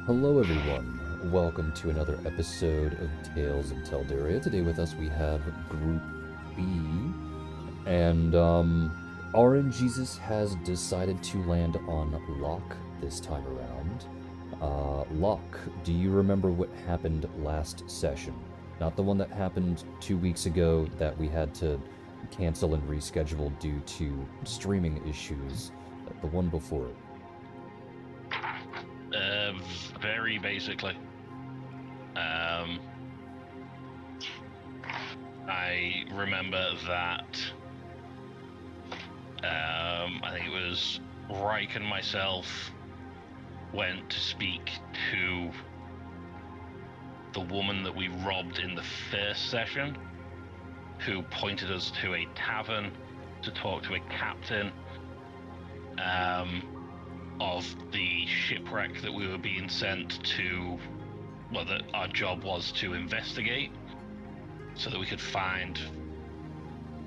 Hello, everyone. Welcome to another episode of Tales of Telduria. Today with us we have Group B, and RNGesus has decided to land on Locke this time around. Locke, do you remember what happened last session? Not the one that happened 2 weeks ago that we had to cancel and reschedule due to streaming issues. The one before it. Very basically. I remember that I think it was Reich and myself went to speak to the woman that we robbed in the first session, who pointed us to a tavern to talk to a captain of the shipwreck that we were being sent to, well, that our job was to investigate, so that we could find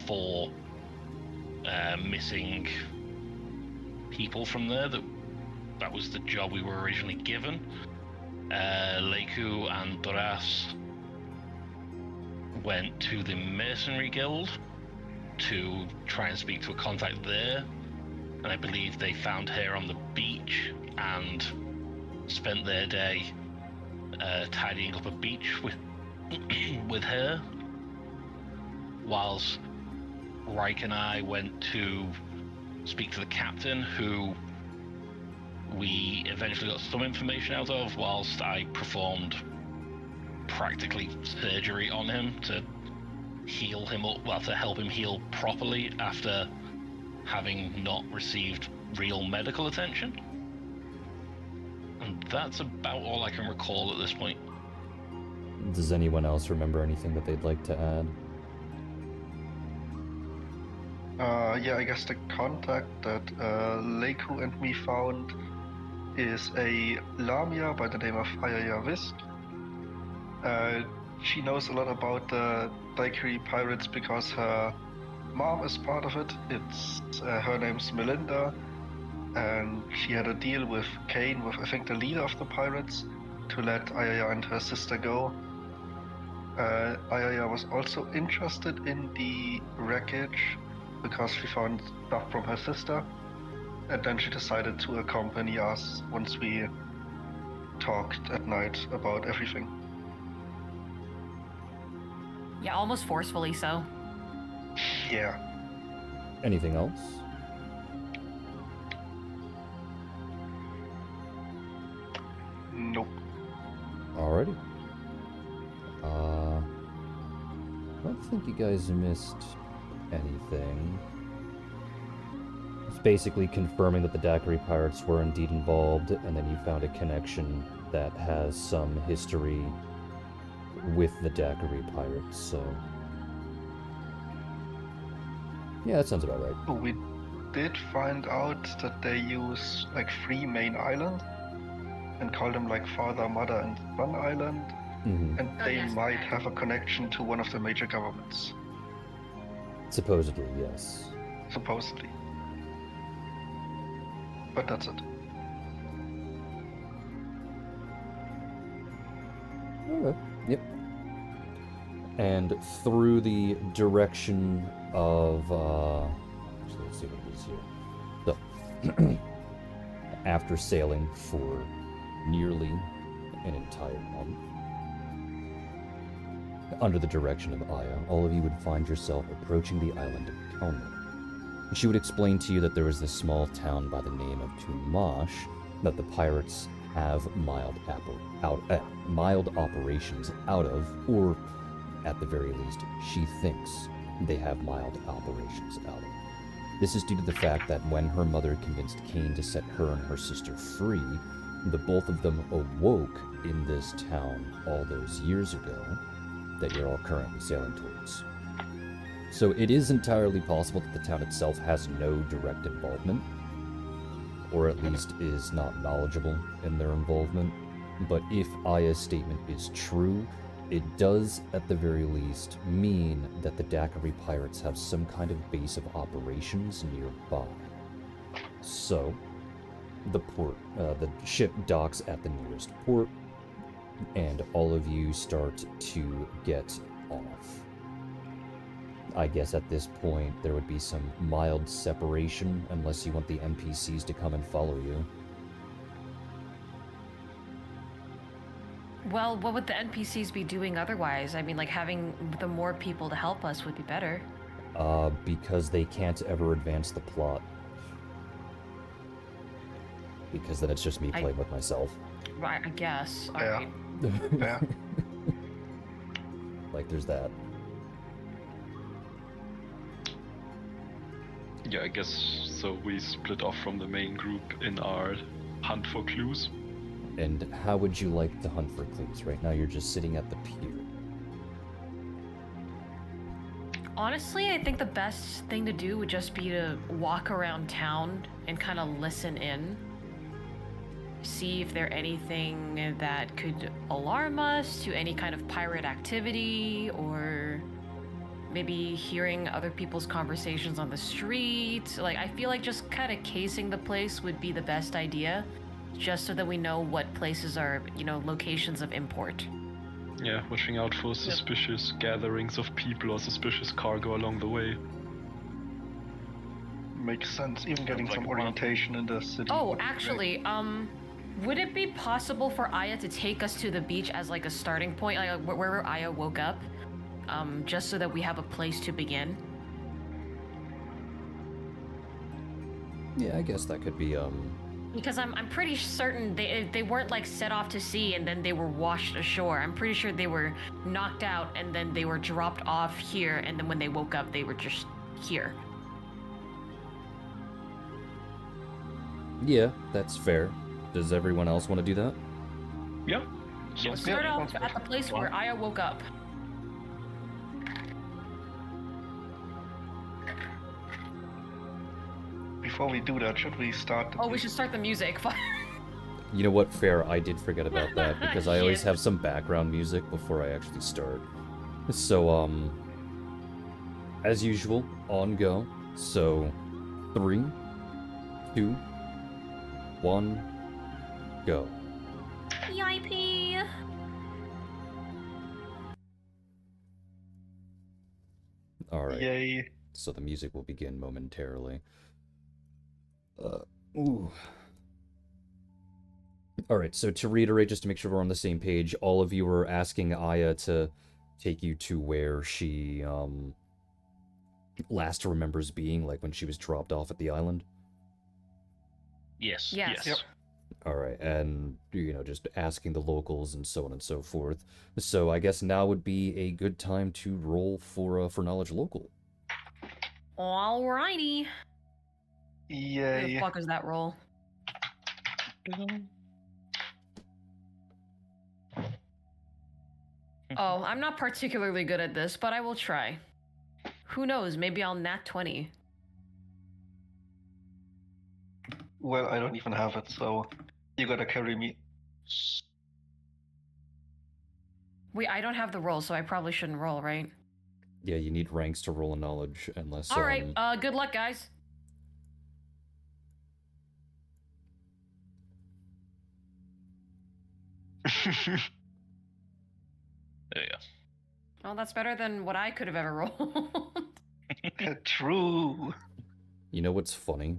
4 missing people from there. That was the job we were originally given. Leiku and Doras went to the Mercenary Guild to try and speak to a contact there, and I believe they found her on the beach and spent their day tidying up a beach with her, whilst Reich and I went to speak to the captain, who we eventually got some information out of, whilst I performed practically surgery on him to heal him up, well, to help him heal properly after having not received real medical attention. And that's about all I can recall at this point. Does anyone else remember anything that they'd like to add? Yeah, I guess the contact that Leiku and me found is a Lamia by the name of Ayaya Wisk. She knows a lot about the Daikiri pirates because her mom is part of it. Her name's Melinda, and she had a deal with Kane, with I think the leader of the pirates, to let Ayaya and her sister go. Ayaya was also interested in the wreckage because she found stuff from her sister, and then she decided to accompany us once we talked at night about everything. Yeah, almost forcefully so. Yeah. Anything else? Nope. Alrighty. I don't think you guys missed anything. It's basically confirming that the Daiquiri pirates were indeed involved, and then you found a connection that has some history with the Daiquiri pirates, so... yeah, that sounds about right. We did find out that they use like 3 main islands and call them like Father, Mother, and Son Island, and they yes, might okay. have a connection to one of the major governments. Supposedly, yes. Supposedly. But that's it. Okay. Yep. And through the direction of, actually, let's see what it is here. So, after sailing for nearly an entire month, under the direction of Aya, all of you would find yourself approaching the island of Kelmer. She would explain to you that there was this small town by the name of Tumash that the pirates have mild operations out of, or at the very least, she thinks they have mild operations out of. This is due to the fact that when her mother convinced Kane to set her and her sister free, the both of them awoke in this town all those years ago that you're all currently sailing towards. So it is entirely possible that the town itself has no direct involvement, or at least is not knowledgeable in their involvement. But if Aya's statement is true, it does, at the very least, mean that the Daiquiri pirates have some kind of base of operations nearby. So, the port. The ship docks at the nearest port, and all of you start to get off. I guess at this point there would be some mild separation unless you want the NPCs to come and follow you. Well, what would the NPCs be doing otherwise? I mean, like, having the more people to help us would be better. Because they can't ever advance the plot. Because then it's just me playing with myself. Right, I guess. Yeah. Alright. Yeah. Like, there's that. Yeah, I guess so. We split off from the main group in our hunt for clues. And how would you like to hunt for clues? Right now you're just sitting at the pier. Honestly, I think the best thing to do would just be to walk around town and kind of listen in. See if there's anything that could alarm us to any kind of pirate activity, or maybe hearing other people's conversations on the street. Like, I feel like just kind of casing the place would be the best idea, just so that we know what places are, locations of import. Yeah, watching out for suspicious gatherings of people or suspicious cargo along the way. Makes sense. Even getting Like some a orientation in the city. Oh, would be great. actually, would it be possible for Aya to take us to the beach as like a starting point, like where Aya woke up, just so that we have a place to begin? Yeah, I guess that could be, Because I'm pretty certain they weren't like set off to sea and then they were washed ashore. I'm pretty sure they were knocked out and then they were dropped off here, and then when they woke up they were just here. yeah, that's fair. Does everyone else want to do that? Yeah. So Sounds start good. off Sounds at the place where Aya woke up. Before we do that, should we start the Oh, we should start the music. You know what, fair, I did forget about that, because I always Shit. have some background music before I actually start. So, as usual, on go. So, 3, 2, 1, go. EIP. Alright, Yay. so the music will begin momentarily. Ooh. Alright, so to reiterate, just to make sure we're on the same page, all of you were asking Aya to take you to where she, last remembers being, like when she was dropped off at the island? Yes. Yes. Yep. Alright, and, just asking the locals and so on and so forth. So I guess now would be a good time to roll for knowledge local. Alrighty. Where the Yay. fuck is that roll? Oh, I'm not particularly good at this, but I will try. Who knows? Maybe I'll nat 20. Well, I don't even have it, so you gotta carry me. Wait, I don't have the roll, so I probably shouldn't roll, right? Yeah, you need ranks to roll a knowledge, unless, Alright, good luck, guys. There you go. Well, that's better than what I could have ever rolled. True. You know what's funny?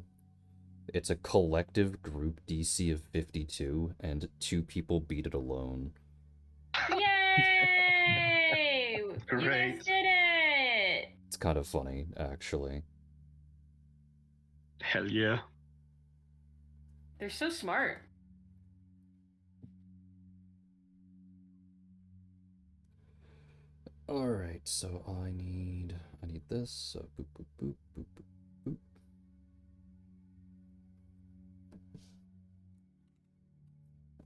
It's a collective group DC of 52, and 2 people beat it alone. Yay! You Great. guys did it! It's kind of funny, actually. Hell yeah. They're so smart. Alright, so I need this, so boop, boop, boop, boop, boop, boop.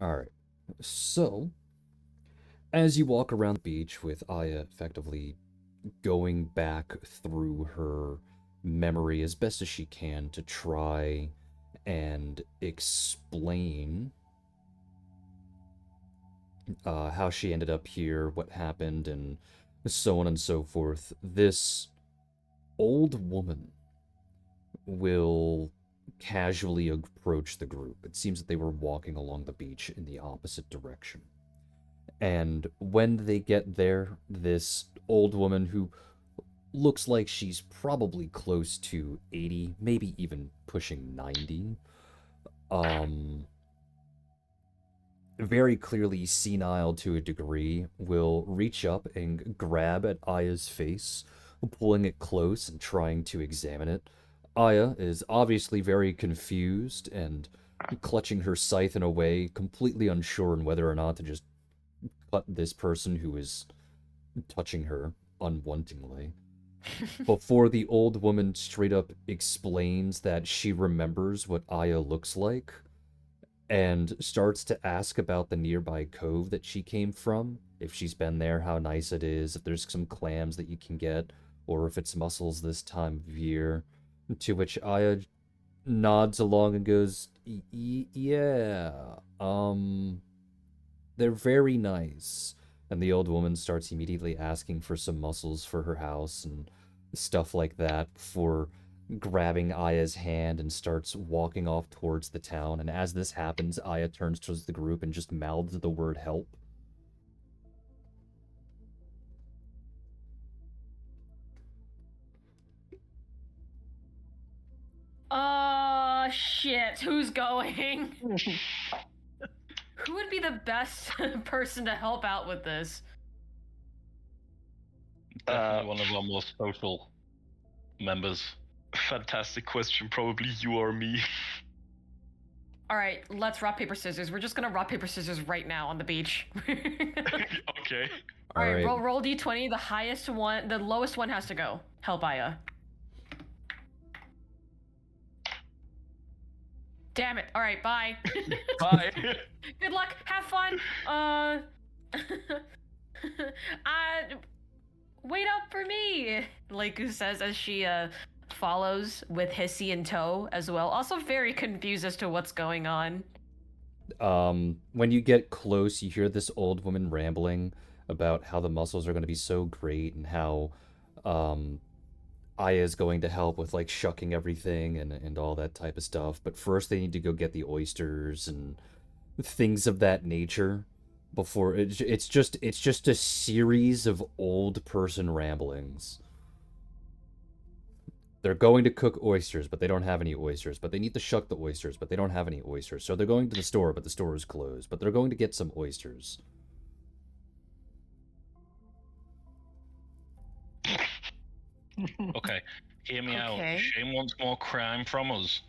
Alright, so, as you walk around the beach with Aya effectively going back through her memory as best as she can to try and explain how she ended up here, what happened, and so on and so forth, this old woman will casually approach the group. It seems that they were walking along the beach in the opposite direction. And when they get there, this old woman who looks like she's probably close to 80, maybe even pushing 90, very clearly senile to a degree, will reach up and grab at Aya's face, pulling it close and trying to examine it. Aya is obviously very confused and clutching her scythe in a way, completely unsure on whether or not to just cut this person who is touching her unwantingly. Before the old woman straight up explains that she remembers what Aya looks like, and starts to ask about the nearby cove that she came from, if she's been there, how nice it is, if there's some clams that you can get, or if it's mussels this time of year. To which Aya nods along and goes, Yeah, they're very nice. And the old woman starts immediately asking for some mussels for her house and stuff like that before grabbing Aya's hand and starts walking off towards the town. And as this happens, Aya turns towards the group and just mouths the word help. Shit. Who's going? Who would be the best person to help out with this? Definitely one of our most social members. Fantastic question. Probably you or me. All right, let's rock, paper, scissors. We're just gonna rock, paper, scissors right now on the beach. Okay. All right, roll d20. The highest one, the lowest one has to go. Help Aya. Damn it. All right, bye. Bye. Good luck. Have fun. Wait up for me, Leiku says as she follows with Hissy in tow as well. Also very confused as to what's going on. When you get close, you hear this old woman rambling about how the mussels are going to be so great and how Aya is going to help with like shucking everything and all that type of stuff. But first they need to go get the oysters and things of that nature before it's just a series of old person ramblings. They're going to cook oysters, but they don't have any oysters. But they need to shuck the oysters, but they don't have any oysters. So they're going to the store, but the store is closed. But they're going to get some oysters. Okay, hear me Okay. out. Shane wants more crime from us.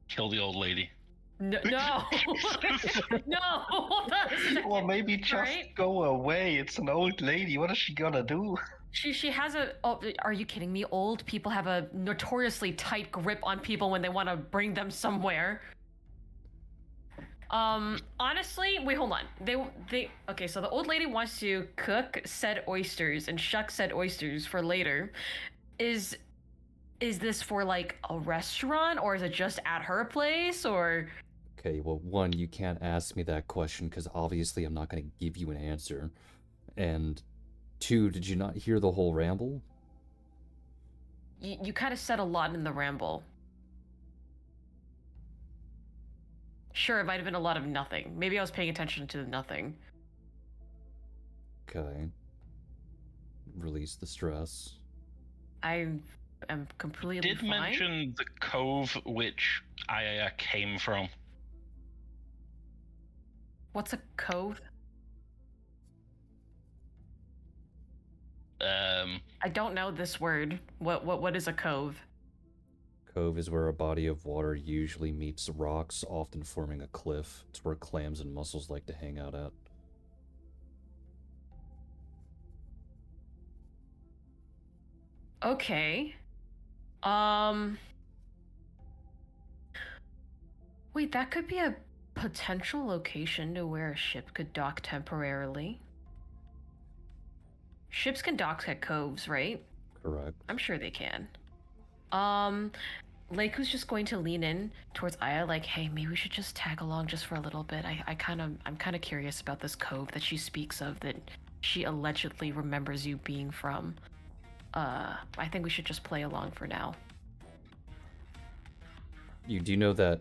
Kill the old lady. No. No. Hold on a second. Or maybe just Right? go away. It's an old lady. What is she gonna do? She has a. Oh, are you kidding me? Old people have a notoriously tight grip on people when they want to bring them somewhere. Honestly, wait, hold on. Okay, so the old lady wants to cook said oysters and shuck said oysters for later. Is this for like a restaurant, or is it just at her place, or? Okay, well, one, you can't ask me that question because obviously I'm not going to give you an answer. And two, did you not hear the whole ramble? You kind of said a lot in the ramble. Sure, it might have been a lot of nothing. Maybe I was paying attention to the nothing. Okay. Release the stress. I am completely Did fine. mention the cove which Aya came from. What's a cove? I don't know this word. What is a cove? Cove is where a body of water usually meets rocks, often forming a cliff. It's where clams and mussels like to hang out at. Okay. Wait, that could be a potential location to where a ship could dock temporarily. Ships can dock at coves, right? Correct. I'm sure they can. Leiku's just going to lean in towards Aya, like, hey, maybe we should just tag along just for a little bit. I'm kind of curious about this cove that she speaks of that she allegedly remembers you being from. I think we should just play along for now. You do know that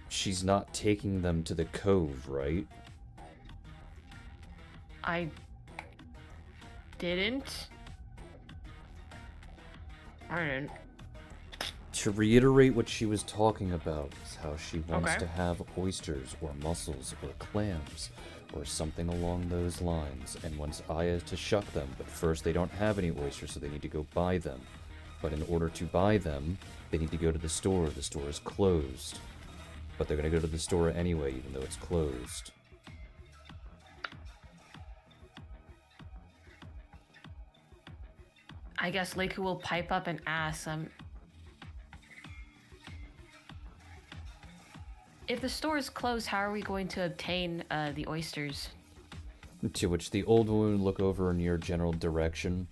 she's not taking them to the cove, right? I didn't. I didn't. To reiterate what she was talking about, is how she wants Okay. to have oysters or mussels or clams or something along those lines, and wants Aya to shuck them, but first they don't have any oysters, so they need to go buy them. But in order to buy them, they need to go to the store. The store is closed. But they're gonna go to the store anyway, even though it's closed. I guess Leiku will pipe up and ask, if the store is closed, how are we going to obtain the oysters? To which the old woman would look over in your general direction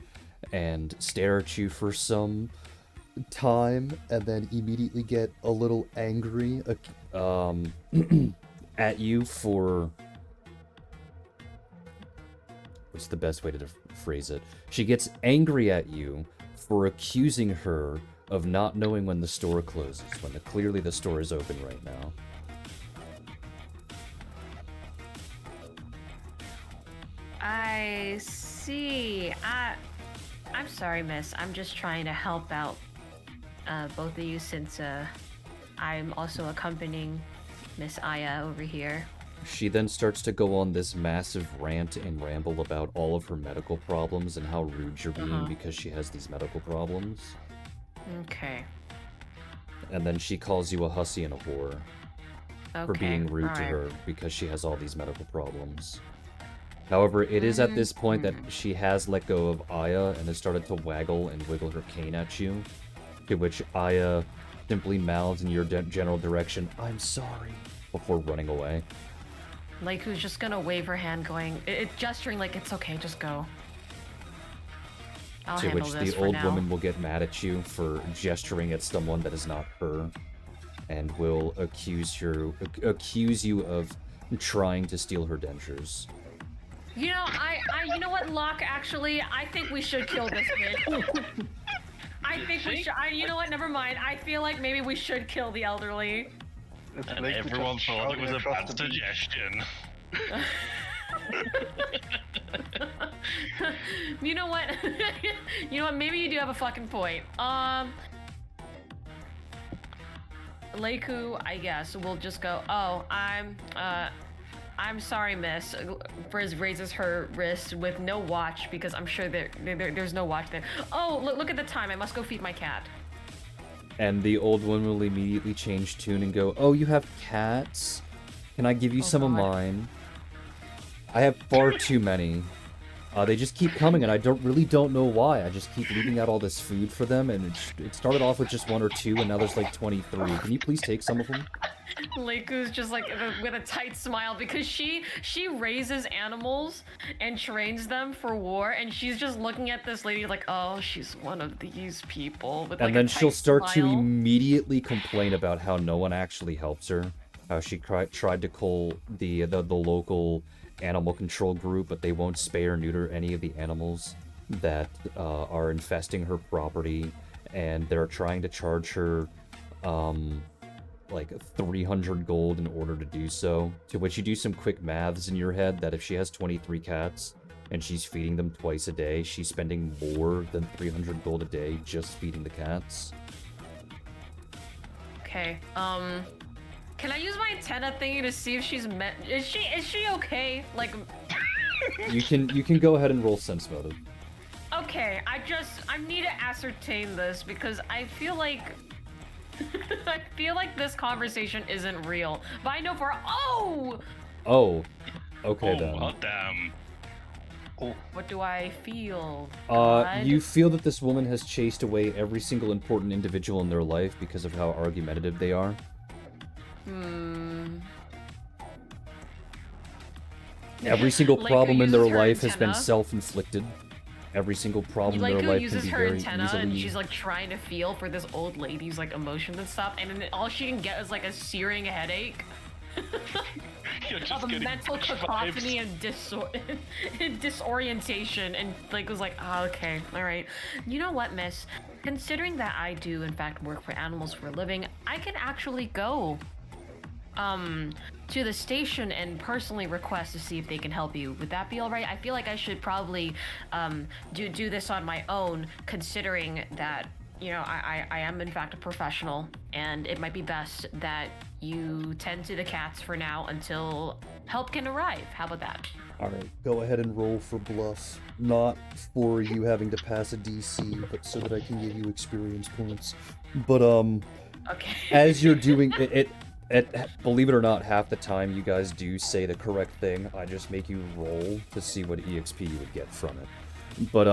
and stare at you for some time, and then immediately get a little angry at you for... What's the best way to phrase it? She gets angry at you for accusing her of not knowing when the store closes, when clearly the store is open right now. I see. I'm sorry, miss. I'm just trying to help out both of you since I'm also accompanying Miss Aya over here. She then starts to go on this massive rant and ramble about all of her medical problems and how rude you're being because she has these medical problems. Okay. And then she calls you a hussy and a whore for being rude to her because she has all these medical problems. However, it is at this point that she has let go of Aya and has started to waggle and wiggle her cane at you, to which Aya simply mouths in your general direction, "I'm sorry," before running away. Like, who's just gonna wave her hand, going, gesturing like it's okay, just go. I'll To handle which this the for old now. woman will get mad at you for gesturing at someone that is not her, and will accuse you of trying to steal her dentures. You know, you know what, Locke? Actually, I think we should kill this bitch. I think we should. You know what? Never mind. I feel like maybe we should kill the elderly. It's And like everyone just thought it was a shouting bad across the beach. suggestion. You know what? You know what? Maybe you do have a fucking point. Leiku, I guess, will just go, "Oh, I'm sorry, miss." Briz raises her wrist with no watch because I'm sure there's no watch there. "Oh, look at the time. I must go feed my cat." And the old one will immediately change tune and go, "Oh, you have cats? Can I give you some of God. mine? I have far too many. They just keep coming, and I don't know why. I just keep leaving out all this food for them, and it started off with just 1 or 2, and now there's like 23. Can you please take some of them?" Leiku's just like with a tight smile because she raises animals and trains them for war, and she's just looking at this lady like, "Oh, she's one of these people." With, like, And a then tight she'll start to smile. immediately complain about how no one actually helps her. How she tried to call the local animal control group, but they won't spay or neuter any of the animals that are infesting her property, and they're trying to charge her like 300 gold in order to do so. To which you do some quick maths in your head that if she has 23 cats and she's feeding them twice a day, she's spending more than 300 gold a day just feeding the cats. Okay. Can I use my antenna thingy to see if she's is she okay? Like, You can go ahead and roll sense motive. okay, I need to ascertain this because I feel like I feel like this conversation isn't real. But I know Oh, okay Oh, then. well, damn. what do I feel? God? You feel that this woman has chased away every single important individual in their life because of how argumentative they are. Every single Leiku problem in their uses her life has been antenna. self-inflicted. Every single problem in their Leiku life can uses be her very antenna easily... and she's like trying to feel for this old lady's like emotions and stuff, and then all she can get is like a searing headache You're just of a getting mental bitch cacophony vibes. and disorientation, and like was like, "Oh, okay, all right. You know what, miss? considering that I do in fact work for animals for a living, I can actually go to the station and personally request to see if they can help you. Would that be all right? I feel like I should probably do this on my own, considering that, you know, I am in fact a professional, and it might be best that you tend to the cats for now until help can arrive. How about that? Alright, go ahead and roll for bluff. Not for you having to pass a DC, but so that I can give you experience points. But, Okay. as you're doing it, believe it or not, half the time you guys do say the correct thing. I just make you roll to see what EXP you would get from it. But,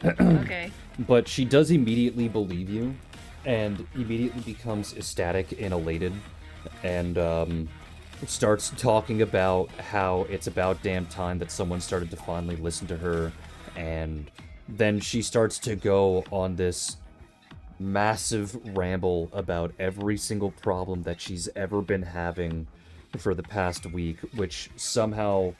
Okay. But she does immediately believe you, and immediately becomes ecstatic and elated, and, starts talking about how it's about damn time that someone started to finally listen to her, and then she starts to go on this massive ramble about every single problem that she's ever been having for the past week, which somehow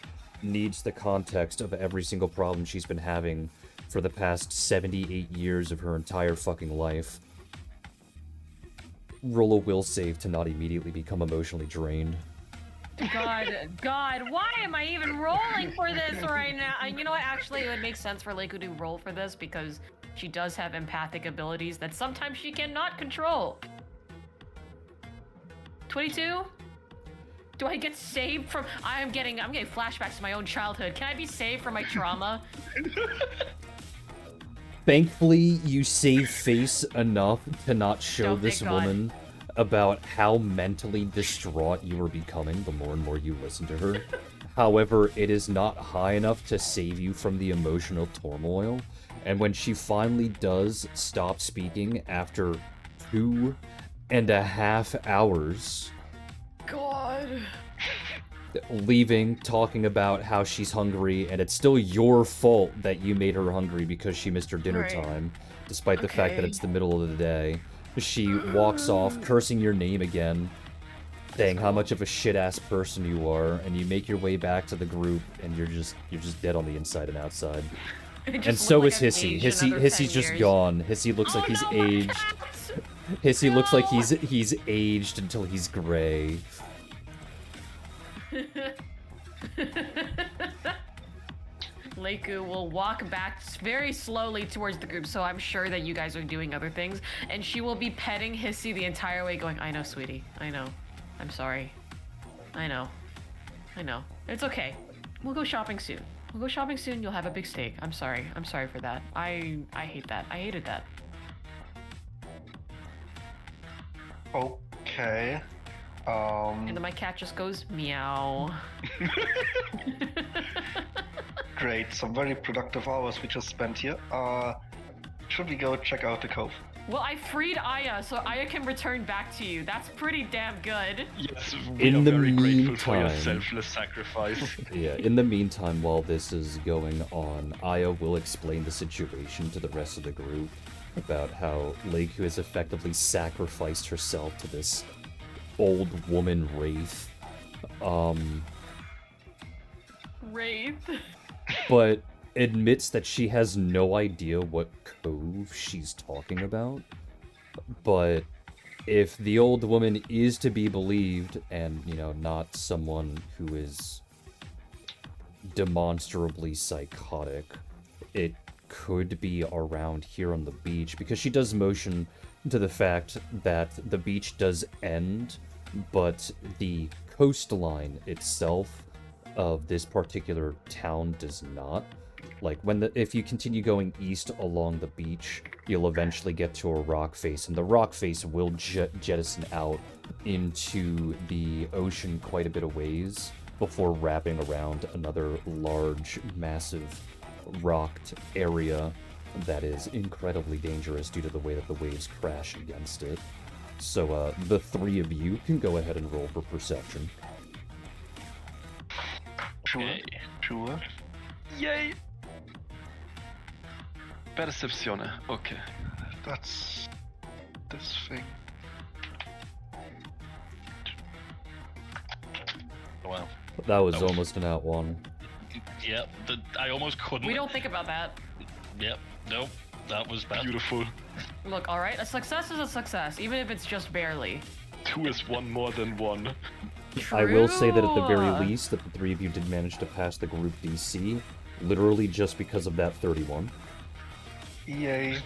needs the context of every single problem she's been having for the past 78 years of her entire fucking life. Roll a will save to not immediately become emotionally drained. God, why am I even rolling for this right now? You know what, actually, it would make sense for Leiku to roll for this, because she does have empathic abilities that sometimes she cannot control. 22? Do I get saved from... I'm getting flashbacks to my own childhood. Can I be saved from my trauma? Thankfully, you save face enough to not show this woman about how mentally distraught you are becoming the more and more you listen to her. However, it is not high enough to save you from the emotional turmoil. And when she finally does stop speaking after 2.5 hours... God... leaving, talking about how she's hungry, and it's still your fault that you made her hungry because she missed her dinner time, despite the fact that it's the middle of the day. She walks off, cursing your name again, saying how much of a shit-ass person you are, and you make your way back to the group, and you're just dead on the inside and outside. And so is Hissy. Hissy's just gone. Hissy looks like he's aged. Hissy looks like he's aged until he's gray. Leiku will walk back very slowly towards the group, so I'm sure that you guys are doing other things, and she will be petting Hissy the entire way, going, I know, sweetie. I know. I'm sorry. I know. It's okay. We'll go shopping soon. You'll have a big steak. I'm sorry for that. I hate that. I hated that. Okay. And then my cat just goes, meow. Great, some very productive hours we just spent here. Should we go check out the cove? Well, I freed Aya, so Aya can return back to you. That's pretty damn good. Yes, In we the are very grateful for your meantime- selfless sacrifice. Yeah, in the meantime, while this is going on, Aya will explain the situation to the rest of the group about how Leiku has effectively sacrificed herself to this old woman wraith. Wraith. But admits that she has no idea what cove she's talking about. But if the old woman is to be believed, and, you know, not someone who is demonstrably psychotic, it could be around here on the beach, because she does motion to the fact that the beach does end, but the coastline itself of this particular town does not. Like, if you continue going east along the beach, you'll eventually get to a rock face, and the rock face will jettison out into the ocean quite a bit of ways before wrapping around another large, massive, rocked area that is incredibly dangerous due to the way that the waves crash against it. So, the three of you can go ahead and roll for perception. Sure. Yay! Percezione, okay. That's this thing. Well, That was almost an out one. yep. I almost couldn't. We don't think about that. Yep. Nope, that was bad. Beautiful. Look, all right, a success is a success, even if it's just barely. 2 is one more than 1. I will say that at the very True. least, that the three of you did manage to pass the group DC, literally just because of that 31. Yay.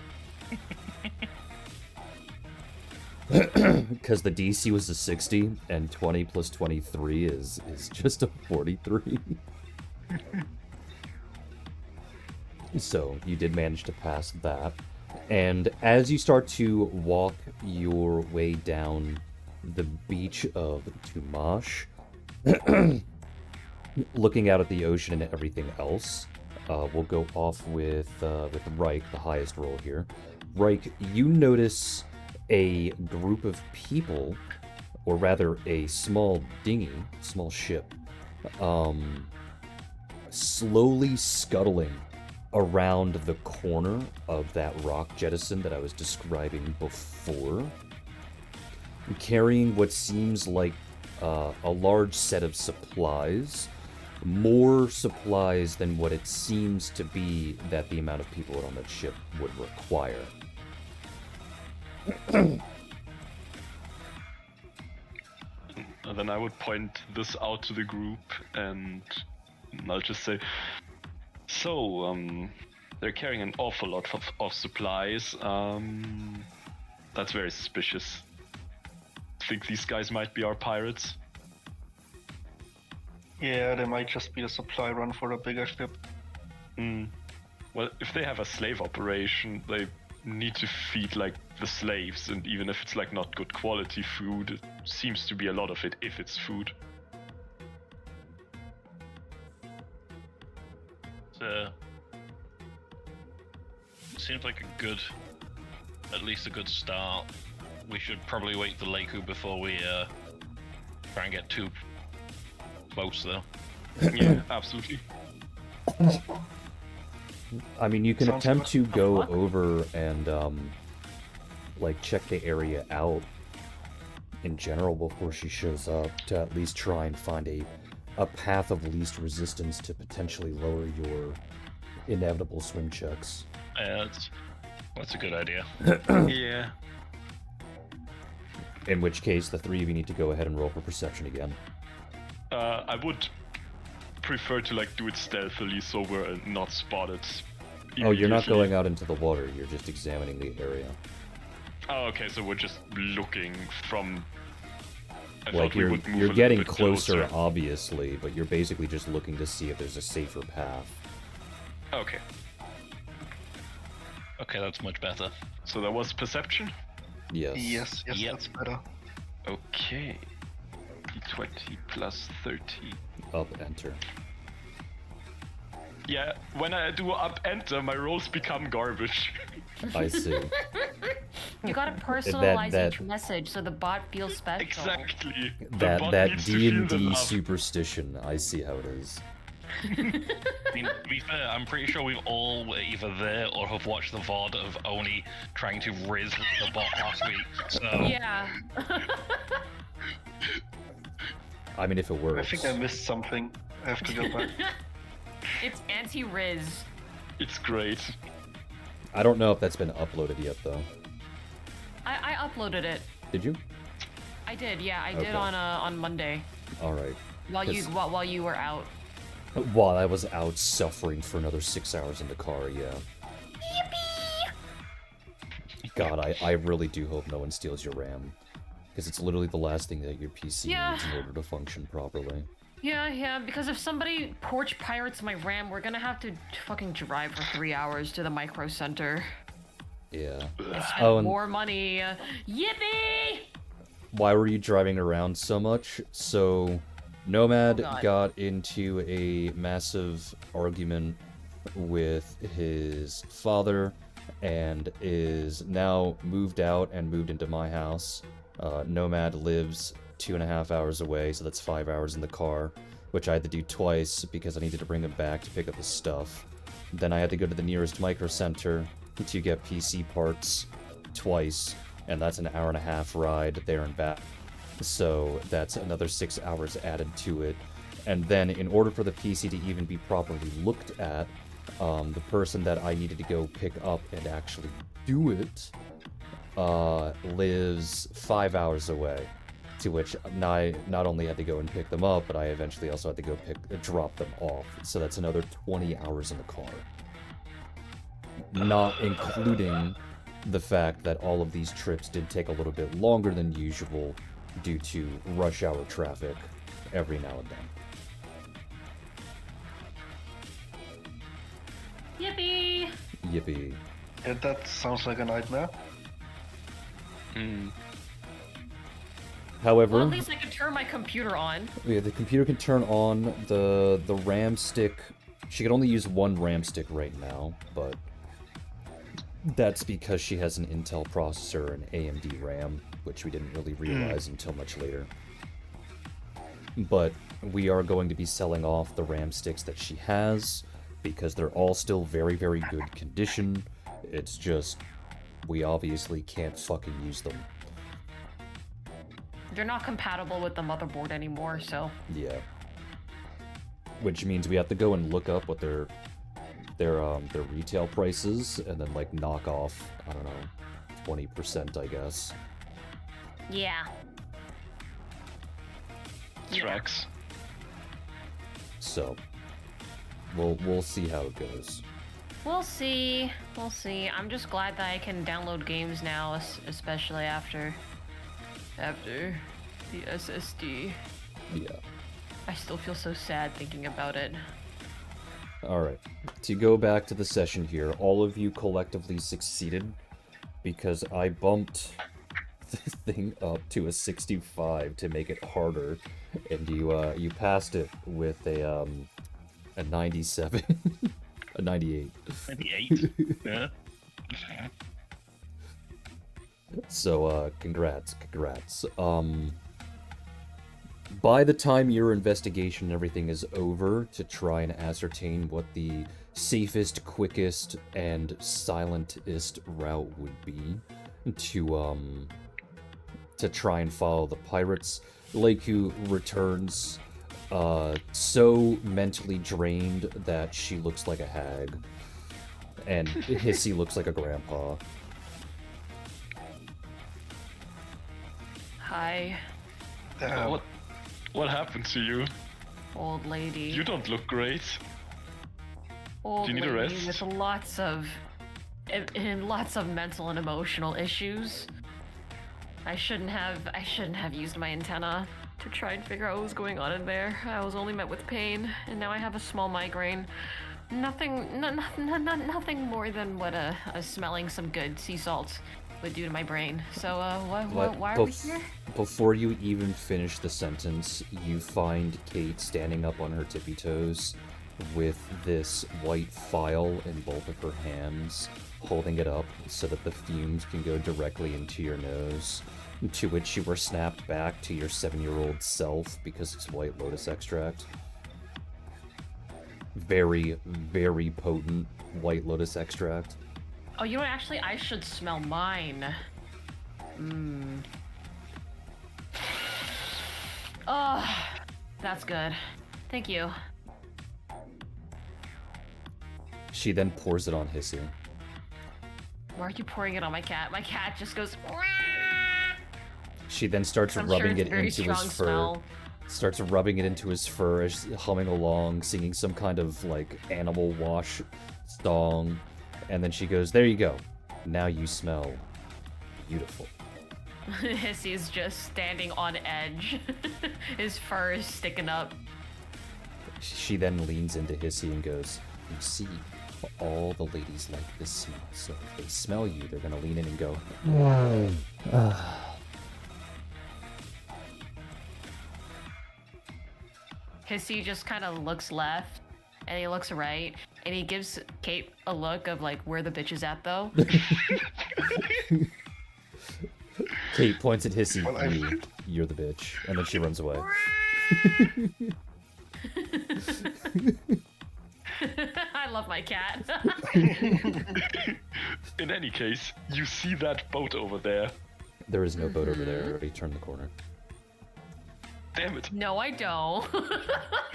Because the DC was a 60, and 20 plus 23 is just a 43. So, you did manage to pass that. And as you start to walk your way down the beach of Tumash, looking out at the ocean and everything else, we'll go off with Reich, the highest roll here. Reich, you notice a group of people, or rather a small dinghy, small ship, slowly scuttling around the corner of that rock jettison that I was describing before, carrying what seems like a large set of supplies, more supplies than what it seems to be that the amount of people on that ship would require. And then I would point this out to the group, and I'll just say, so, they're carrying an awful lot of supplies. That's very suspicious. Think these guys might be our pirates? Yeah, they might just be a supply run for a bigger ship. Well, if they have a slave operation, they need to feed, like, the slaves, and even if it's, like, not good quality food, it seems to be a lot of it if it's food. Seems like a good, at least a good start. We should probably wait for Leiku before we try and get too close, though. Yeah, absolutely. I mean, you can Sounds attempt to good. go fuck? over and, like, check the area out in general before she shows up, to at least try and find a path of least resistance to potentially lower your inevitable swim checks. Yeah, that's a good idea. Yeah. In which case, the three of you need to go ahead and roll for perception again. I would prefer to, like, do it stealthily so we're not spotted. Oh, you're not immediately. going out into the water, you're just examining the area. Oh, okay, so we're just looking from... I Like, thought we would move a you're little getting bit closer, obviously, but you're basically just looking to see if there's a safer path. Okay, Okay, that's much better. so that was perception? Yes. Yes, Yep. that's better. Okay. D20 plus 30. Up, enter. Yeah, when I do up enter, my rolls become garbage. I see. You gotta personalize that- each message so the bot feels special. Exactly. The That bot that needs to feel the D&D love. superstition, I see how it is. I mean, to be fair, I'm pretty sure we've all were either there or have watched the VOD of Oni trying to riz the bot last week. So Yeah. I mean, if it I works. think I missed something. I have to go back. It's anti-Riz. It's great. I don't know if that's been uploaded yet, though. I uploaded it. Did you? I did, yeah, I Okay. did on Monday All right. while you were out. While I was out suffering for another 6 hours in the car, yeah. God, I really do hope no one steals your RAM. Because it's literally the last thing that your PC Yeah. needs in order to function properly. Yeah, because if somebody porch pirates my RAM, we're gonna have to fucking drive for 3 hours to the micro center. Yeah. Spend Oh, and more money. Yippee! why were you driving around so much? So, Nomad Oh, God. got into a massive argument with his father and is now moved out and moved into my house. Nomad lives 2.5 hours away, so that's 5 hours in the car, which I had to do twice because I needed to bring him back to pick up his stuff. Then I had to go to the nearest micro center to get PC parts twice, and that's an 1.5 hour ride there and back. So that's another 6 hours added to it. And then in order for the PC to even be properly looked at, The person that I needed to go pick up and actually do it lives 5 hours away. To which I not only had to go and pick them up, but I eventually also had to go drop them off. So that's another 20 hours in the car. Not including the fact that all of these trips did take a little bit longer than usual due to rush hour traffic every now and then. Yippee! Yippee. Yeah, that sounds like a nightmare. However, Well, at least I can turn my computer on. yeah, the computer can turn on the RAM stick. She can only use one RAM stick right now, but that's because she has an Intel processor and AMD RAM, which we didn't really realize until much later. But we are going to be selling off the RAM sticks that she has, because they're all still very, very good condition. It's just, we obviously can't fucking use them. They're not compatible with the motherboard anymore, so... Yeah. Which means we have to go and look up what their retail prices, and then, like, knock off, I don't know, 20%, I guess. Yeah. Tracks. So, we'll see how it goes. We'll see. We'll see. I'm just glad that I can download games now, especially after the SSD. Yeah. I still feel so sad thinking about it. Alright. To go back to the session here, all of you collectively succeeded because I bumped the thing up to a 65 to make it harder, and you passed it with a 97. A 98. 98? Yeah. So, congrats. By the time your investigation and everything is over, to try and ascertain what the safest, quickest, and silentest route would be to try and follow the pirates, Leiku returns, so mentally drained that she looks like a hag, and Hissy looks like a grandpa. Hi, What happened to you? old lady. You don't look great. Old do you need a lady rest? with lots of mental and emotional issues. I shouldn't have used my antenna to try and figure out what was going on in there. I was only met with pain, and now I have a small migraine. Nothing more than what a smelling some good sea salt would do to my brain. So, why are we here? Before you even finish the sentence, you find Kate standing up on her tippy toes with this white phial in both of her hands, holding it up so that the fumes can go directly into your nose, to which you were snapped back to your 7-year-old self because it's white lotus extract. Very, very potent white lotus extract. Oh, you know what? Actually, I should smell mine. Oh, that's good. Thank you. She then pours it on Hissy. Why are you pouring it on my cat? My cat just goes. She then starts I'm rubbing sure it's it very into strong his fur. smell. Starts rubbing it into his fur, humming along, singing some kind of, like, animal wash song. And then she goes, "There you go. Now you smell beautiful." Hissy is just standing on edge. His fur is sticking up. She then leans into Hissy and goes, "You see, all the ladies like this smell. So if they smell you, they're gonna lean in and go, Hissy just kind of looks left, and he looks right, and he gives Kate a look of like, where the bitch is at, though. Kate points at Hissy, Well, "Me, you're the bitch," and then she runs away. I love my cat. In any case, you see that boat over there. There is no boat over there. I already turned the corner. Damn it. No, I don't.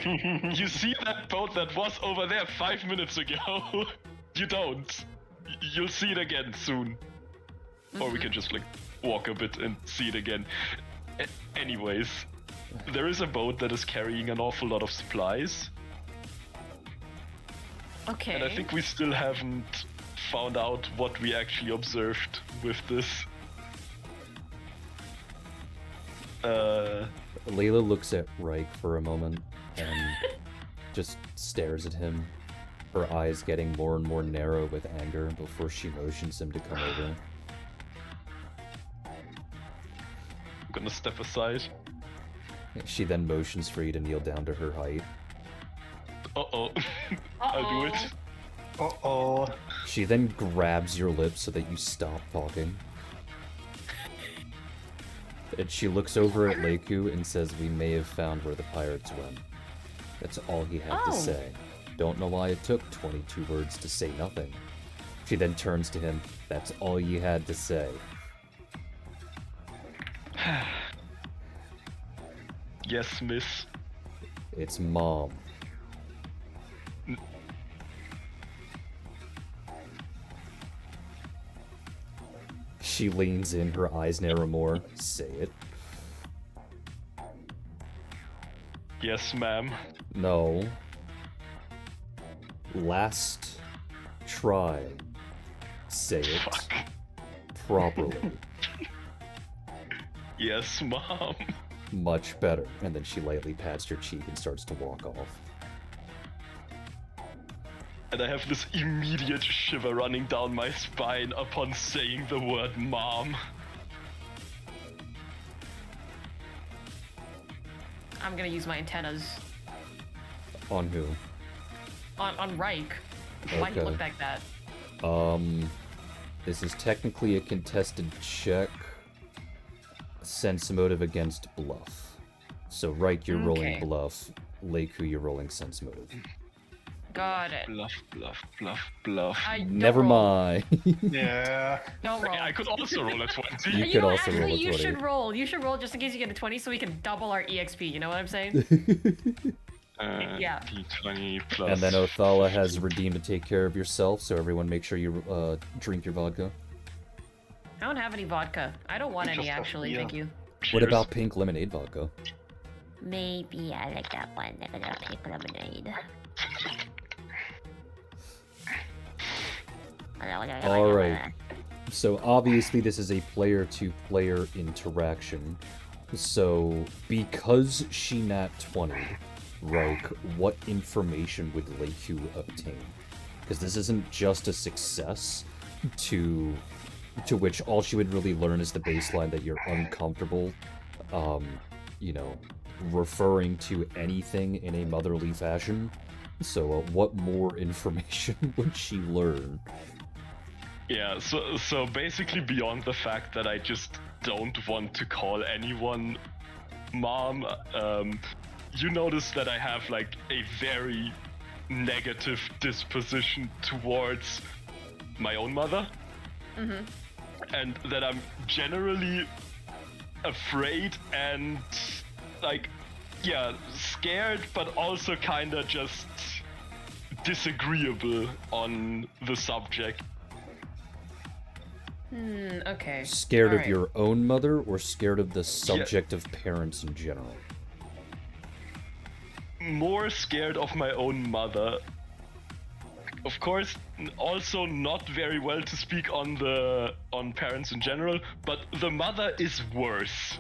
You see that boat that was over there 5 minutes ago? You don't. You'll see it again soon. Or we can just like walk a bit and see it again. Anyways, there is a boat that is carrying an awful lot of supplies. Okay. And I think we still haven't found out what we actually observed with this. Layla looks at Reich for a moment and just stares at him, her eyes getting more and more narrow with anger before she motions him to come over. I'm gonna step aside. She then motions for you to kneel down to her height. Uh-oh. I'll do it. Uh-oh. She then grabs your lips so that you stop talking. And she looks over at Leiku and says, "We may have found where the pirates went." That's all he had to say. Don't know why it took 22 words to say nothing. She then turns to him. "That's all you had to say." Yes, miss. It's Mom. She leans in, her eyes narrow more. "Say it." Yes, ma'am. "No. Last try. Say it Fuck. properly." Yes, mom. "Much better." And then she lightly pats your cheek and starts to walk off. And I have this immediate shiver running down my spine upon saying the word mom. I'm gonna use my antennas On who? on Reich. Why he Okay. look like that? This is technically a contested check. Sense motive against bluff. So, Reich, you're rolling Okay. bluff. Leiku, you're rolling sense motive. Got it. Bluff, bluff, bluff, bluff. Don't Never roll. mind. Yeah. Don't roll. I could also roll a 20. You You could know, also roll actually, a you 20. should roll. You should roll just in case you get a 20, so we can double our EXP. You know what I'm saying? Yeah. D20 plus. And then Othala has redeemed to take care of yourself, so everyone make sure you drink your vodka. I don't have any vodka. I don't want You any just have actually. beer. Thank you. What Cheers. about pink lemonade vodka? Maybe I like that one. I got a pink lemonade. Alright. So obviously this is a player-to-player interaction. So because she nat 20, Reich, what information would Leiku obtain? Because this isn't just a success to which all she would really learn is the baseline that you're uncomfortable, you know, referring to anything in a motherly fashion. So what more information would she learn? Yeah, so basically beyond the fact that I just don't want to call anyone mom, you notice that I have like a very negative disposition towards my own mother. Mm-hmm. And that I'm generally afraid and like, yeah, scared, but also kinda just disagreeable on the subject. Okay. Scared of Alright. your own mother, or scared of the subject of parents in general? More scared of my own mother. Of course, also not very well to speak on parents in general, but the mother is worse.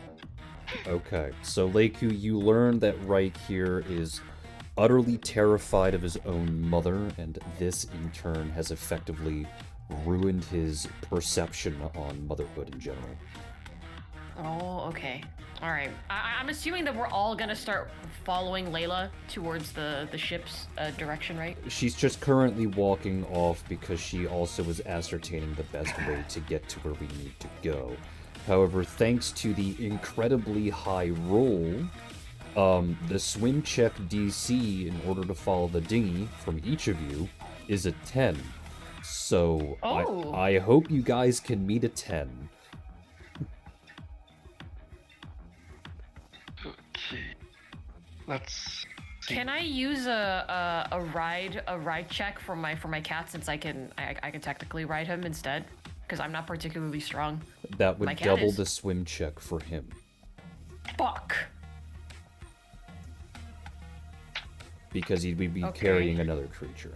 Okay, so Leiku, you learn that Reich here is utterly terrified of his own mother, and this in turn has effectively ruined his perception on motherhood in general. Oh, okay. All right. I'm assuming that we're all gonna start following Layla towards the ship's direction, right? She's just currently walking off because she also was ascertaining the best way to get to where we need to go. However, thanks to the incredibly high roll, the swim check DC in order to follow the dinghy from each of you is a 10. So Oh. I hope you guys can meet a 10. Let's see. Can I use a ride check for my cat, since I can technically ride him instead, because I'm not particularly strong. That would My cat double is. the swim check for him. Fuck. Because he'd be Okay. carrying another creature.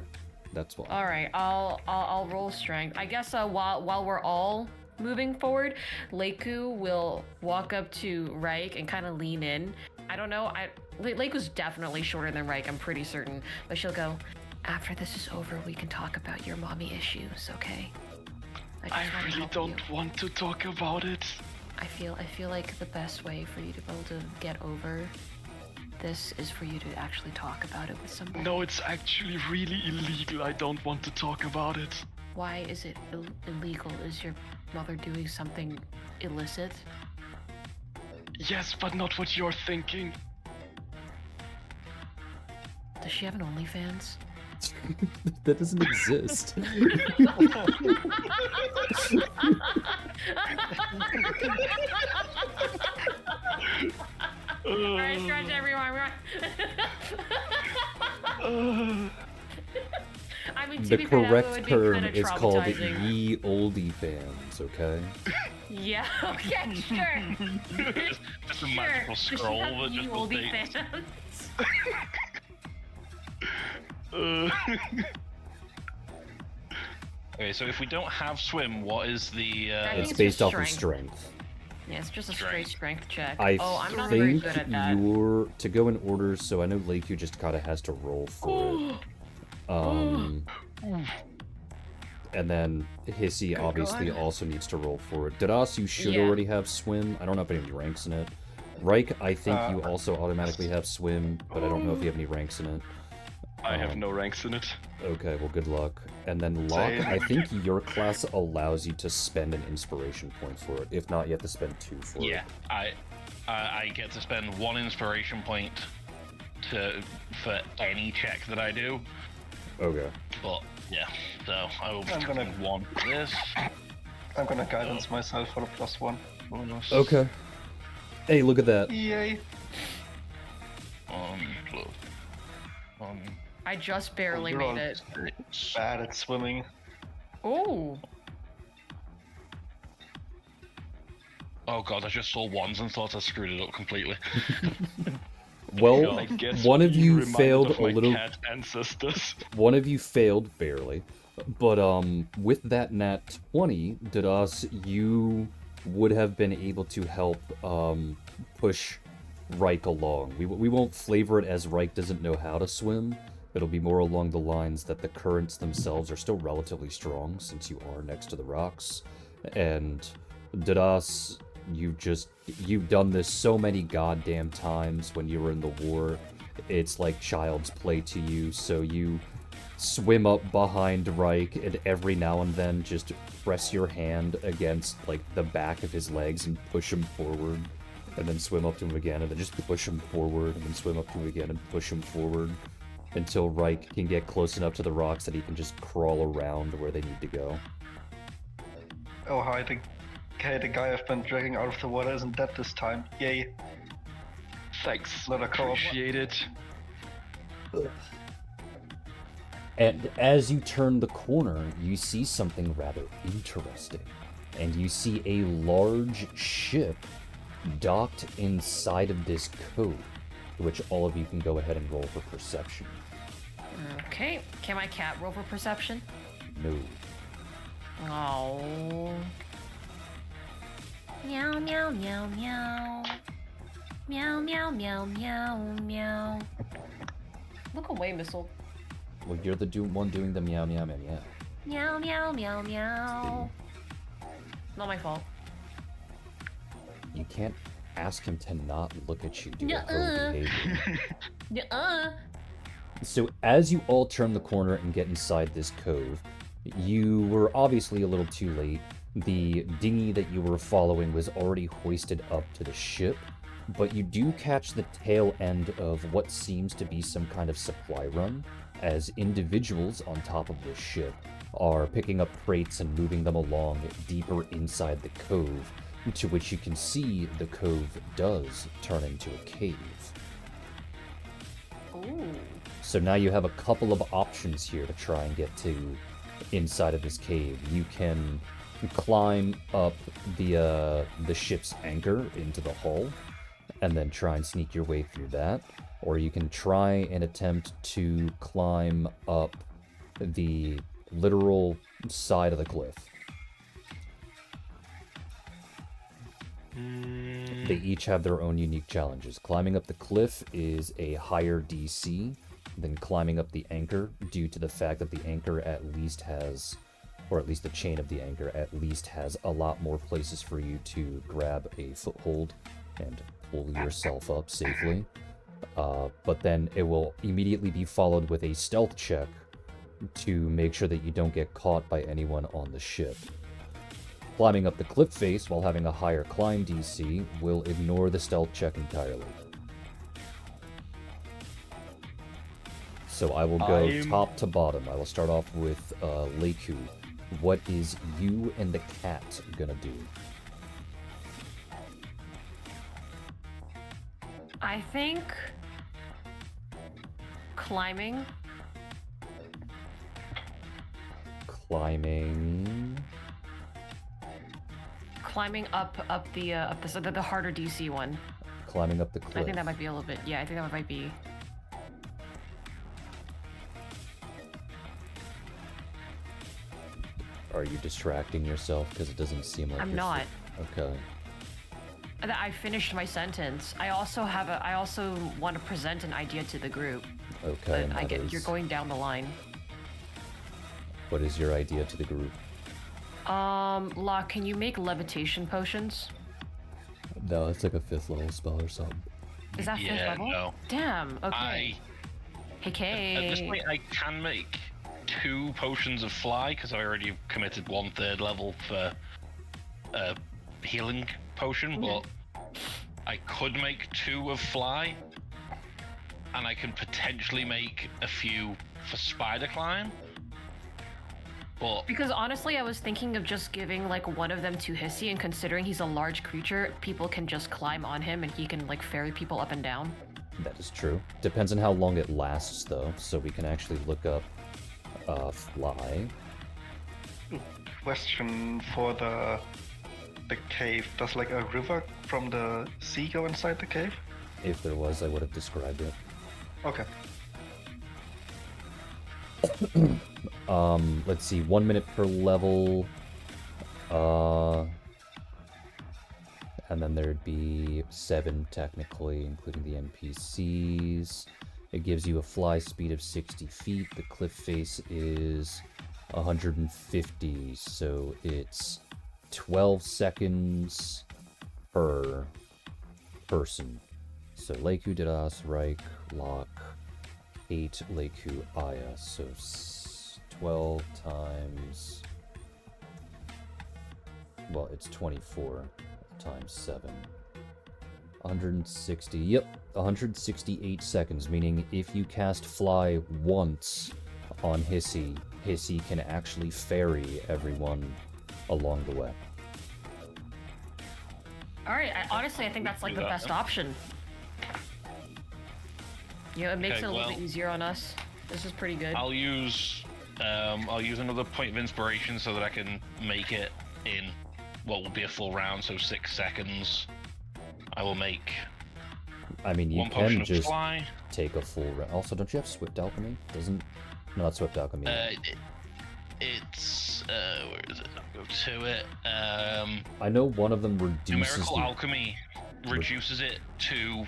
That's why. All right, I'll roll strength. I guess while we're all moving forward, Leiku will walk up to Reich and kind of lean in. I don't know. Leiku's definitely shorter than Reich, I'm pretty certain. But she'll go, after this is over, we can talk about your mommy issues, okay? just I wanna really help don't you. want to talk about it. I feel like the best way for you to be able to get over this is for you to actually talk about it with somebody. No, it's actually really illegal. I don't want to talk about it. Why is it illegal? Is your mother doing something illicit? Yes, but not what you're thinking. Does she have an OnlyFans? That doesn't exist. Alright, stretch everyone. I mean, to The be fair, that correct would be term kinda is called traumatizing. ye oldie fans, okay? Yeah, okay, sure. Just a Sure. magical Does she scroll have that just you updates. OnlyFans? Okay, so if we don't have swim, what is the? I think It's it's based just off of strength. strength. Yeah, it's just a straight strength check. I I'm not very think good at that. you're to go in order, so I know Leiku just kind of has to roll for it. And then Hissy obviously also needs to roll for it. Dadas, you should Yeah. already have swim. I don't know if any ranks in it. Reich, I think you Uh, also automatically have swim, but I don't know if you have any ranks in it. I have no ranks in it. Okay, well, good luck. And then Locke, Same. I think your class allows you to spend an inspiration point for it. If not, you have to spend 2 for it. Yeah, I get to spend 1 inspiration point for any check that I do. Okay. But yeah, so I will I'm gonna- spend 1 for this. I'm gonna guidance myself for the +1. Bonus. Okay. Hey, look at that. Yay! Plus 1. I just barely You're made on it. Bad at swimming. Ooh. Oh god, I just saw 1s and thought I screwed it up completely. Well, I guess one of being you reminded failed of a my little. cat ancestors. One of you failed barely, but with that nat 20, Dadas, you would have been able to help push Reich along. We won't flavor it as Reich doesn't know how to swim. It'll be more along the lines that the currents themselves are still relatively strong since you are next to the rocks. And Dadas, you've done this so many goddamn times when you were in the war. It's like child's play to you, so you swim up behind Reich and every now and then just press your hand against like the back of his legs and push him forward, and then swim up to him again and then just push him forward and then swim up to him again and push him forward until Reich can get close enough to the rocks that he can just crawl around where they need to go. Oh, hi, the guy I've been dragging out of the water isn't dead this time. Yay. Thanks. Not a co-op. Appreciate it. And as you turn the corner, you see something rather interesting. And you see a large ship docked inside of this cove, which all of you can go ahead and roll for perception. Okay. Can my cat roll for perception? No. Oh. Meow, meow, meow, meow. Meow, meow, meow, meow, meow. Look away, Missile. Well, you're the one doing the meow meow meow meow. Meow, meow, meow, meow. Not my fault. You can't ask him to not look at you due to Nuh-uh. her behavior. Nuh-uh. So as you all turn the corner and get inside this cove, you were obviously a little too late. The dinghy that you were following was already hoisted up to the ship, but you do catch the tail end of what seems to be some kind of supply run, as individuals on top of this ship are picking up crates and moving them along deeper inside the cove to which you can see the cove does turn into a cave. Ooh. So now you have a couple of options here to try and get to inside of this cave. You can climb up the ship's anchor into the hull, and then try and sneak your way through that. Or you can try and attempt to climb up the literal side of the cliff. They each have their own unique challenges. Climbing up the cliff is a higher DC than climbing up the anchor, due to the fact that the anchor at least has, or at least the chain of the anchor at least has a lot more places for you to grab a foothold and pull yourself up safely. But then it will immediately be followed with a stealth check to make sure that you don't get caught by anyone on the ship. Climbing up the cliff face while having a higher climb DC will ignore the stealth check entirely. So I will go top to bottom. I will start off with Leiku. What is you and the cat gonna do? I think climbing. Climbing up the harder DC one. Climbing up the cliff. I think that might be a little bit. Yeah, I think that might be. Are you distracting yourself? Because it doesn't seem like I'm you're not. Okay. I finished my sentence. I also want to present an idea to the group. Okay. But you're going down the line. What is your idea to the group? Locke, can you make levitation potions? No, it's like a 5th level spell or something. Is that 5th level? No. Damn. Okay. Hey. At this point, I can make 2 potions of fly because I already committed 1/3 level for a healing potion, but I could make 2 of fly, and I can potentially make a few for spider climb. But Because honestly, I was thinking of just giving like one of them to Hissy, and considering he's a large creature, people can just climb on him and he can like ferry people up and down. That is true. Depends on how long it lasts, though, so we can actually look up fly. Question for the cave. Does like a river from the sea go inside the cave? If there was, I would have described it. Okay. Let's see, 1 minute per level. And then there'd be 7 technically, including the NPCs. It gives you a fly speed of 60 feet. The cliff face is 150, so it's 12 seconds per person. So Leiku, Didas, Reich, Locke, 8 Leiku, Aya. So 12 times... Well, it's 24 times 7. 160, yep, 168 seconds, meaning if you cast Fly once on Hissy, Hissy can actually ferry everyone along the way. Alright, honestly, I think that's like the best option. You know, it makes it a little bit easier on us. This is pretty good. I'll use another point of inspiration so that I can make it in what will be a full round, so 6 seconds. I will make. I mean, you one can potion of just fly. take a full round. Also, don't you have Swift Alchemy? No, not Swift Alchemy. It's where is it? I'll go to it. I know one of them reduces Numerical alchemy reduces it to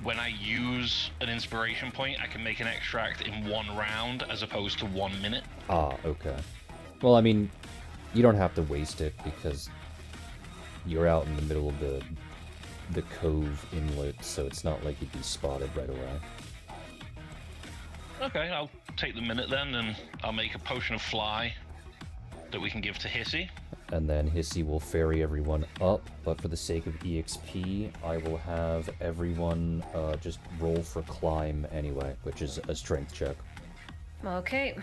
when I use an inspiration point, I can make an extract in 1 round as opposed to 1 minute. Ah, okay. Well, I mean, you don't have to waste it because you're out in the middle of the cove inlet, so it's not like you'd be spotted right away. Okay, I'll take the minute then, and I'll make a potion of fly that we can give to Hissy. And then Hissy will ferry everyone up, but for the sake of EXP, I will have everyone just roll for climb anyway, which is a strength check. Okay.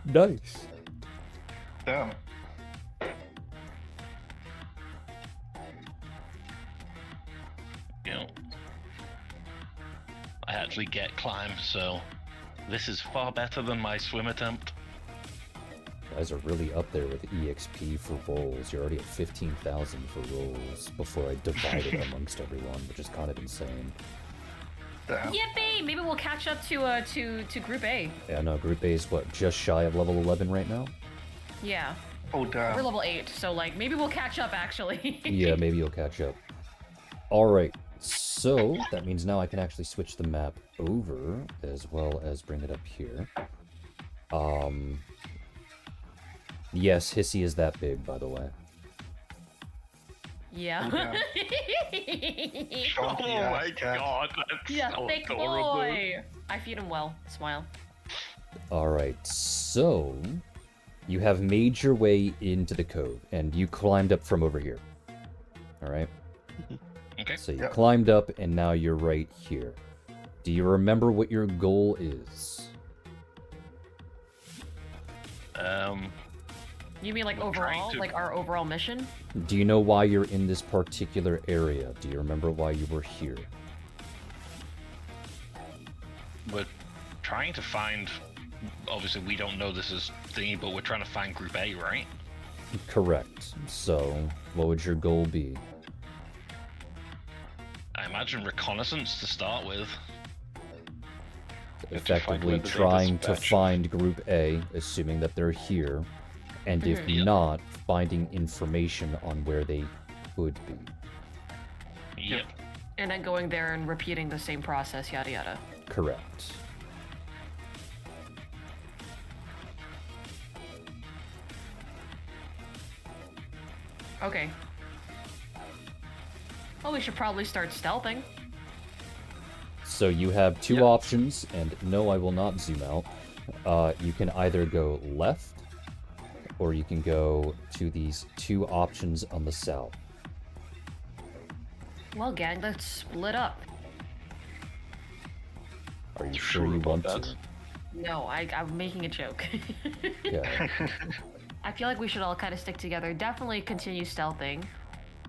Nice. Damn. You know, I actually get climb, so this is far better than my swim attempt. You guys are really up there with EXP for rolls. You're already at 15,000 for rolls before I divide it amongst everyone, which is kind of insane. Damn. Yippee! Maybe we'll catch up to Group A. Yeah, no, Group A is what, just shy of level 11 right now? Yeah. Oh, We're damn. level 8, so like maybe we'll catch up actually. Yeah, maybe you'll catch up. Alright, so that means now I can actually switch the map over, as well as bring it up here. Yes, Hissy is that big, by the way. Yeah. Chunky Oh ass my cat. god, that's Yeah, so thick adorable. boy. I feed him well. Smile. Alright, so you have made your way into the cove, and you climbed up from over here. Alright? Okay. So you Yep. climbed up, and now you're right here. Do you remember what your goal is? You mean like We're trying overall, to- like our overall mission? Do you know why you're in this particular area? Do you remember why you were here? We're trying to find. Obviously, we don't know this is thingy, but we're trying to find Group A, right? Correct. So, what would your goal be? I imagine reconnaissance to start with. have to find where Effectively the data's trying to batched. find Group A, assuming that they're here, and if Yep. not, finding information on where they could be. Yep. And then going there and repeating the same process, yada yada. Correct. Okay. Well, we should probably start stealthing. So you have two Yep. options, and no, I will not zoom out. You can either go left, or you can go to these two options on the south. Well, gang, let's split up. Are you You sure sure you about want that? to? No, I'm making a joke. Yeah. I feel like we should all kind of stick together. Definitely continue stealthing.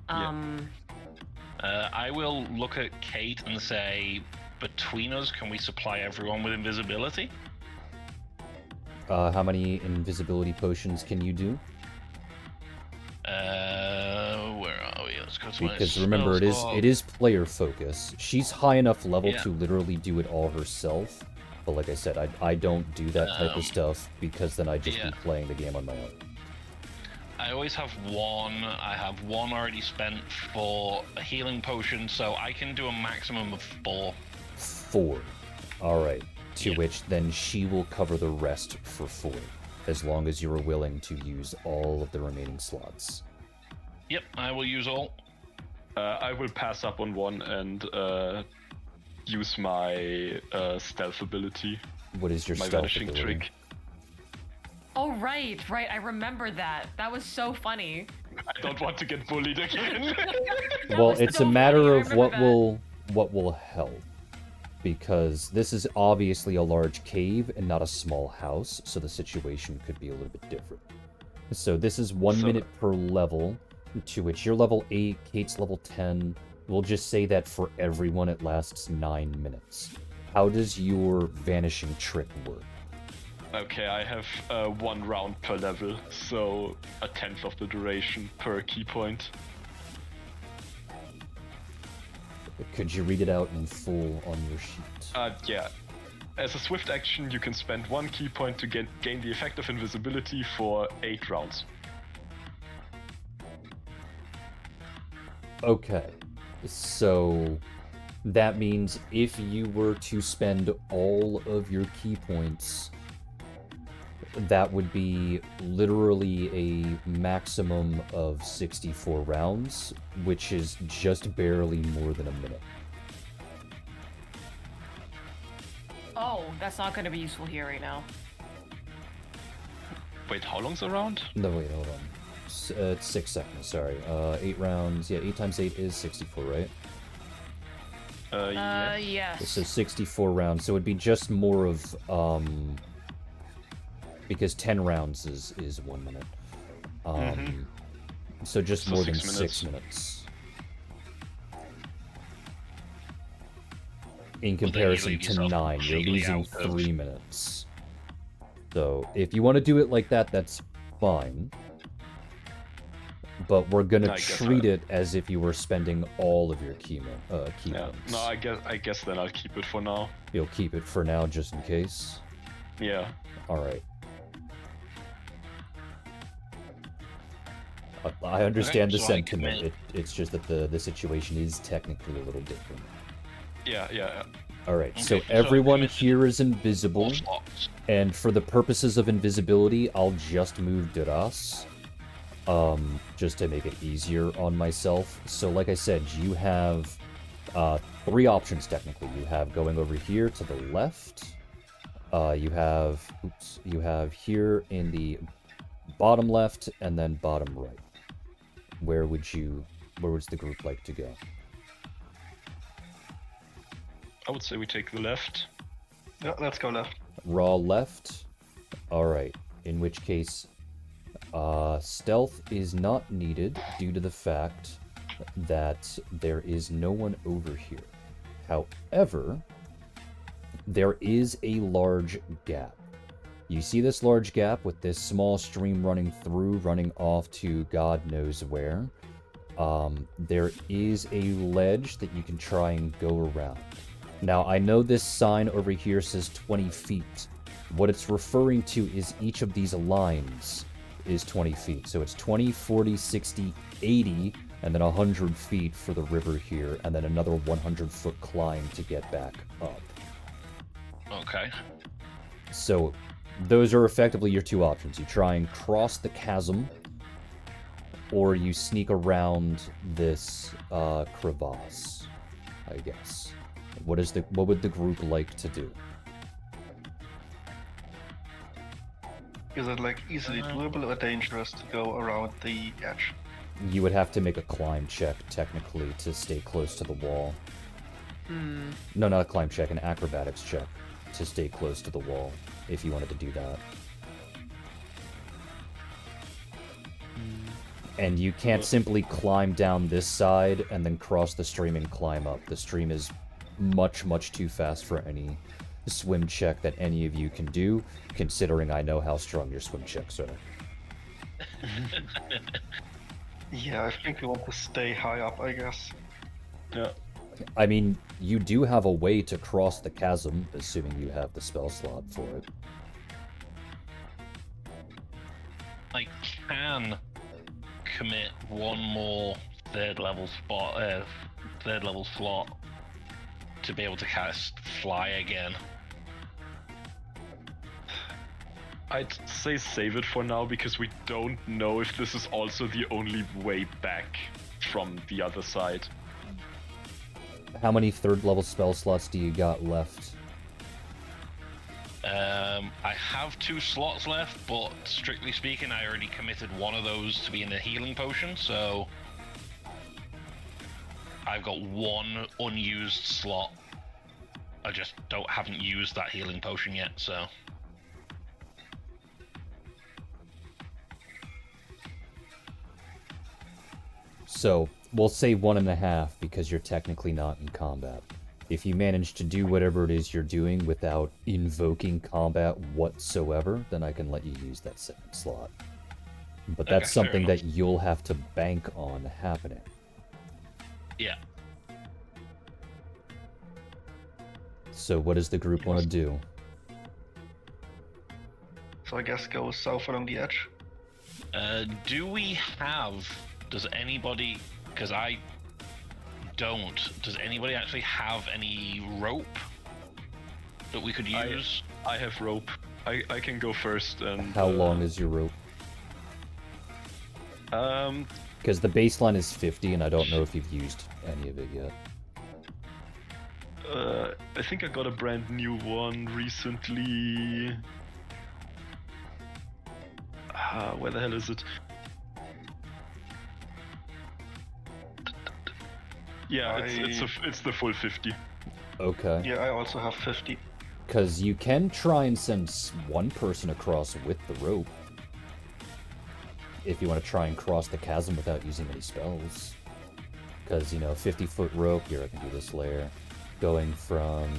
I will look at Kate and say, between us, can we supply everyone with invisibility? How many invisibility potions can you do? Where are we? Let's go to my Because remember, spells log. it is player focus. She's high enough level Yeah. to literally do it all herself. But like I said, I don't do that type of stuff because then I'd just yeah. be playing the game on my own. I always have one. I have one already spent for a healing potion, so I can do a maximum of 4. 4. Alright. To Yeah. which then she will cover the rest for 4. As long as you're willing to use all of the remaining slots. Yep, I will use all. I will pass up on one and use my stealth ability, What is your my stealth vanishing ability? trick. Oh, right. I remember that. That was so funny. I don't want to get bullied again. That Well, was it's so a matter funny, I of remember what will help. Because this is obviously a large cave and not a small house, so the situation could be a little bit different. So this is 1 So- minute per level, to which you're level 8, Kate's level 10. We'll just say that for everyone it lasts 9 minutes. How does your vanishing trick work? Okay, I have 1 round per level, so a tenth of the duration per key point. Could you read it out in full on your sheet? Yeah. As a swift action, you can spend 1 key point to gain the effect of invisibility for 8 rounds. Okay, so that means if you were to spend all of your key points, that would be literally a maximum of 64 rounds, which is just barely more than a minute. Oh, that's not going to be useful here right now. Wait, how long's a round? No, wait, hold on. It's 6 seconds, sorry. 8 rounds, yeah, 8 times 8 is 64, right? Yes. So Yes. 64 rounds, so it'd be just more of, because 10 rounds is 1 minute. So just So more than 6 6 minutes. In comparison leave to yourself 9, you're completely losing out of- 3 minutes. So if you want to do it like that, that's fine. But we're gonna I guess treat it as if you were spending all of your key Yeah. points. No, I guess then I'll keep it for now. You'll keep it for now, just in case. Yeah. All right. I understand the so I sentiment. commit- It's just that the situation is technically a little different. Yeah. All right. Okay, So so everyone commit here is invisible, 4 slots. and for the purposes of invisibility, I'll just move Duras. Just to make it easier on myself. So like I said, you have 3 options technically. You have going over here to the left. You have here in the bottom left and then bottom right. Where would the group like to go? I would say we take the left. Yeah, let's go left. Raw left. All right. In which case, stealth is not needed due to the fact that there is no one over here. However, there is a large gap. You see this large gap with this small stream running through, running off to God knows where. There is a ledge that you can try and go around. Now, I know this sign over here says 20 feet. What it's referring to is each of these lines is 20 feet. So it's 20, 40, 60, 80, and then 100 feet for the river here, and then another 100-foot climb to get back up. Okay. So those are effectively your 2 options. You try and cross the chasm, or you sneak around this crevasse, I guess. What would the group like to do? Is it like easily doable or dangerous to go around the edge? You would have to make a climb check, technically, to stay close to the wall. No, not a climb check, an acrobatics check to stay close to the wall, if you wanted to do that. And you can't simply climb down this side and then cross the stream and climb up. The stream is much, much too fast for any swim check that any of you can do, considering I know how strong your swim checks are. Yeah, I think we want to stay high up, I guess. Yeah. I mean, you do have a way to cross the chasm, assuming you have the spell slot for it. I can commit one more third level slot to be able to cast fly again. I'd say save it for now because we don't know if this is also the only way back from the other side. How many third level spell slots do you got left? I have 2 slots left, but strictly speaking, I already committed one of those to be in the healing potion, so I've got 1 unused slot. I just haven't used that healing potion yet, so. So, we'll say 1.5 because you're technically not in combat. If you manage to do whatever it is you're doing without invoking combat whatsoever, then I can let you use that second slot. But that's Okay, fair something enough. that you'll have to bank on happening. Yeah. So what does the group want to do? So I guess go south along the edge. Does anybody, because I don't, does anybody actually have any rope that we could use? I have rope. I can go first and... How long is your rope? Because the baseline is 50 and I don't know if you've used any of it yet. I think I got a brand new one recently. Where the hell is it? Yeah, it's the full 50. Okay. Yeah, I also have 50. Because you can try and send one person across with the rope. If you want to try and cross the chasm without using any spells. Because, 50-foot rope, here I can do this layer. Going from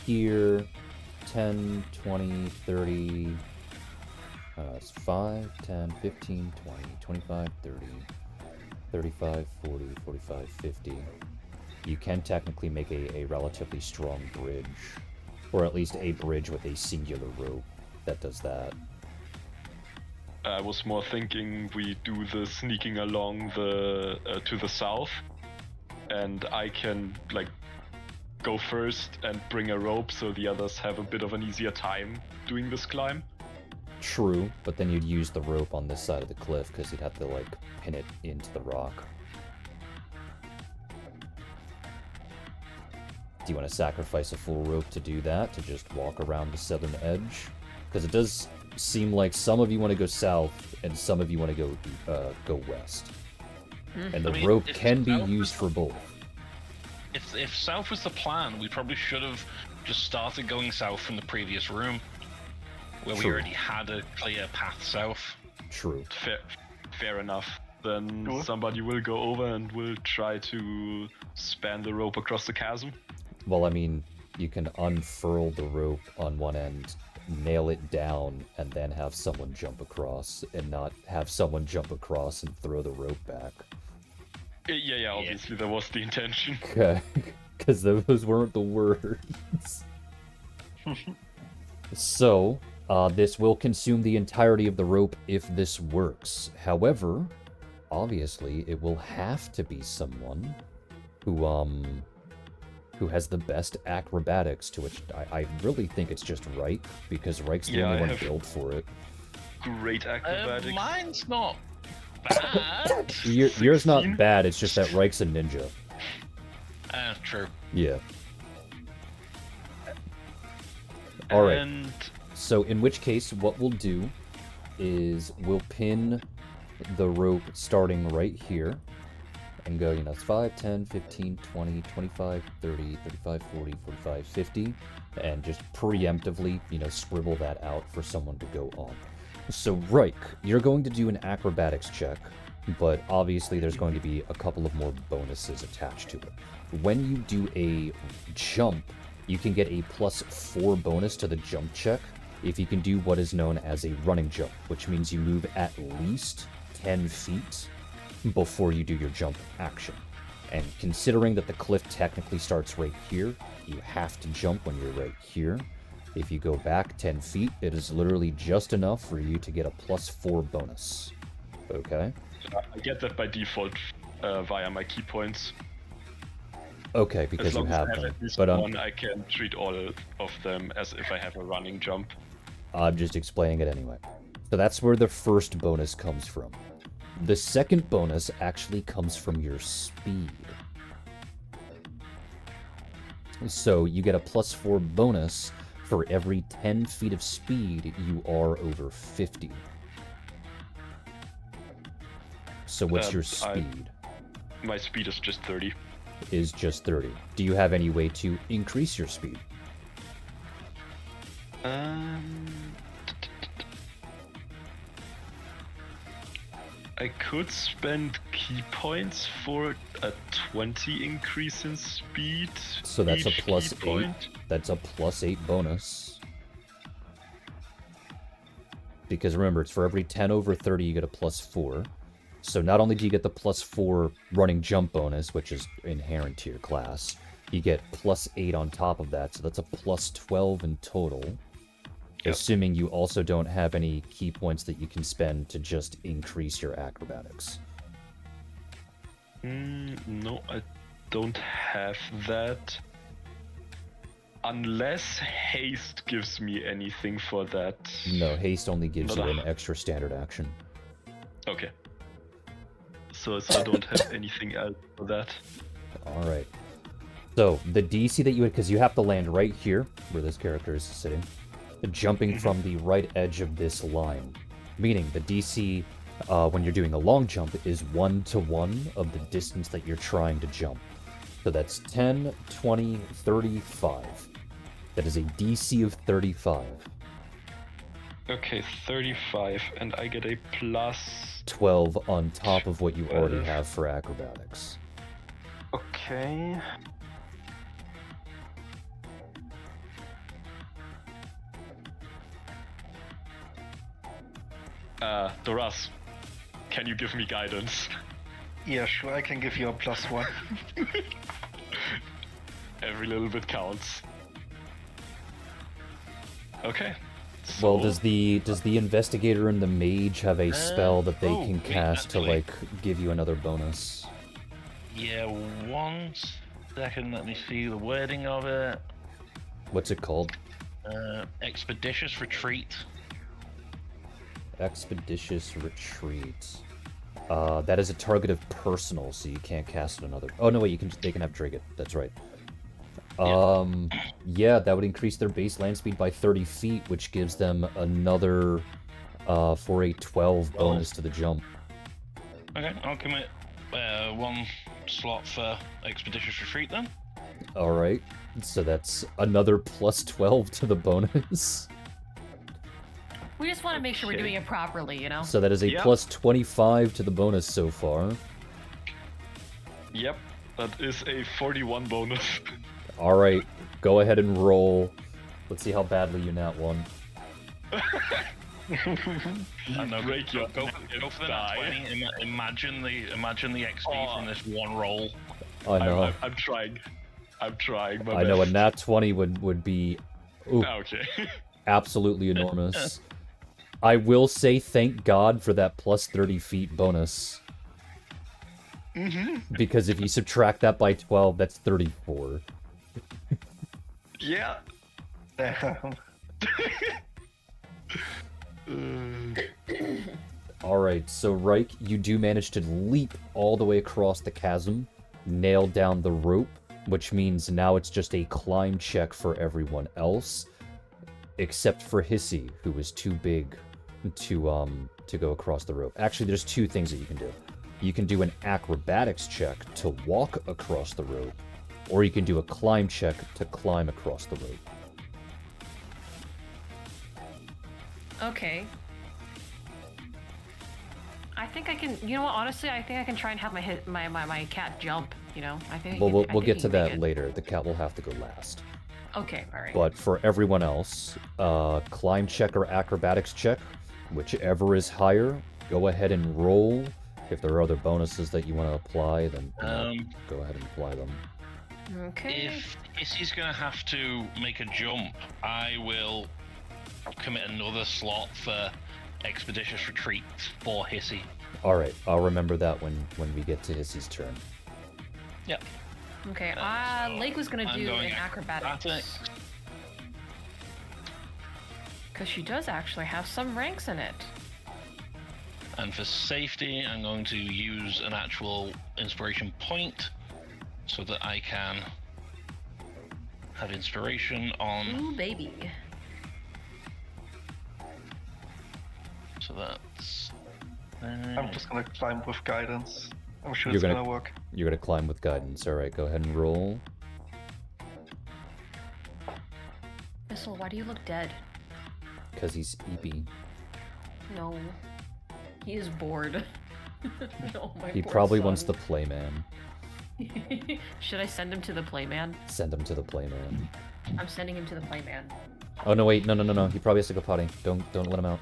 here, 10, 20, 30, it's 5, 10, 15, 20, 25, 30, 35, 40, 45, 50. You can technically make a relatively strong bridge. Or at least a bridge with a singular rope that does that. I was more thinking we do the sneaking along the to the south, and I can go first and bring a rope so the others have a bit of an easier time doing this climb. True, but then you'd use the rope on this side of the cliff because you'd have to pin it into the rock. Do you want to sacrifice a full rope to do that, to just walk around the southern edge? Because it does seem like some of you want to go south and some of you want to go west. And the rope can be used for both. If south was the plan, we probably should have just started going south from the previous room, where we already had a clear path south. True. Fair enough. Then somebody will go over and will try to span the rope across the chasm. Well, I mean, you can unfurl the rope on one end, nail it down, and then have someone jump across, and not have someone jump across and throw the rope back. Yeah, obviously that was the intention. Okay, because those weren't the words. So, this will consume the entirety of the rope if this works. However, obviously, it will have to be someone who has the best acrobatics, to which I really think it's just Reich, because Reich's the only one built for it. Great acrobatics. Mine's not bad. Yours not bad, it's just that Reich's a ninja. True. Yeah. Alright. And So in which case, what we'll do is we'll pin the rope starting right here and go, it's 5, 10, 15, 20, 25, 30, 35, 40, 45, 50, and just preemptively, scribble that out for someone to go on. So, Reich, you're going to do an acrobatics check, but obviously there's going to be a couple of more bonuses attached to it. When you do a jump, you can get a +4 bonus to the jump check if you can do what is known as a running jump, which means you move at least 10 feet before you do your jump action. And considering that the cliff technically starts right here, you have to jump when you're right here. If you go back 10 feet, it is literally just enough for you to get a +4 bonus. Okay? I get that by default via my key points. Okay, because you have them. At least But one, I can treat all of them as if I have a running jump. I'm just explaining it anyway. So that's where the first bonus comes from. The second bonus actually comes from your speed. So you get a +4 bonus for every 10 feet of speed you are over 50. So what's your speed? My speed is just 30. Is just 30. Do you have any way to increase your speed? I could spend key points for a 20 increase in speed. So that's a each +8. key point. That's a +8 bonus. Because remember, it's for every 10 over 30 you get a +4. So not only do you get the +4 running jump bonus, which is inherent to your class, you get +8 on top of that, so that's a +12 in total. Yep. Assuming you also don't have any key points that you can spend to just increase your acrobatics. No, I don't have that. Unless haste gives me anything for that. No, haste only gives you an extra standard action. Okay. So I don't have anything else for that. Alright. So, the DC that you would, because you have to land right here, where this character is sitting, jumping from the right edge of this line. Meaning, the DC, when you're doing a long jump, is 1-to-1 of the distance that you're trying to jump. So that's 10, 20, 35. That is a DC of 35. Okay, 35, and I get a plus. 12 on top of what you already 12. have for acrobatics. Okay. Doras, can you give me guidance? Yeah, sure, I can give you a +1. Every little bit counts. Okay. Well, so- does the investigator and the mage have a spell that they can wait, cast to actually. like give you another bonus? Yeah, 1 second. Let me see the wording of it. What's it called? Expeditious retreat. Expeditious retreat. That is a target of personal, so you can't cast it another. Oh no, wait, they can have Drigget. That's right. Yeah, that would increase their base land speed by 30 feet, which gives them another, for a 12 bonus to the jump. Okay, I'll commit 1 slot for expeditious retreat then. Alright, so that's another plus 12 to the bonus. We just want to make sure we're Okay. doing it properly, you know? So that is a Yep. plus 25 to the bonus so far. Yep, that is a 41 bonus. Alright, go ahead and roll. Let's see how badly you nat one. I know, Break your go for the nat die. 20. Imagine the XP Oh. from this one roll. I know. I'm trying. I'm trying. My I know a best. nat 20 would be Okay. absolutely enormous. I will say thank God for that plus 30 feet bonus. Because if you subtract that by 12, that's 34. Yeah. Damn. Alright, so Reich, you do manage to leap all the way across the chasm, nail down the rope, which means now it's just a climb check for everyone else, except for Hissy, who is too big to go across the rope. Actually, there's two things that you can do. You can do an acrobatics check to walk across the rope, or you can do a climb check to climb across the rope. Okay. I think I can. You know what? Honestly, I think I can try and have my cat jump. You know, I think. Well, I we'll think get he to can make that it. later. The cat will have to go last. Okay, all right. But for everyone else, climb check or acrobatics check, whichever is higher, go ahead and roll. If there are other bonuses that you want to apply, then go ahead and apply them. Okay. If Issy's gonna have to make a jump, I will commit another slot for expeditious retreat for Hissy. All right, I'll remember that when we get to Hissy's turn. Yep. Okay. so Lake was gonna I'm do going an acrobatics. acrobatics. Because she does actually have some ranks in it. And for safety, I'm going to use an actual inspiration point so that I can have inspiration on. Ooh, baby. So that's. I'm just gonna climb with guidance. I'm sure You're it's gonna- gonna work. You're gonna climb with guidance. All right, go ahead and roll. Missile, why do you look dead? Because he's eepy. No. He is bored. No, my He poor probably wants the son. playman. Should I send him to the playman? Send him to the playman. I'm sending him to the playman. Oh no, wait, no. He probably has to go potty. Don't let him out.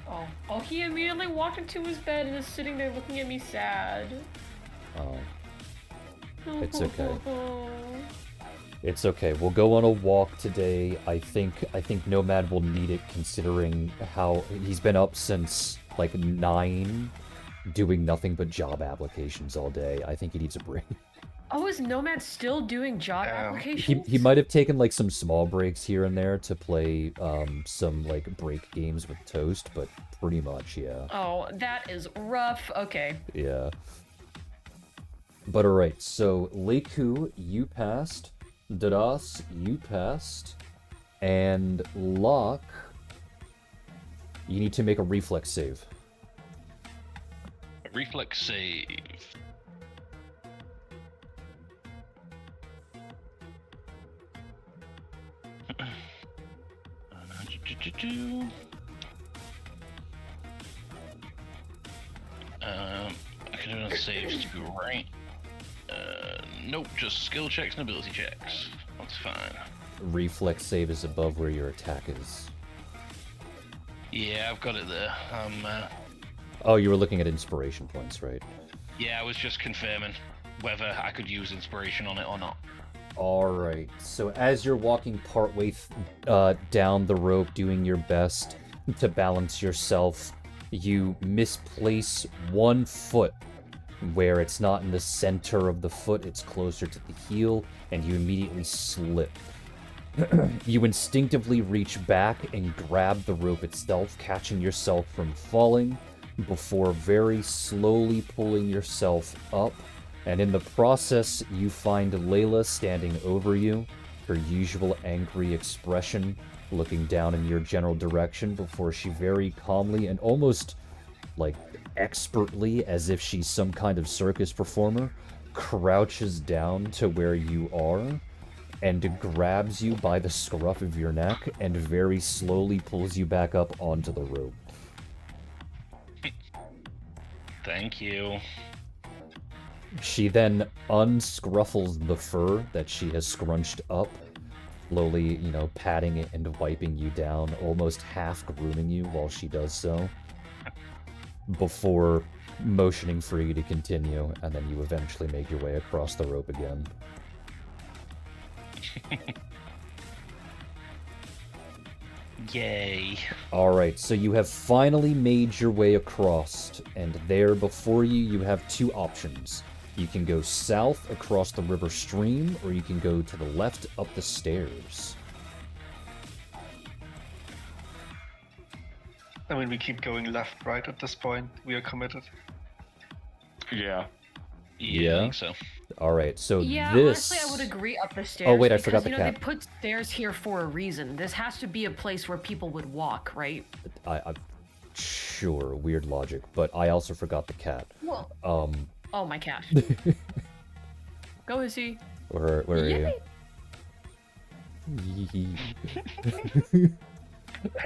Oh. Oh, he immediately walked into his bed and is sitting there looking at me sad. Oh, It's okay. it's okay. We'll go on a walk today. I think Nomad will need it considering how he's been up since like 9, doing nothing but job applications all day. I think he needs a break. Oh, is Nomad still doing job Damn. applications? He might have taken like some small breaks here and there to play some like break games with Toast, but pretty much, yeah. Oh, that is rough. Okay. Yeah. But alright, so Leiku, you passed. Dadas, you passed. And Locke, you need to make a reflex save. Reflex save. I can do another saves to be right. Nope, just skill checks and ability checks. That's fine. Reflex save is above where your attack is. Yeah, I've got it there. Oh, you were looking at inspiration points, right? Yeah, I was just confirming whether I could use inspiration on it or not. Alright, so as you're walking partway down the rope, doing your best to balance yourself, you misplace one foot where it's not in the center of the foot, it's closer to the heel, and you immediately slip. You instinctively reach back and grab the rope itself, catching yourself from falling, before very slowly pulling yourself up. And in the process, you find Layla standing over you, her usual angry expression, looking down in your general direction before she very calmly and almost, like, expertly, as if she's some kind of circus performer, crouches down to where you are and grabs you by the scruff of your neck and very slowly pulls you back up onto the rope. Thank you. She then unscruffles the fur that she has scrunched up, slowly, patting it and wiping you down, almost half grooming you while she does so, before motioning for you to continue, and then you eventually make your way across the rope again. Yay. Alright, so you have finally made your way across, and there before you, you have two options. You can go south across the river stream, or you can go to the left up the stairs. I mean, we keep going left, right at this point. We are committed. Yeah. Yeah, I think so. Alright, so Yeah, this... honestly, I would agree up the stairs. Oh, wait, I because, forgot the cat. They put stairs here for a reason. This has to be a place where people would walk, right? I'm sure, weird logic, but I also forgot the cat. Well, oh, my cat. Go, Hissy. Where are you?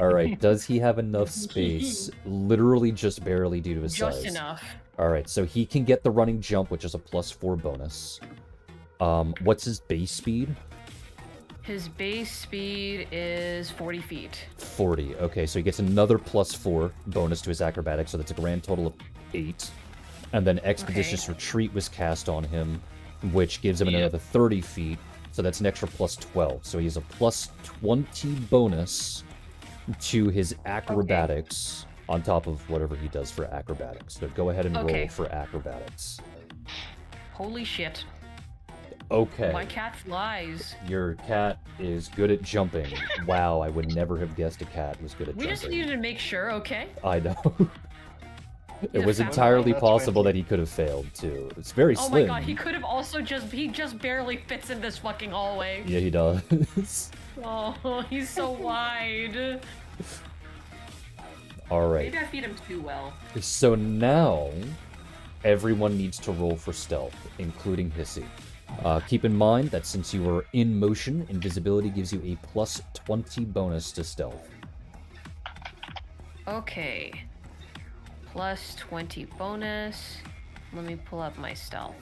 Alright, does he have enough space? Literally just barely due to his size. Just enough. Alright, so he can get the running jump, which is a +4 bonus. What's his base speed? His base speed is 40 feet. 40. Okay, so he gets another +4 bonus to his acrobatics, so that's a grand total of 8. And then Expeditious Retreat was cast on him, which gives him another 30 feet, so that's an extra +12. So he has a +20 bonus to his acrobatics on top of whatever he does for acrobatics. So go ahead and roll for acrobatics. Holy shit. Okay. My cat flies. Your cat is good at jumping. Wow, I would never have guessed a cat was good at We jumping. just needed to make sure, okay? I know. It He's a was fat entirely boy. possible that he could have failed, too. It's very Oh slim. my god, he could have also he just barely fits in this fucking hallway. Yeah, he does. Oh, he's so wide. Alright. Maybe I feed him too well. So now, everyone needs to roll for stealth, including Hissy. Keep in mind that since you are in motion, invisibility gives you a +20 bonus to stealth. Okay. +20 bonus. Let me pull up my stealth.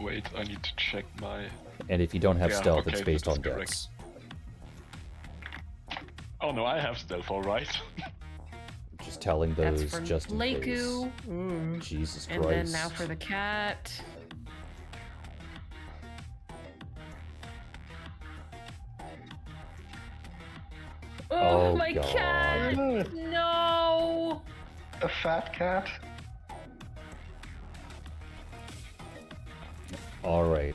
Wait, I need to check my... And if you don't have Yeah, stealth, okay, it's based that's on correct. dex. Oh no, I have stealth, alright. Just telling That's those for just in case. Leiku. Jesus And Christ. then now for the cat. Oh, my God. cat! No! A fat cat? Alright.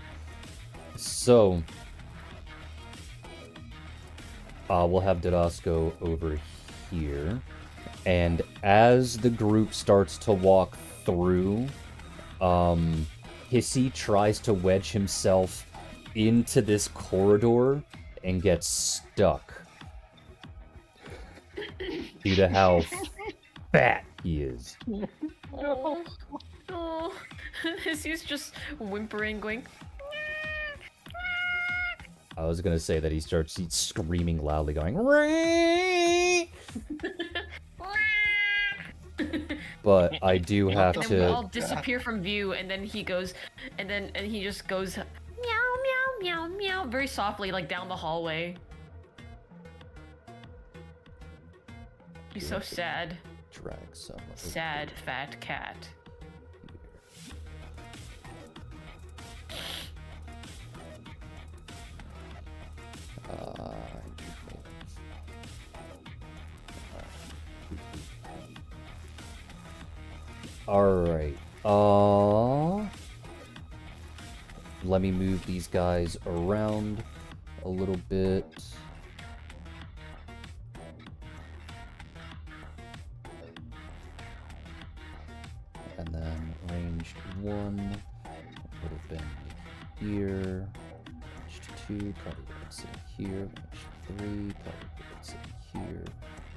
So, we'll have Didas go over here. And as the group starts to walk through, Hissy tries to wedge himself into this corridor and gets stuck. Due to how fat he is. Oh, oh. He's just whimpering, going. I was gonna say that he starts screaming loudly, going, "Ring!" but I do have And then we all to. disappear from view, and then he goes, and he just goes meow meow meow meow very softly, like down the hallway. He's so sad. Drag some. Sad fat cat. Alright. Let me move these guys around a little bit. And then ranged 1 would have been here. Ranged 2 probably would have been sitting here. Ranged 3 probably would have been sitting here.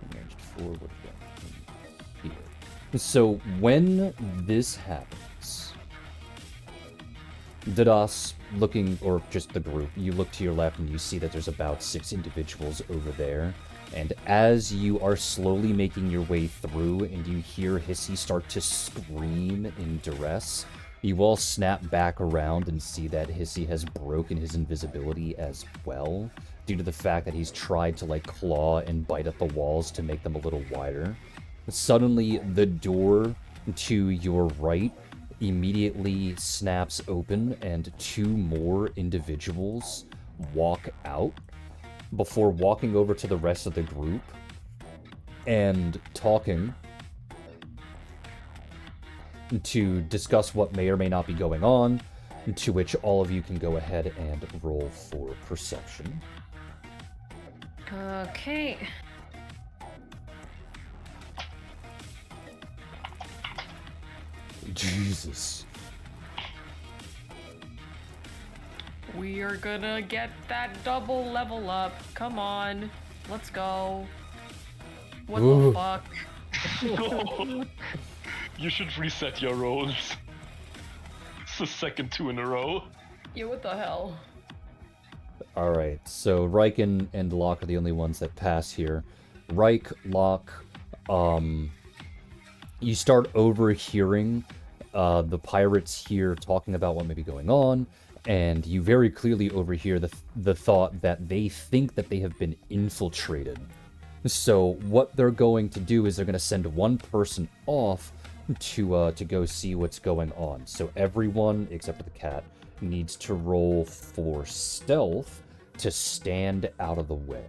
And ranged 4 would have been here. So when this happens, Dadas looking, or just the group, you look to your left and you see that there's about 6 individuals over there. And as you are slowly making your way through and you hear Hissy start to scream in duress, you all snap back around and see that Hissy has broken his invisibility as well, due to the fact that he's tried to like claw and bite at the walls to make them a little wider. Suddenly, the door to your right immediately snaps open and 2 more individuals walk out before walking over to the rest of the group and talking to discuss what may or may not be going on, to which all of you can go ahead and roll for perception. Okay. Jesus. We are gonna get that double level up. Come on. Let's go. What Ooh. the fuck? You should reset your rolls. It's the second 2 in a row. Yeah, what the hell? Alright, so Reich and Locke are the only ones that pass here. Reich, Locke, you start overhearing the pirates here talking about what may be going on, and you very clearly overhear the thought that they think that they have been infiltrated. So what they're going to do is they're going to send one person off to go see what's going on. So everyone, except for the cat, needs to roll for stealth to stand out of the way,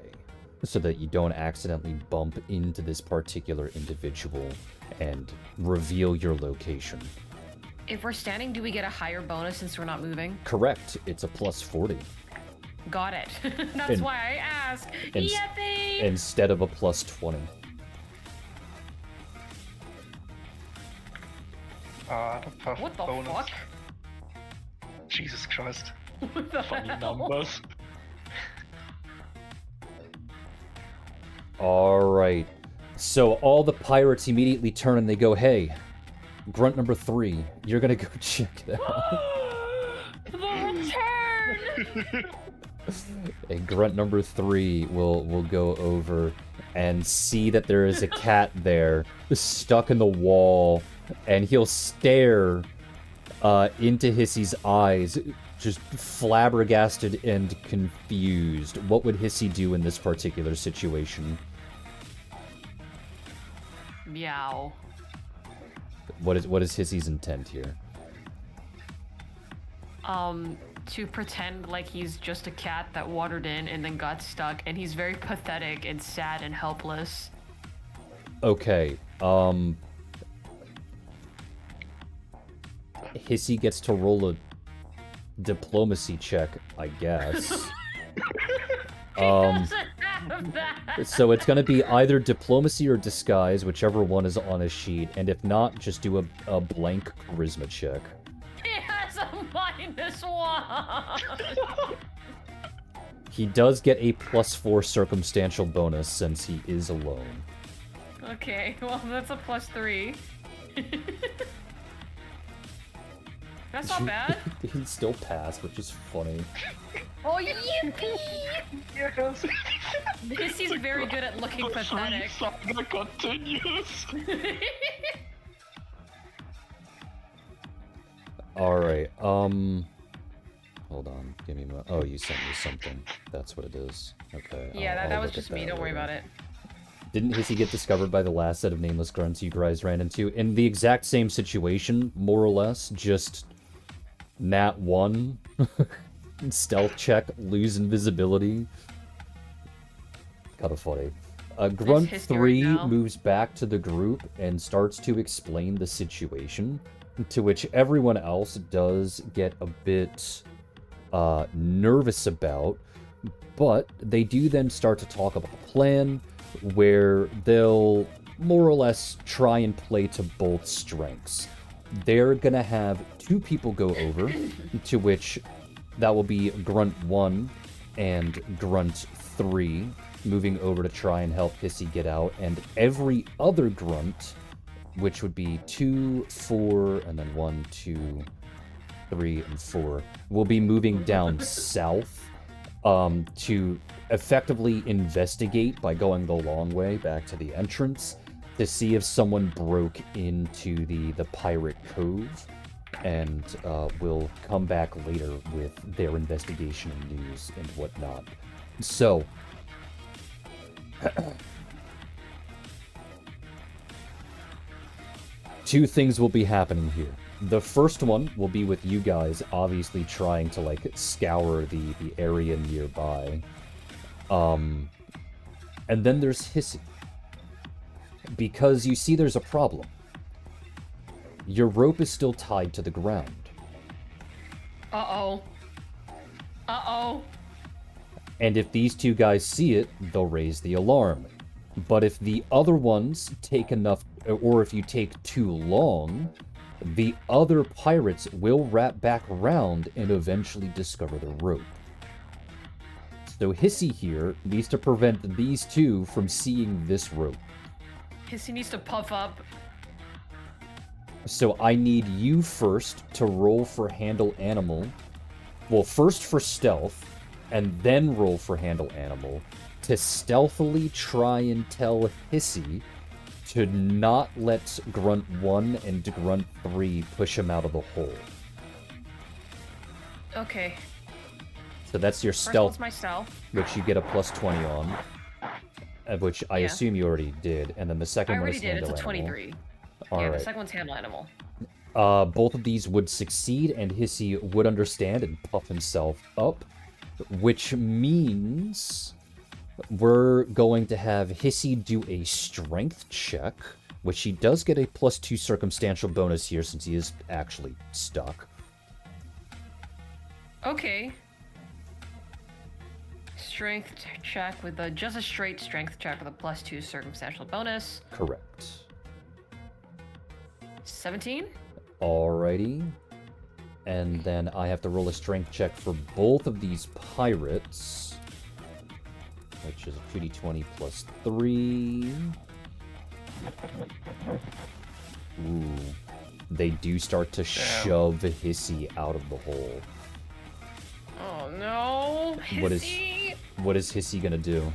so that you don't accidentally bump into this particular individual and reveal your location. If we're standing, do we get a higher bonus since we're not moving? Correct. It's a plus 40. Got it. That's And- why I asked. and- Yippee! Instead of a plus 20. The perfect What the bonus. fuck? Jesus Christ. What the Funny hell? numbers. Alright. So all the pirates immediately turn and they go, hey, grunt number 3, you're gonna go check it out. The return! And grunt number 3 will go over and see that there is a cat there stuck in the wall, and he'll stare into Hissy's eyes, just flabbergasted and confused. What would Hissy do in this particular situation? Meow. What is Hissy's intent here? To pretend like he's just a cat that wandered in and then got stuck, and he's very pathetic and sad and helpless. Okay, Hissy gets to roll a diplomacy check, I guess. Doesn't have that. So it's gonna be either diplomacy or disguise, whichever one is on his sheet, and if not, just do a blank charisma check. He has a -1. He does get a +4 circumstantial bonus since he is alone. Okay, well that's a +3. That's not bad. He still passed, which is funny. Oh, yippee! Yes. Hissy's very good at looking pathetic. Saga continues. Alright, hold on, give me oh, you sent me something. That's what it is. Okay. Yeah, I'll that was look just at me. that Don't worry later. about it. Didn't Hissy get discovered by the last set of nameless grunts you guys ran into? In the exact same situation, more or less, just nat 1, stealth check, lose invisibility. Kinda funny. Grunt Hissy 3 right now. moves back to the group and starts to explain the situation, to which everyone else does get a bit nervous about, but they do then start to talk about a plan where they'll more or less try and play to both strengths. They're gonna have 2 people go over, to which that will be Grunt 1 and Grunt 3, moving over to try and help Hissy get out, and every other Grunt, which would be 2, 4, and then 1, 2, 3, and 4, will be moving down south to effectively investigate by going the long way back to the entrance to see if someone broke into the pirate cove, and we'll come back later with their investigation and news and whatnot. So, two things will be happening here. The first one will be with you guys obviously trying to, like, scour the area nearby. And then there's Hissy. Because you see there's a problem. Your rope is still tied to the ground. Uh-oh. Uh-oh. And if these two guys see it, they'll raise the alarm. But if the other ones take enough, or if you take too long, the other pirates will wrap back around and eventually discover the rope. So Hissy here needs to prevent these two from seeing this rope. Hissy needs to puff up. So I need you first to roll for handle animal. Well, first for stealth, and then roll for handle animal to stealthily try and tell Hissy to not let Grunt 1 and Grunt 3 push him out of the hole. Okay. So that's your First stealth, one's my stealth. which you get a plus 20 on, which I Yeah. assume you already did, and then the I second one already is did. It's handle a animal. 23. All yeah, right. the second one's handle animal. Both of these would succeed, and Hissy would understand and puff himself up, which means we're going to have Hissy do a strength check, which he does get a +2 circumstantial bonus here since he is actually stuck. Okay. Strength check with just a straight strength check with a +2 circumstantial bonus. Correct. 17? Alrighty. And then I have to roll a strength check for both of these pirates, which is a 2d20 plus 3. Ooh. They do start to shove Hissy out of the hole. Oh no. Hissy! What is Hissy gonna do?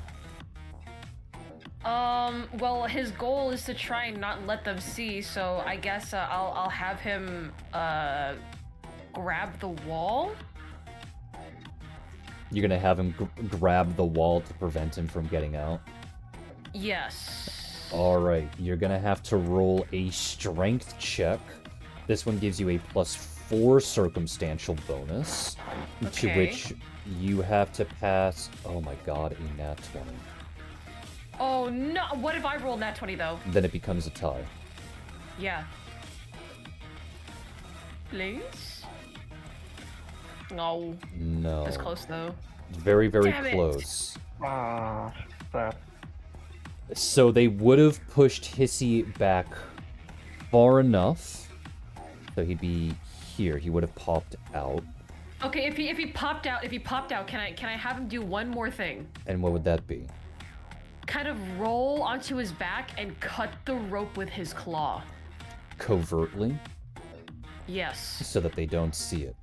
Well, his goal is to try and not let them see, so I guess I'll have him grab the wall. You're gonna have him grab the wall to prevent him from getting out? Yes. Alright, you're gonna have to roll a strength check. This one gives you a +4 circumstantial bonus, to Okay. which you have to pass, oh my god, a nat 20. Oh no! What if I roll nat 20 though? Then it becomes a tie. Yeah. Please? No. No. That's close though. Very, very Damn it. close. That. So they would have pushed Hissy back far enough. So he'd be here. He would have popped out. Okay, if he popped out, can I have him do one more thing? And what would that be? Kind of roll onto his back and cut the rope with his claw. Covertly, Yes. so that they don't see it.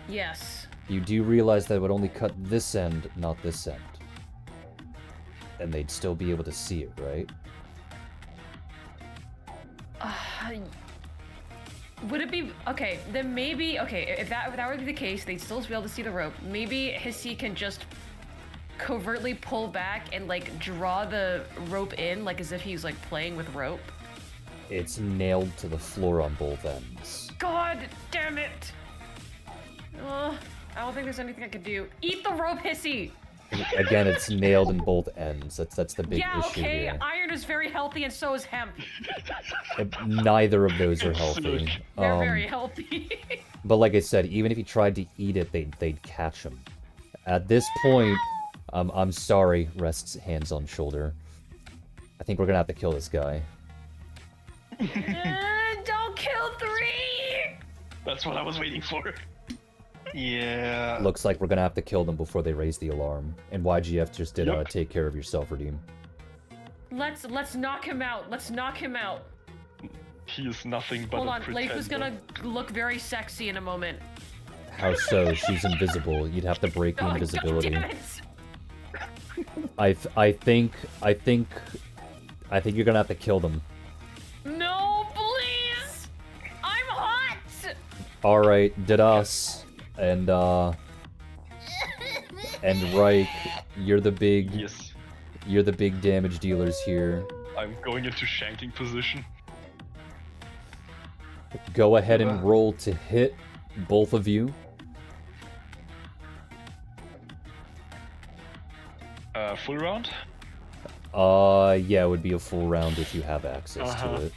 Yes. You do realize that it would only cut this end, not this end. And they'd still be able to see it, right? Would it be okay? Then maybe okay. If that were to be the case, they'd still be able to see the rope. Maybe Hissy can just covertly pull back and like draw the rope in, like as if he's like playing with rope. It's nailed to the floor on both ends. God damn it! I don't think there's anything I could do. Eat the rope, Hissy. Again, it's nailed in both ends. That's the big Yeah, issue okay. here. Iron is very healthy, and so is hemp. Neither of those are healthy. They're very healthy. But like I said, even if he tried to eat it, they'd catch him. At this point, I'm sorry. Rests hands on shoulder. I think we're gonna have to kill this guy. Don't kill 3! That's what I was waiting for. Yeah. Looks like we're gonna have to kill them before they raise the alarm. And YGF just did take care of yourself, Redeem. Let's knock him out. Let's knock him out. He is nothing but Hold a on, pretender. Leif is gonna look very sexy in a moment. How so? She's invisible. You'd have to break the Oh, invisibility. God damn it! I think you're gonna have to kill them. No, please! I'm hot! Alright, Didas and Reich, you're the big Yes. damage dealers here. I'm going into shanking position. Go ahead and roll to hit, both of you. Full round? Yeah, it would be a full round if you have access to it.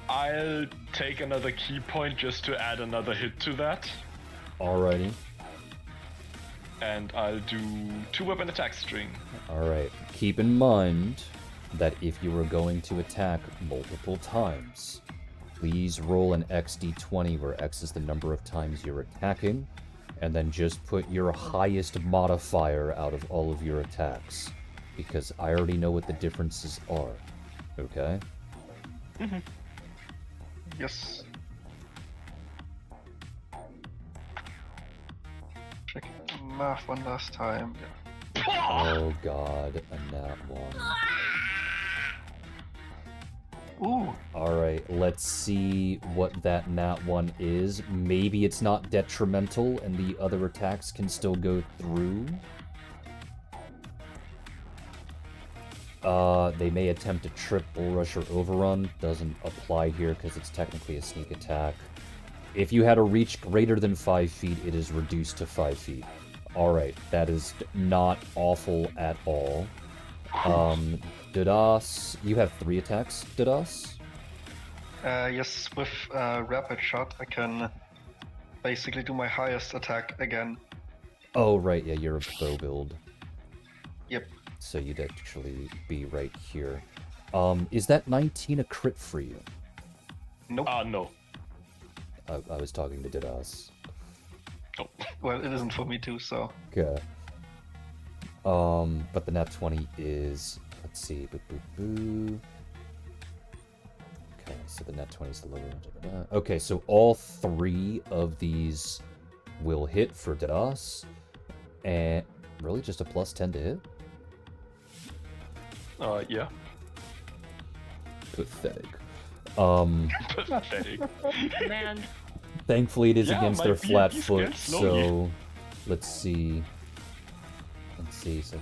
I'll take another key point just to add another hit to that. Alrighty. And I'll do 2 weapon attack string. Alright. Keep in mind that if you are going to attack multiple times, please roll an XD20 where X is the number of times you're attacking, and then just put your highest modifier out of all of your attacks, because I already know what the differences are. Okay? Mm-hmm. Yes. Check math one last time. Oh god, a nat one. Ooh. Alright, let's see what that nat one is. Maybe it's not detrimental and the other attacks can still go through. They may attempt a trip, bull rush, or overrun. Doesn't apply here because it's technically a sneak attack. If you had a reach greater than 5 feet, it is reduced to 5 feet. Alright, that is not awful at all. Didas, you have 3 attacks, Didas? Yes, with rapid shot, I can basically do my highest attack again. Oh, right, yeah, you're a bow build. Yep. So you'd actually be right here. Is that 19 a crit for you? Nope. No. I was talking to Didas. Oh. Well, it isn't for me too, so. Okay. But the nat 20 is... Let's see. Boo, boo, boo. Okay, so the nat 20 is the lower. Okay, so all 3 of these will hit for Didas. And really just a plus 10 to hit? Yeah. Pathetic. Pathetic. Man. Thankfully it is Yeah, against my their flat VIP foot, scans slowly. so... Let's see, so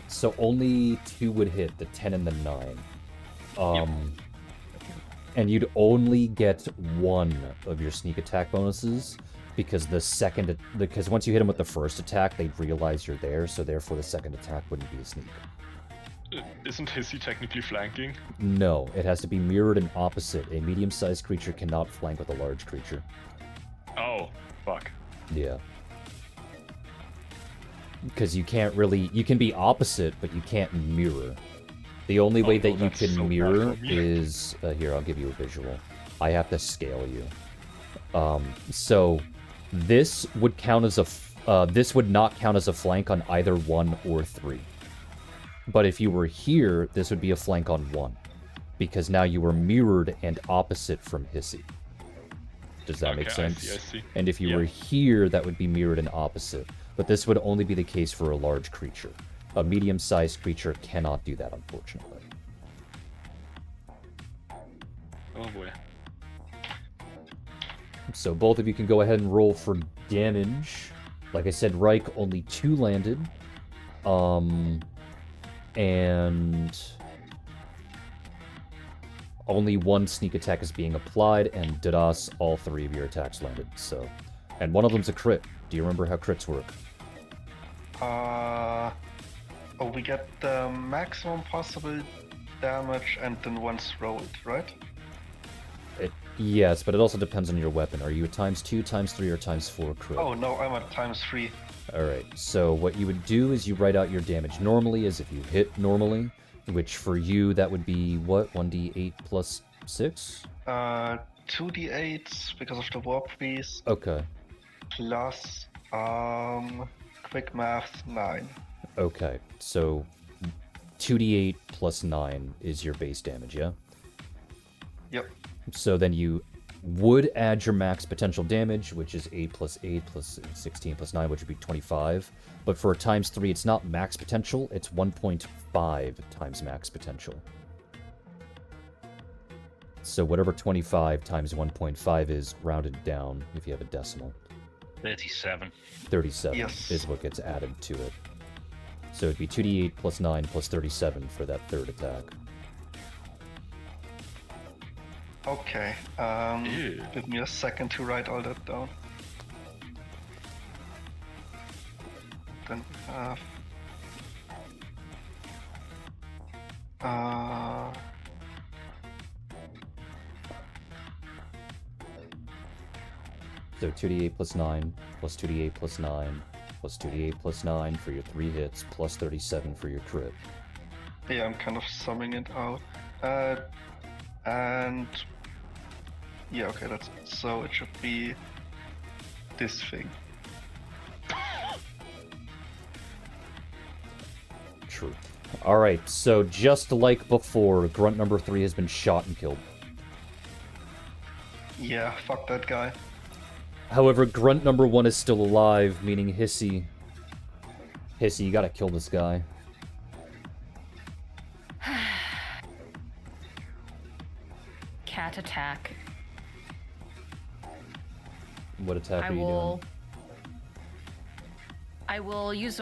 so only 2 would hit, the 10 and the 9. And you'd only get 1 of your sneak attack bonuses, because because once you hit them with the first attack, they'd realize you're there, so therefore the second attack wouldn't be a sneak. Isn't Hissy technically flanking? No, it has to be mirrored and opposite. A medium-sized creature cannot flank with a large creature. Oh, fuck. Yeah. Because you can't really... You can be opposite, but you can't mirror. The only way that you that's can so bad mirror for me. is... here, I'll give you a visual. I have to scale you. So, this would count as a... this would not count as a flank on either 1 or 3. But if you were here, this would be a flank on 1. Because now you were mirrored and opposite from Hissy. Does that make Okay, sense? I see. And if you Yeah. were here, that would be mirrored and opposite. But this would only be the case for a large creature. A medium-sized creature cannot do that, unfortunately. Oh boy. So both of you can go ahead and roll for damage. Like I said, Reich, only 2 landed. And only 1 sneak attack is being applied, and Dadas, all 3 of your attacks landed. So, and one of them's a crit. Do you remember how crits work? Oh, we get the maximum possible damage and then once rolled, right? Yes, but it also depends on your weapon. Are you a ×2, ×3, or ×4 crit? Oh no, I'm at ×3. Alright, so what you would do is you write out your damage normally as if you hit normally, which for you that would be what? 1d8 plus 6? 2d8 because of the warp piece, Okay. plus quick math 9. Okay, so 2d8 plus 9 is your base damage, yeah? Yep. So then you would add your max potential damage, which is 8 plus 8 plus 16 plus 9, which would be 25. But for a ×3, it's not max potential, it's 1.5 times max potential. So whatever 25 times 1.5 is, rounded down if you have a decimal. 37. 37 Yes. is what gets added to it. So it'd be 2d8 plus 9 plus 37 for that third attack. Okay, Ew. give me a second to write all that down. Then So 2d8 plus 9, plus 2d8 plus 9, plus 2d8 plus 9 for your 3 hits, plus 37 for your crit. yeah, I'm kind of summing it out. And yeah, okay, that's so it should be this thing. True. Alright, so just like before, grunt number 3 has been shot and killed. Yeah, fuck that guy. However, grunt number 1 is still alive, meaning Hissy, you gotta kill this guy. Cat attack. What attack are you doing?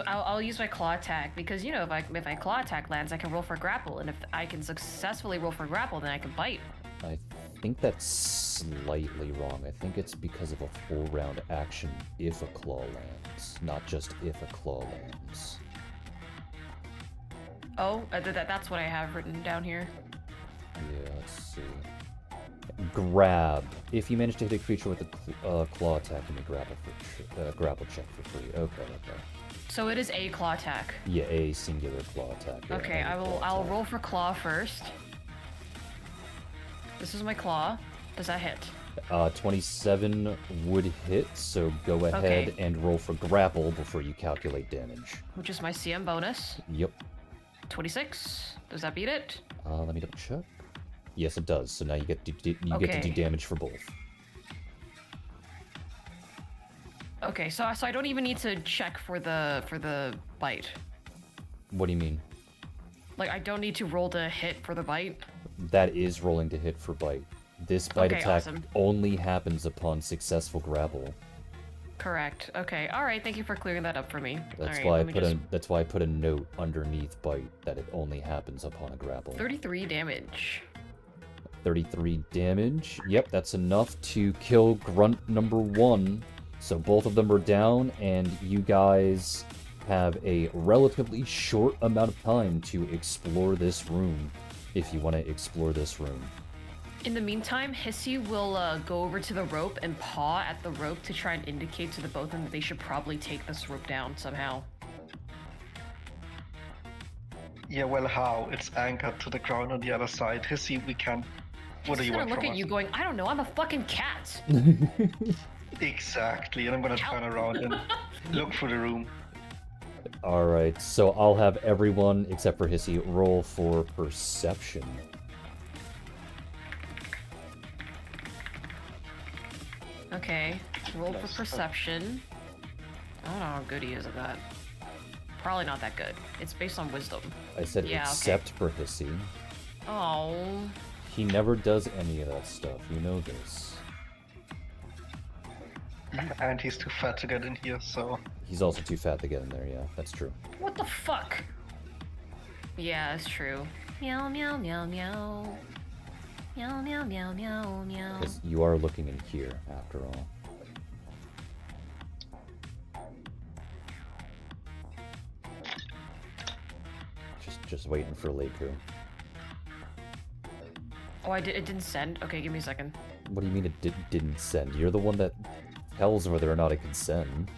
I'll use my claw attack because you know if I claw attack lands, I can roll for grapple, and if I can successfully roll for grapple, then I can bite. I think that's slightly wrong. I think it's because of a full round action if a claw lands, not just if a claw lands. Oh, that's what I have written down here. Yeah, let's see. Grab. If you manage to hit a creature with a claw attack, you may grapple check for free. Okay. So it is a claw attack. Yeah, a singular claw attack. Yeah, Okay, not a claw I'll attack. roll for claw first. This is my claw. Does that hit? 27 would hit, so go ahead Okay. and roll for grapple before you calculate damage. Which is my CM bonus. Yep. 26. Does that beat it? Let me double check. Yes, it does. So now you get to get to Okay. do damage for both. Okay, so I don't even need to check for the bite. What do you mean? Like I don't need to roll to hit for the bite. That is rolling to hit for bite. This bite Okay, attack awesome. only happens upon successful grapple. Correct. Okay. All right. Thank you for clearing that up for me. That's All right, why let me just... that's why I put a note underneath bite that it only happens upon a grapple. 33 damage. 33 damage. Yep, that's enough to kill grunt number 1. So both of them are down, and you guys have a relatively short amount of time to explore this room, if you want to explore this room. In the meantime, Hissy will go over to the rope and paw at the rope to try and indicate to the both of them that they should probably take this rope down somehow. Yeah, well, how? It's anchored to the ground on the other side. Hissy, we can't. What do He's you gonna want look from at us? you going, I don't know, I'm a fucking cat. Exactly, and I'm gonna turn around and look through the room. Alright, so I'll have everyone, except for Hissy, roll for perception. Okay, roll for perception. I don't know how good he is at that. Probably not that good. It's based on wisdom. I said Yeah, okay. except for Hissy. Oh. He never does any of that stuff, you know this. And he's too fat to get in here, so... He's also too fat to get in there, yeah, that's true. What the fuck? Yeah, it's true. Meow meow meow meow. Meow meow meow meow meow. Because you are looking in here, after all. Just waiting for Leiku. Oh, it didn't send? Okay, give me a second. What do you mean it didn't send? You're the one that tells whether or not it can send.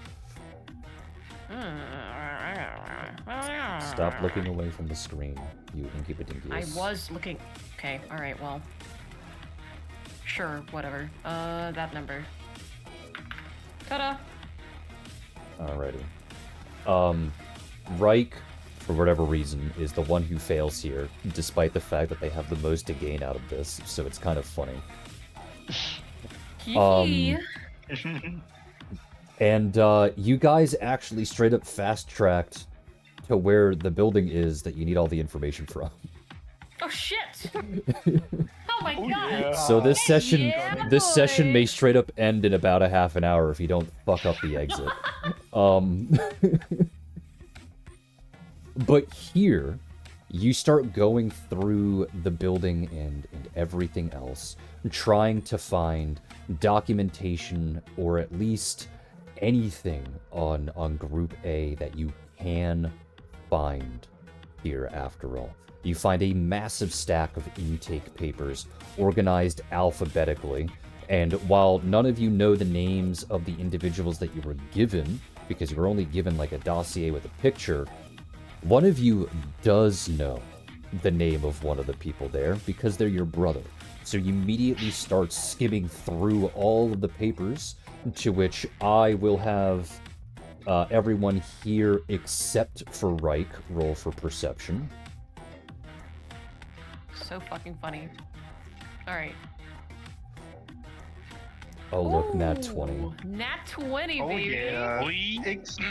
Stop looking away from the screen, you incubadinkius. I was looking... Okay, alright, well... Sure, whatever. That number. Ta-da! Alrighty. Reich, for whatever reason, is the one who fails here, despite the fact that they have the most to gain out of this, so it's kind of funny. And you guys actually straight up fast-tracked to where the building is that you need all the information from. Oh shit! Oh my god! Yeah. So this session, Yeah, this session boy. may straight up end in about a half an hour if you don't fuck up the exit. But here, you start going through the building and everything else, trying to find documentation or at least anything on Group A that you can find here after all. You find a massive stack of intake papers organized alphabetically, and while none of you know the names of the individuals that you were given, because you were only given like a dossier with a picture, one of you does know the name of one of the people there because they're your brother. So you immediately start skimming through all of the papers, to which I will have everyone here except for Reich roll for perception. So fucking funny. Alright. Oh look, nat 20. Nat 20, Oh baby! yeah. Oi.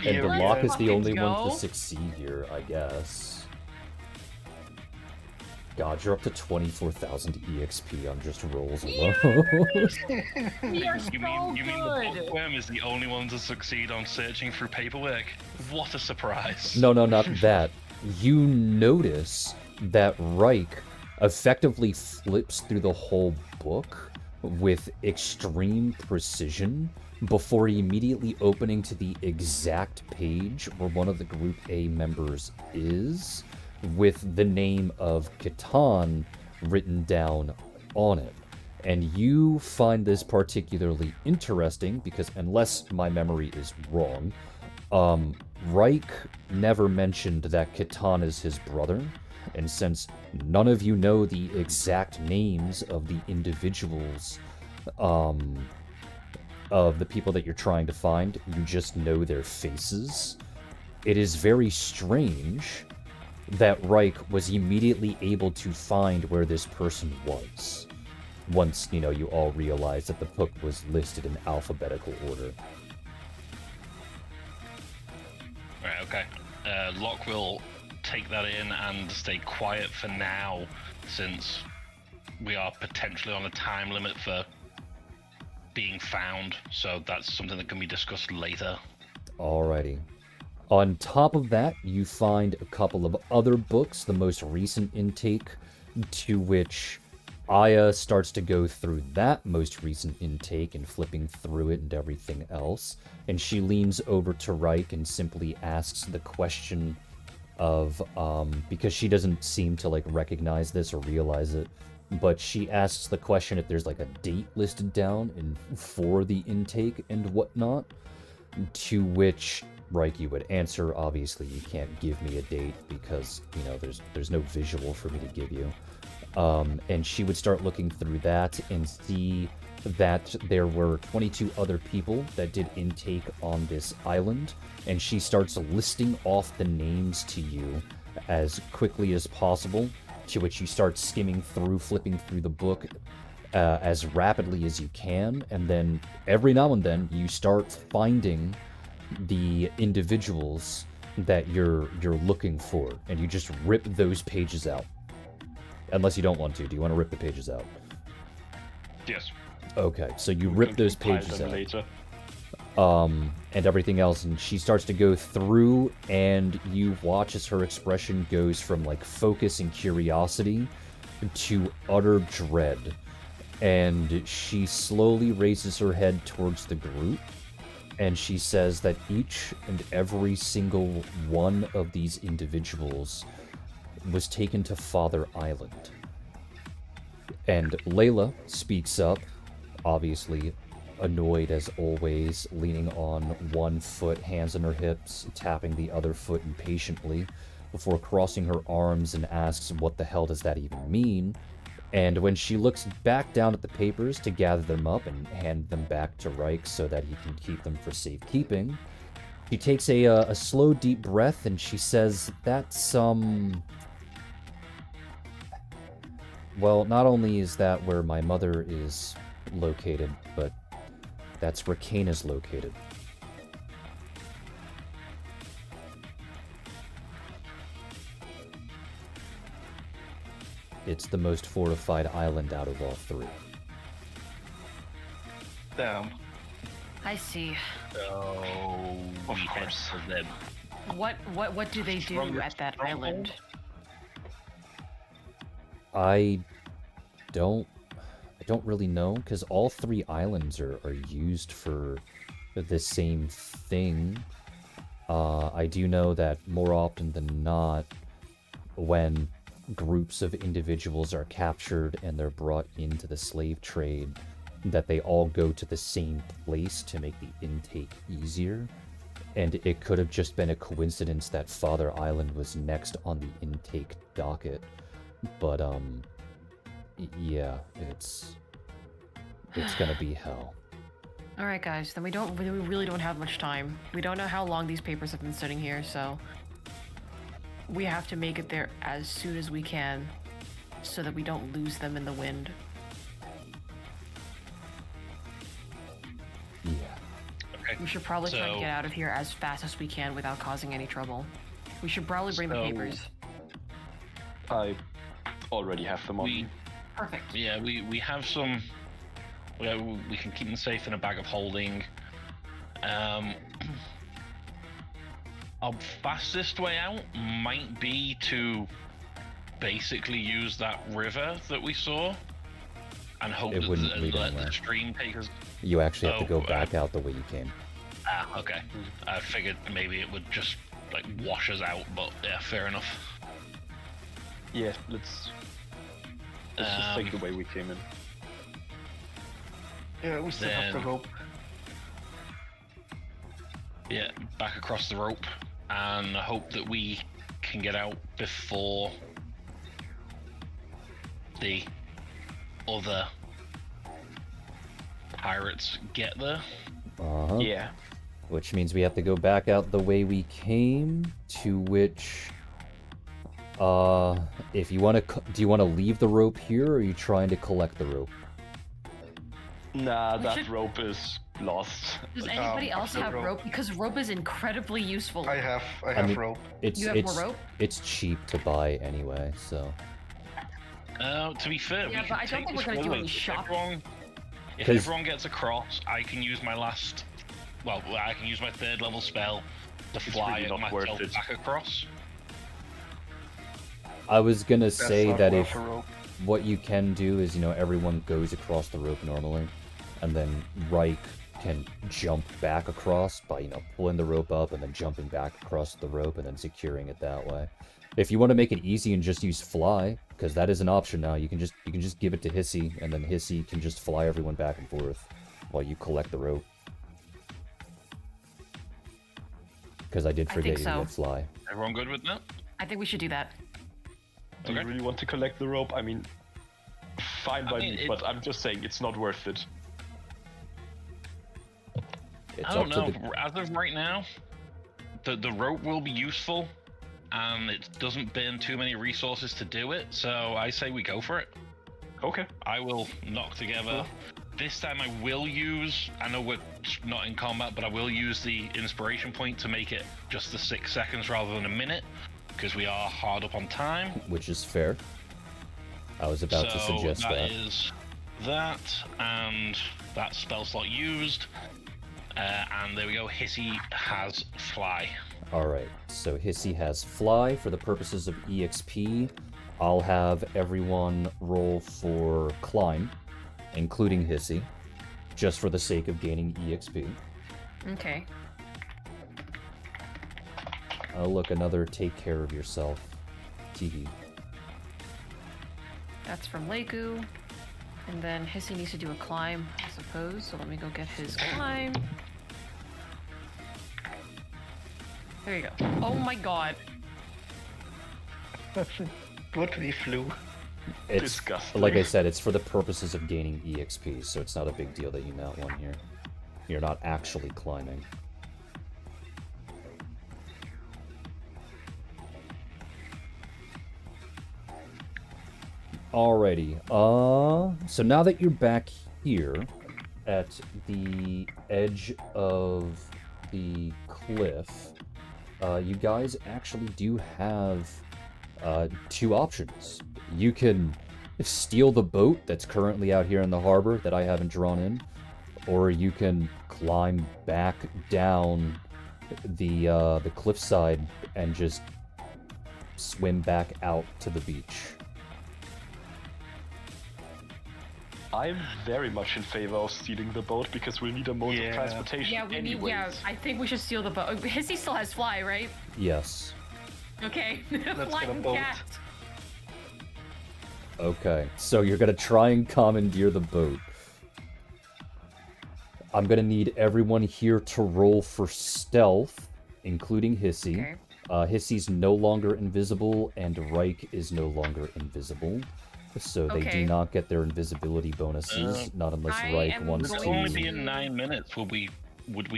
And the lock is the fucking only one go. to succeed here, I guess. God, you're up to 24,000 EXP on just rolls alone. We are You so mean the good! bookworm is the only one to succeed on searching through paperwork? What a surprise! No, not that. You notice that Reich effectively flips through the whole book with extreme precision before immediately opening to the exact page where one of the Group A members is, with the name of Catan written down on it. And you find this particularly interesting because, unless my memory is wrong, Reich never mentioned that Catan is his brother, and since none of you know the exact names of the individuals of the people that you're trying to find, you just know their faces. It is very strange that Reich was immediately able to find where this person was, once, you know, you all realized that the book was listed in alphabetical order. Right, okay. Locke will take that in and stay quiet for now, since we are potentially on a time limit for being found, so that's something that can be discussed later. Alrighty. On top of that, you find a couple of other books, the most recent intake, to which Aya starts to go through that most recent intake and flipping through it and everything else, and she leans over to Reich and simply asks the question of, because she doesn't seem to, like, recognize this or realize it, but she asks the question if there's, like, a date listed down for the intake and whatnot, to which Reich, you would answer, obviously you can't give me a date because, you know, there's no visual for me to give you. And she would start looking through that and see that there were 22 other people that did intake on this island, and she starts listing off the names to you as quickly as possible, to which you start skimming through, flipping through the book as rapidly as you can, and then every now and then you start finding the individuals that you're looking for, and you just rip those pages out. Unless you don't want to. Do you want to rip the pages out? Yes. Okay, so you We rip can those compile pages them out. later. And everything else, and she starts to go through, and you watch as her expression goes from, like, focus and curiosity to utter dread. And she slowly raises her head towards the group, and she says that each and every single one of these individuals was taken to Father Island. And Layla speaks up, obviously annoyed as always, leaning on one foot, hands on her hips, tapping the other foot impatiently, before crossing her arms and asks, what the hell does that even mean? And when she looks back down at the papers to gather them up and hand them back to Reich so that he can keep them for safekeeping, she takes a slow, deep breath and she says, that's, well, not only is that where my mother is located, but that's where Kane is located. It's the most fortified island out of all three. Damn. I see. So Of we head course. to them. What do they do Strongest at that stronghold? island? I don't really know, because all three islands are used for the same thing. I do know that more often than not, when groups of individuals are captured and they're brought into the slave trade, that they all go to the same place to make the intake easier. And it could have just been a coincidence that Father Island was next on the intake docket. But, yeah, it's gonna be hell. All right, guys. Then we really don't have much time. We don't know how long these papers have been sitting here, so we have to make it there as soon as we can, so that we don't lose them in the wind. Yeah. Okay. We should probably try to So- get out of here as fast as we can without causing any trouble. We should probably bring the So- papers. I already have them on We- me. Perfect. Yeah, we have some. We can keep them safe in a bag of holding. Our fastest way out might be to basically use that river that we saw and hope It that wouldn't lead let anywhere. the stream take us. You actually have to go Oh, back out the way you came. Ah, okay. I figured maybe it would just like wash us out, but yeah, fair enough. Yeah, let's just take the way we came in. Yeah, we still have the Then- rope. Yeah, back across the rope and hope that we can get out before the other pirates get there. Uh-huh. Yeah. Which means we have to go back out the way we came, to which... if you want to... Do you want to leave the rope here, or are you trying to collect the rope? Nah, We that should- rope is lost. Does anybody else the have rope. rope? Because rope is incredibly useful. I have mean- rope. It's You have it's more rope? it's cheap to buy anyway, so... To be fair, Yeah, we but can I don't take think this we're gonna do forward. any shopping. If 'Cause- everyone gets across, I can use my last. Well, I can use my third level spell to fly really not worth myself it. back across. I was gonna That's say not that worth if a rope. what you can do is, everyone goes across the rope normally, and then Reich can jump back across by, pulling the rope up and then jumping back across the rope and then securing it that way. If you want to make it easy and just use fly, because that is an option now, you can just give it to Hissy, and then Hissy can just fly everyone back and forth while you collect the rope. Because I did I forget think you so. could fly. Everyone good with that? I think we should do that. Do you Okay. really want to collect the rope? I mean, fine by mean, me, it- but I'm just saying it's not worth it. It's I don't up know. to the... As of right now, the rope will be useful, and it doesn't burn too many resources to do it. So I say we go for it. Okay. I will knock together. This time I will use. I know we're not in combat, but I will use the inspiration point to make it just the 6 seconds rather than a minute, because we are hard up on time. Which is fair. I was about to suggest so that. that is that, and that spell slot used. And there we go, Hissy has Fly. Alright, so Hissy has Fly for the purposes of EXP. I'll have everyone roll for Climb, including Hissy, just for the sake of gaining EXP. Okay. Oh, look, another take care of yourself. Teehee. That's from Leiku. And then Hissy needs to do a climb, I suppose. So let me go get his climb. There you go. Oh my god. Good we flew. It's, Disgusting. like I said, it's for the purposes of gaining EXP, so it's not a big deal that you mount one here. You're not actually climbing. Alrighty, so now that you're back here at the edge of the cliff, you guys actually do have two options. You can steal the boat that's currently out here in the harbor that I haven't drawn in, or you can climb back down the cliffside and just swim back out to the beach. I'm very much in favor of stealing the boat because we'll need a mode Yeah. of transportation Yeah, we need. anyways. Yeah, I think we should steal the boat. Hissy still has Fly, right? Yes. Okay. get a Flying boat. cat. Okay, so you're gonna try and commandeer the boat. I'm gonna need everyone here to roll for stealth, including Hissy. Okay. Hissy's no longer invisible, and Reich is no longer invisible. So they Okay. do not get their invisibility bonuses, not unless I Reich am wants Would it going only to... be in 9 minutes? Would we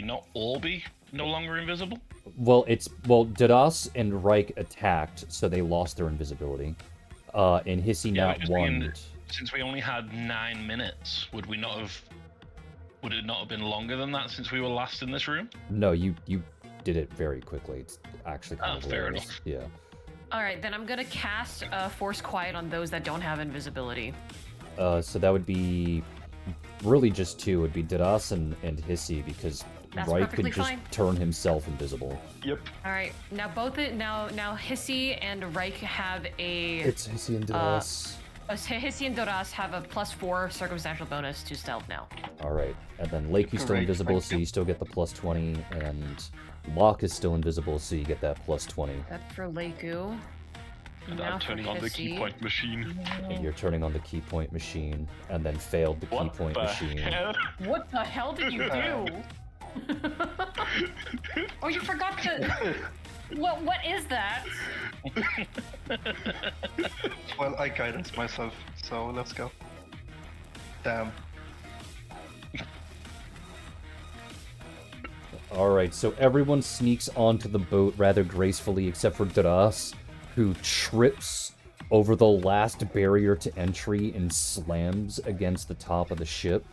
not all be no longer invisible? Well, Dadas and Reich attacked, so they lost their invisibility. And Hissy Yeah, not just thinking, won. since we only had 9 minutes, would it not have been longer than that since we were last in this room? No, you did it very quickly. It's actually kind Oh, of fair hilarious. enough. Yeah. All right, then I'm gonna cast Force Quiet on those that don't have invisibility. So that would be really just two. It would be Dadas and Hissy, because That's Reich could perfectly just fine. turn himself invisible. Yep. All right, now now Hissy and Reich have a. It's Hissy and Dadas. Hissy and Doras have a +4 circumstantial bonus to stealth now. Alright, and then Lakey's still Great, invisible, thank so you. you still get the +20, and Locke is still invisible, so you get that +20. That's for Leiku. And Now I'm for turning on the key Hissy. point machine. And you're turning on the key point machine, and then failed the key What point the machine. hell? What the hell did you do? Oh, you forgot to. What is that? Well, I guidance myself, so let's go. Damn. Alright, so everyone sneaks onto the boat rather gracefully, except for Daras, who trips over the last barrier to entry and slams against the top of the ship,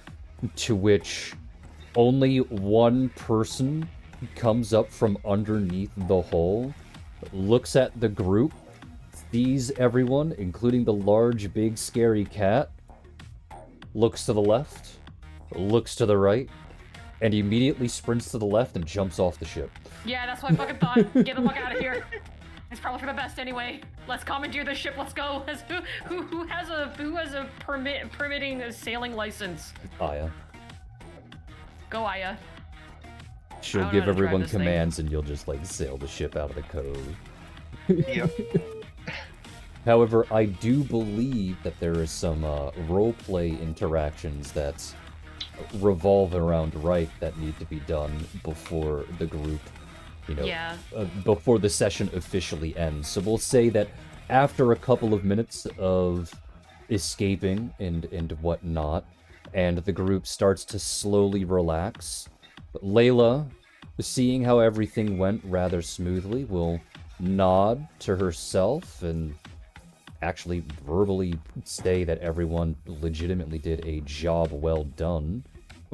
to which only one person comes up from underneath the hull, looks at the group, sees everyone, including the large, big, scary cat, looks to the left, looks to the right, and immediately sprints to the left and jumps off the ship. Yeah, that's what I fucking thought. Get the fuck out of here. It's probably for the best anyway. Let's commandeer the ship. Let's go. Who has a permitting a sailing license? Aya. Go, Aya. She'll I don't give know how to drive everyone this thing. commands and you'll just, like, sail the ship out of the cove. Yep. However, I do believe that there is some roleplay interactions that revolve around Reich that need to be done before the group, Yeah. before the session officially ends. So we'll say that after a couple of minutes of escaping and whatnot, and the group starts to slowly relax, Layla, seeing how everything went rather smoothly, will nod to herself and actually verbally say that everyone legitimately did a job well done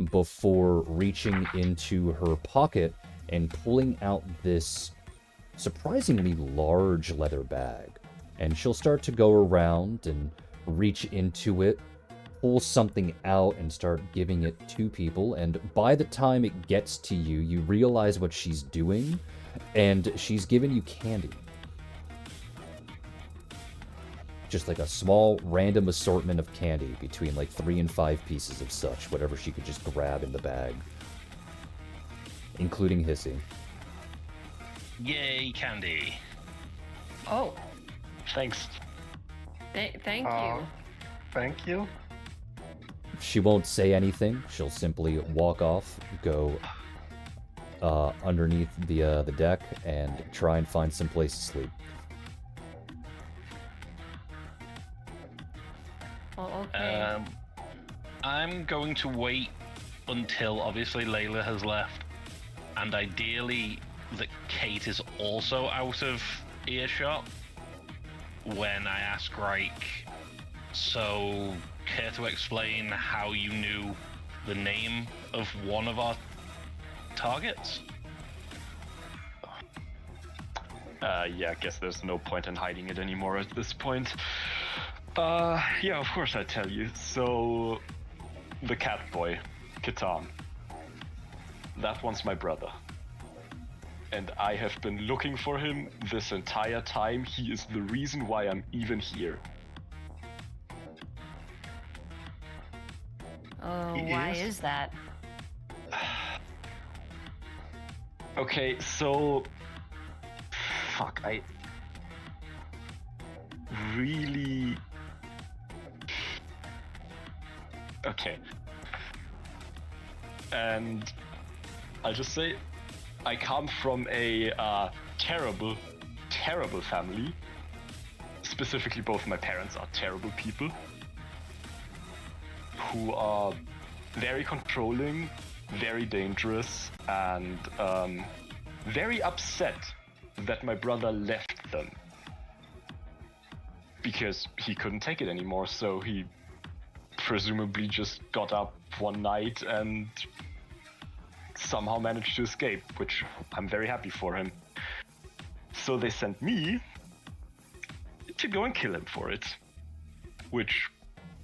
before reaching into her pocket and pulling out this surprisingly large leather bag. And she'll start to go around and reach into it, pull something out, and start giving it to people. And by the time it gets to you, you realize what she's doing, and she's giving you candy. Just like a small random assortment of candy between like 3 and 5 pieces of such, whatever she could just grab in the bag. Including Hissy. Yay, candy. Oh, Thanks. thank you. Thank you. She won't say anything. She'll simply walk off, go underneath the deck, and try and find some place to sleep. Oh, okay. I'm going to wait until obviously Layla has left, and ideally that Kate is also out of earshot when I ask Reich, so care to explain how you knew the name of one of our targets? Yeah, I guess there's no point in hiding it anymore at this point. Yeah, of course I tell you. So, the cat boy, Kitan, that one's my brother. And I have been looking for him this entire time. He is the reason why I'm even here. Oh, He why is? is that? Okay, so... Fuck, I... really... Okay. And I'll just say, I come from a terrible, terrible family. Specifically, both my parents are terrible people who are very controlling, very dangerous, and very upset that my brother left them. Because he couldn't take it anymore, so he presumably just got up one night and somehow managed to escape, which I'm very happy for him. So they sent me to go and kill him for it. Which,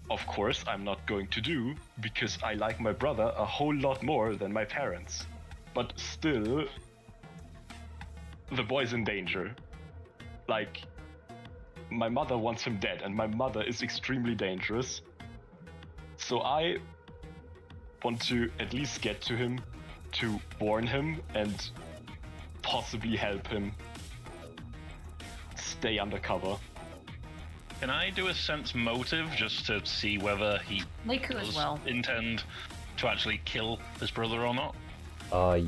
of course, I'm not going to do, because I like my brother a whole lot more than my parents. But still, the boy's in danger. Like, my mother wants him dead, and my mother is extremely dangerous. So I want to at least get to him, to warn him, and possibly help him stay undercover. Can I do a sense motive just to see whether he Leiku as does well. intend to actually kill his brother or not?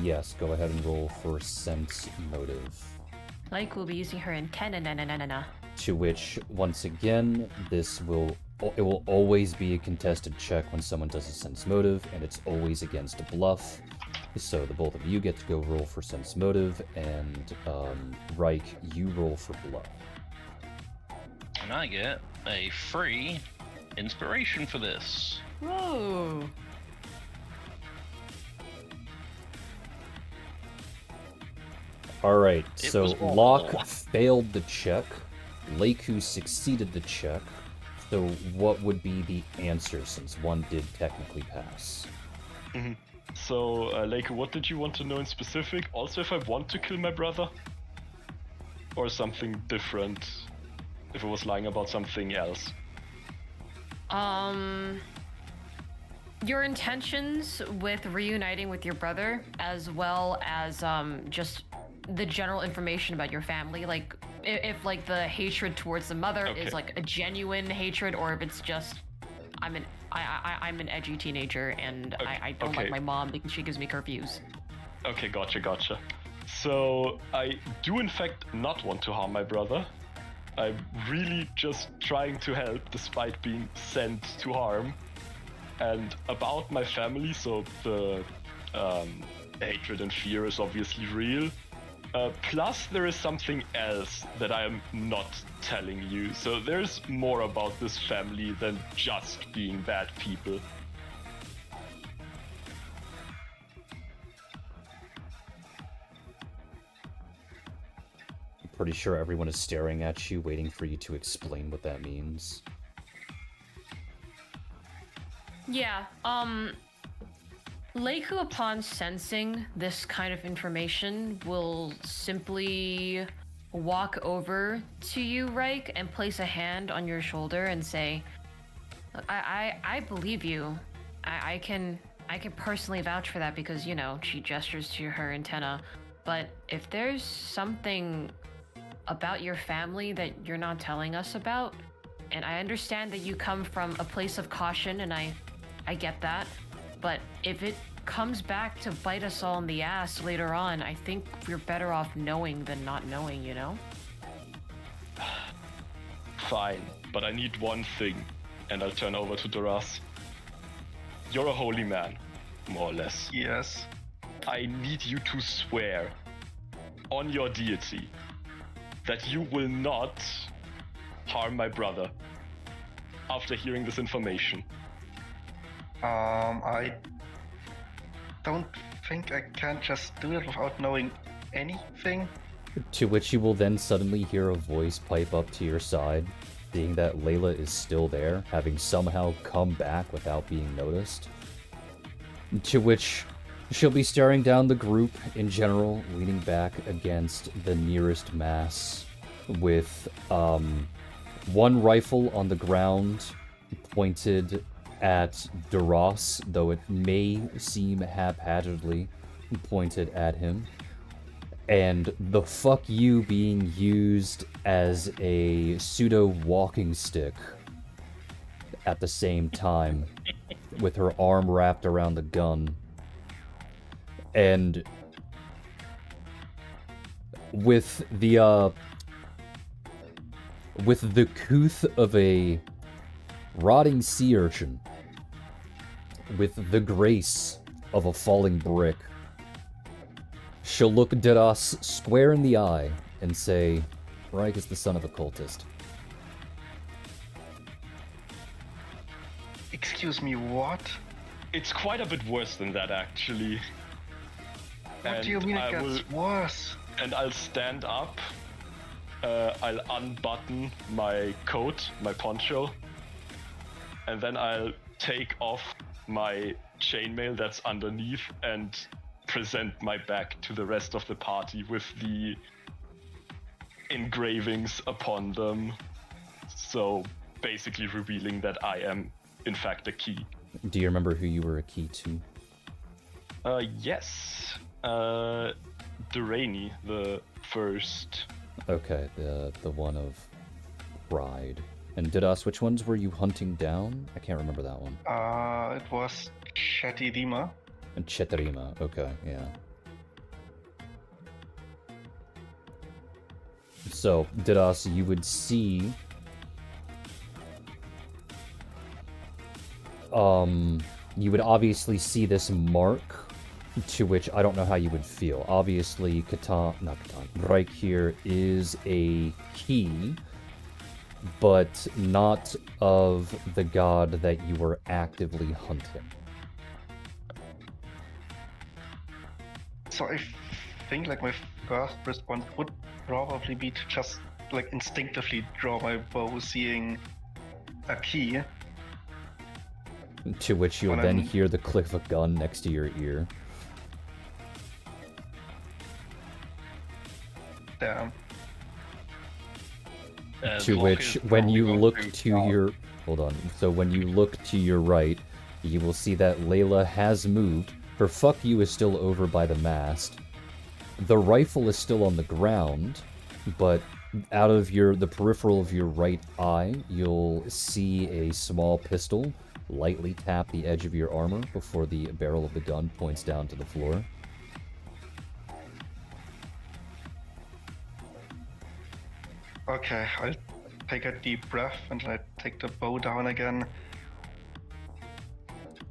Yes, go ahead and roll for sense motive. Leiku will be using her antenna. To which, once again, it will always be a contested check when someone does a sense motive, and it's always against a bluff. So the both of you get to go roll for sense motive, and Reich, you roll for bluff. And I get a free inspiration for this. Whoa. Alright, It so was awful. Locke failed the check, Leiku succeeded the check, so what would be the answer since one did technically pass? So, Leiku, what did you want to know in specific? Also, if I want to kill my brother? Or something different? If I was lying about something else? Your intentions with reuniting with your brother, as well as just the general information about your family, like if like the hatred towards the mother Okay. is like a genuine hatred, or if it's just I'm an edgy teenager and I don't like okay. my mom because she gives me curfews. Okay, gotcha. So, I do in fact not want to harm my brother. I'm really just trying to help despite being sent to harm. And about my family, so the hatred and fear is obviously real. Plus, there is something else that I am not telling you. So there's more about this family than just being bad people. I'm pretty sure everyone is staring at you, waiting for you to explain what that means. Yeah, Leiku, upon sensing this kind of information, will simply walk over to you, Reich, and place a hand on your shoulder and say, I believe you. I can personally vouch for that because, you know, she gestures to her antenna. But if there's something about your family that you're not telling us about, and I understand that you come from a place of caution, and I get that, but if it comes back to bite us all in the ass later on, I think we're better off knowing than not knowing, you know? Fine, but I need one thing, and I'll turn over to Duras. You're a holy man, more or less. Yes. I need you to swear on your deity that you will not harm my brother after hearing this information. I don't think I can just do it without knowing anything. To which you will then suddenly hear a voice pipe up to your side, being that Layla is still there, having somehow come back without being noticed. To which she'll be staring down the group in general, leaning back against the nearest mass, with one rifle on the ground pointed at Duras, though it may seem haphazardly pointed at him, and the fuck you being used as a pseudo walking stick at the same time, with her arm wrapped around the gun. And with the couth of a rotting sea urchin, with the grace of a falling brick, she'll look Duras square in the eye and say, Reich is the son of a cultist. Excuse me, what? It's quite a bit worse than that, actually. What do you mean it gets worse? And I'll stand up, I'll unbutton my coat, my poncho, and then I'll take off my chainmail that's underneath and present my back to the rest of the party with the engravings upon them. So basically revealing that I am, in fact, a key. Do you remember who you were a key to? Yes. Durrani, the first. Okay, the one of Pride. And Didas, which ones were you hunting down? I can't remember that one. It was Shatirima. And Chetarima, okay, yeah. So, Didas, you would see... you would obviously see this mark, to which I don't know how you would feel. Obviously, Reich here is a key, but not of the god that you were actively hunting. So I think like my first response would probably be to just like instinctively draw my bow, seeing a key. To which you'll When then I'm- hear the click of a gun next to your ear. Damn. To Locke which, is when probably you going look to to drop. your... Hold on. So when you look to your right, you will see that Layla has moved. Her fuck you is still over by the mast. The rifle is still on the ground, but out of the peripheral of your right eye, you'll see a small pistol lightly tap the edge of your armor before the barrel of the gun points down to the floor. Okay, I'll take a deep breath and I take the bow down again.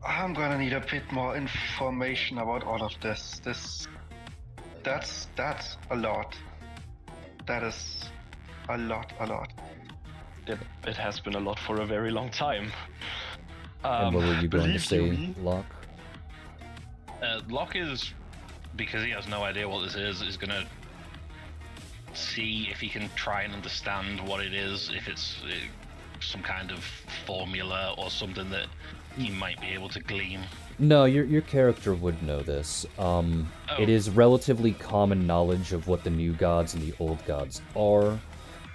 I'm gonna need a bit more information about all of this. That's a lot. That is a lot. It has been a lot for a very long time. And what were you going to believe say, me, Locke? Locke is, because he has no idea what this is gonna see if he can try and understand what it is, if it's some kind of formula or something that he might be able to glean? No, your character would know this. It is relatively common knowledge of what the new gods and the old gods are,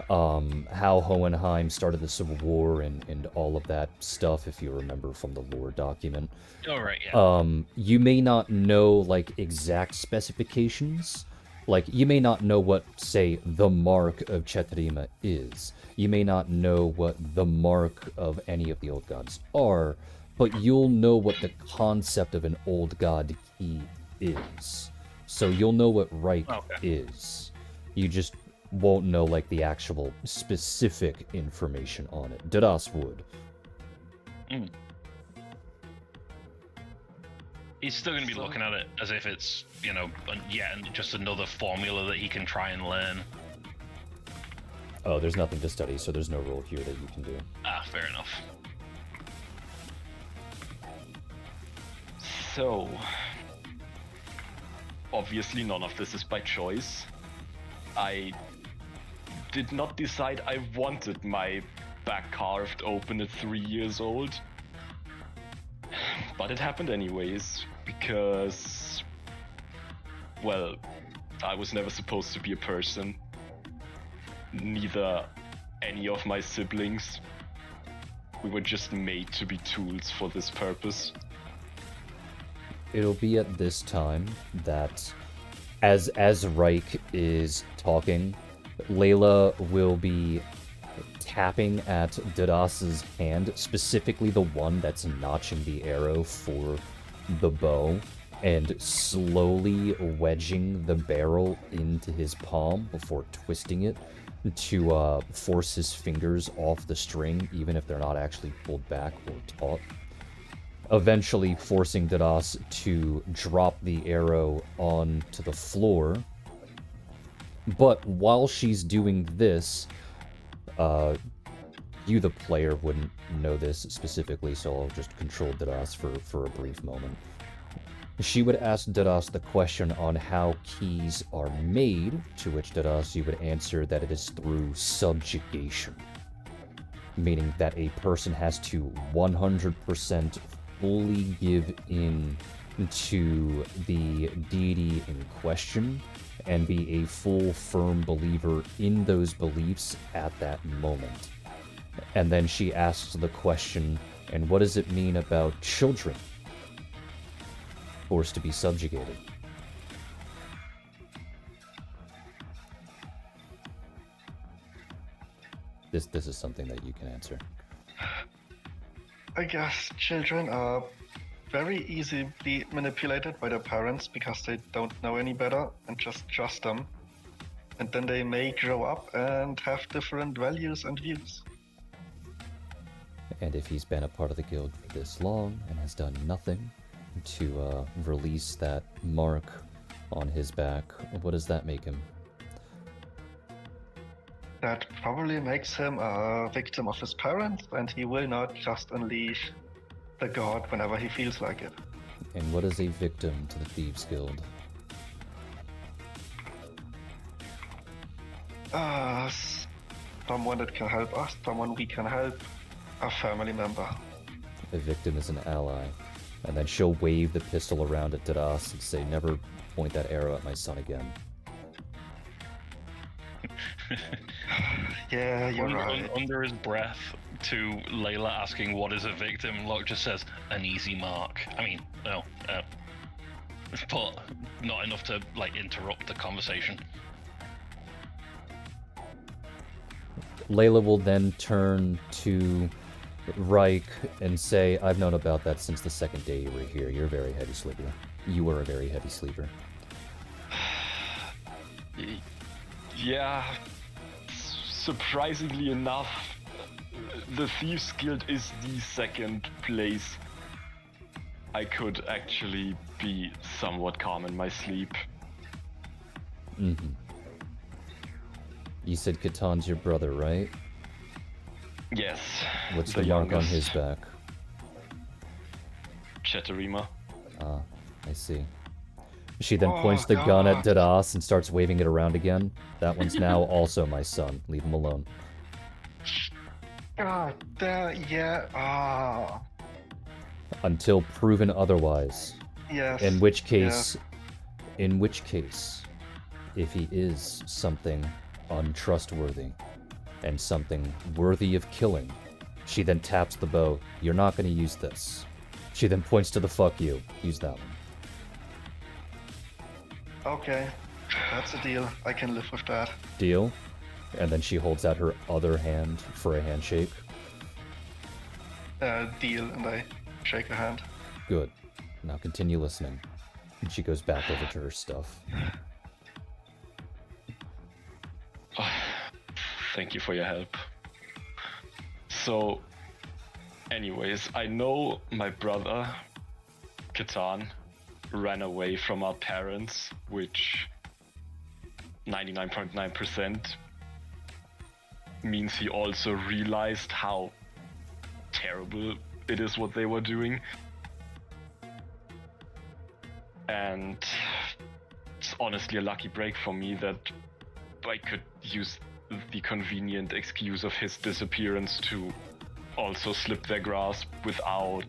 how Hohenheim started the Civil War and all of that stuff, if you remember from the lore document. Oh, right, yeah. You may not know, like, exact specifications. Like, you may not know what, say, the mark of Chetrima is. You may not know what the mark of any of the old gods are, but you'll know what the concept of an old god key is. So you'll know what Reich is. You just won't know, like, the actual specific information on it. Dadas would. Mm. He's still going to be looking at it as if it's, you know, just another formula that he can try and learn. Oh, there's nothing to study, so there's no rule here that you can do. Ah, fair enough. So, obviously none of this is by choice. I did not decide I wanted my back carved open at 3 years old. But it happened anyways, because, well, I was never supposed to be a person. Neither any of my siblings. We were just made to be tools for this purpose. It'll be at this time that, as Reich is talking, Layla will be tapping at Dadas's hand, specifically the one that's notching the arrow for the bow, and slowly wedging the barrel into his palm before twisting it to force his fingers off the string, even if they're not actually pulled back or taut. Eventually forcing Dadas to drop the arrow onto the floor. But while she's doing this, you, the player, wouldn't know this specifically, so I'll just control Dadas for a brief moment. She would ask Dadas the question on how keys are made, to which Dadas, you would answer that it is through subjugation. Meaning that a person has to 100% fully give in to the deity in question and be a full, firm believer in those beliefs at that moment. And then she asks the question, and what does it mean about children forced to be subjugated? This is something that you can answer. I guess children are very easily manipulated by their parents because they don't know any better and just trust them. And then they may grow up and have different values and views. And if he's been a part of the guild for this long and has done nothing to release that mark on his back, what does that make him? That probably makes him a victim of his parents, and he will not just unleash the god whenever he feels like it. And what is a victim to the Thieves Guild? Someone that can help us, someone we can help, a family member. A victim is an ally. And then she'll wave the pistol around at Dadas and say, never point that arrow at my son again. Yeah, you're right. Under his breath to Layla asking what is a victim, Locke just says, an easy mark. I mean, no, but not enough to, like, interrupt the conversation. Layla will then turn to Reich and say, I've known about that since the second day you were here. You're a very heavy sleeper. You were a very heavy sleeper. Yeah, surprisingly enough, the Thieves Guild is the second place I could actually be somewhat calm in my sleep. Mm-hmm. You said Katan's your brother, right? Yes. What's the mark on youngest. his back? Chetrima. Ah, I see. She then points the gun at Dadas and starts waving it around again. That one's now also my son. Leave him alone. Yeah. Ah. Until proven otherwise. Yes. In which yes. case, if he is something untrustworthy and something worthy of killing, she then taps the bow. You're not going to use this. She then points to the fuck you. Use that one. Okay. That's a deal. I can live with that. Deal? And then she holds out her other hand for a handshake. Deal, and I shake her hand. Good. Now continue listening. And she goes back over to her stuff. Thank you for your help. So, anyways, I know my brother, Katan, ran away from our parents, which 99.9% means he also realized how terrible it is what they were doing. And it's honestly a lucky break for me that I could use the convenient excuse of his disappearance to also slip their grasp without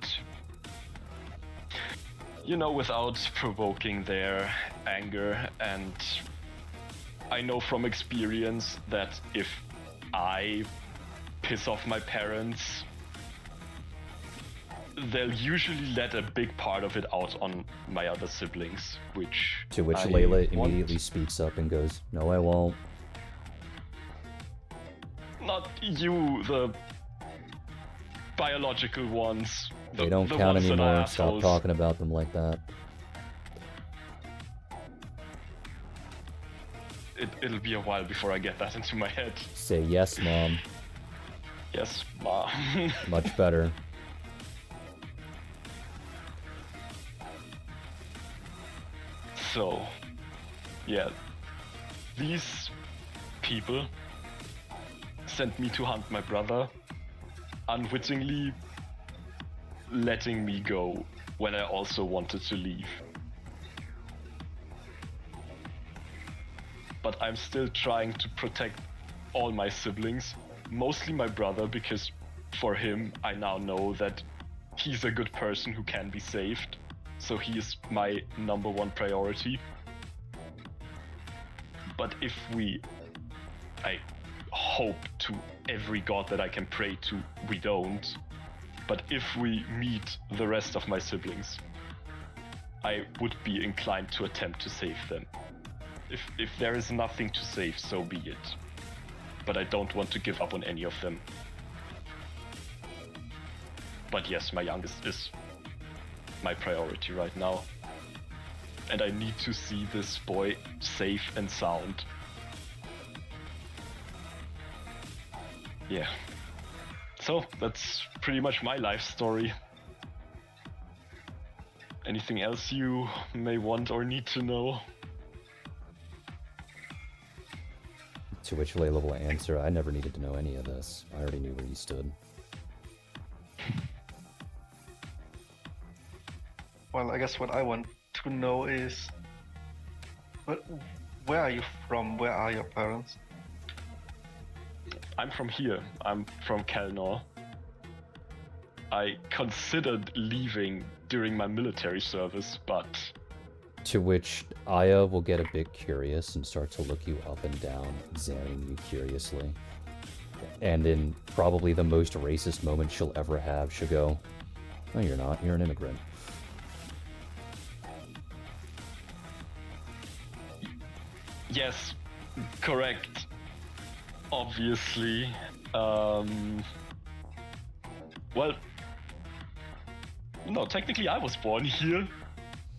provoking their anger. And I know from experience that if I piss off my parents, they'll usually let a big part of it out on my other siblings, which... To which Layla immediately speaks up and goes, "No, I won't." Not you, the biological ones. They don't the count ones that are anymore. Stop assholes. talking about them like that. It'll be a while before I get that into my head. Say yes, Mom. Yes, Ma. Much better. So, yeah, these people sent me to hunt my brother, unwittingly letting me go when I also wanted to leave. But I'm still trying to protect all my siblings, mostly my brother, because for him I now know that he's a good person who can be saved. So he is my number one priority. But if I hope to every god that I can pray to, we don't. But if we meet the rest of my siblings, I would be inclined to attempt to save them. If there is nothing to save, so be it. But I don't want to give up on any of them. But yes, my youngest is my priority right now. And I need to see this boy safe and sound. Yeah. So, that's pretty much my life story. Anything else you may want or need to know? To which Layla will answer, "I never needed to know any of this. I already knew where you stood." Well, I guess what I want to know is, where are you from? Where are your parents? I'm from here. I'm from Kelnor. I considered leaving during my military service, but... To which Aya will get a bit curious and start to look you up and down, examining you curiously. And in probably the most racist moment she'll ever have, she'll go, "No, you're not. You're an immigrant." Yes, correct. Obviously. Well, no, technically I was born here.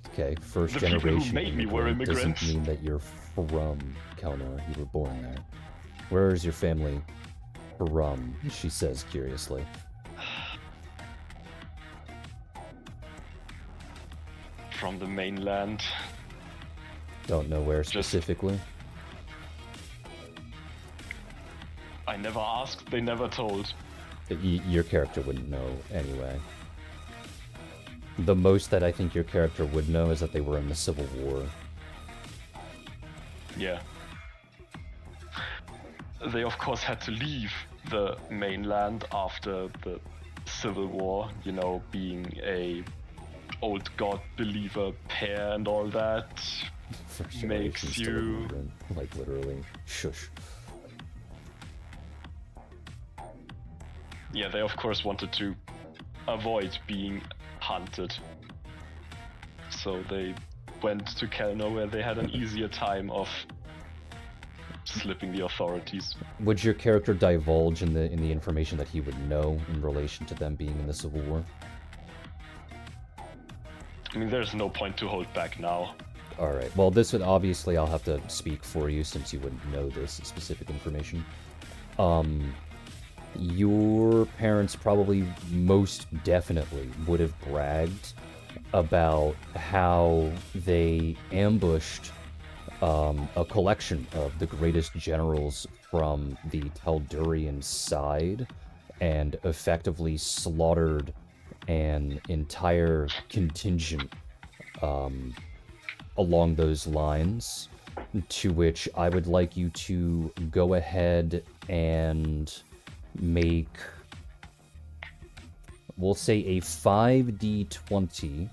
Okay, first The people generation who made me were immigrant immigrants. doesn't mean that you're from Kelnor. You were born there. Where is your family from? She says curiously. From the mainland. Don't know where Just- specifically. I never asked, they never told. Your character wouldn't know anyway. The most that I think your character would know is that they were in the Civil War. Yeah. They of course had to leave the mainland after the Civil War, you know, being a old god believer pair and all that, First makes generation's still you- ignorant, like literally. Shush. yeah, they of course wanted to avoid being hunted. So they went to Kelno where they had an easier time of slipping the authorities. Would your character divulge in the information that he would know in relation to them being in the Civil War? I mean, there's no point to hold back now. All right. Well, this would obviously I'll have to speak for you since you wouldn't know this specific information. Your parents probably most definitely would have bragged about how they ambushed a collection of the greatest generals from the Teldurian side and effectively slaughtered an entire contingent along those lines, to which I would like you to go ahead and make, we'll say, a 5d20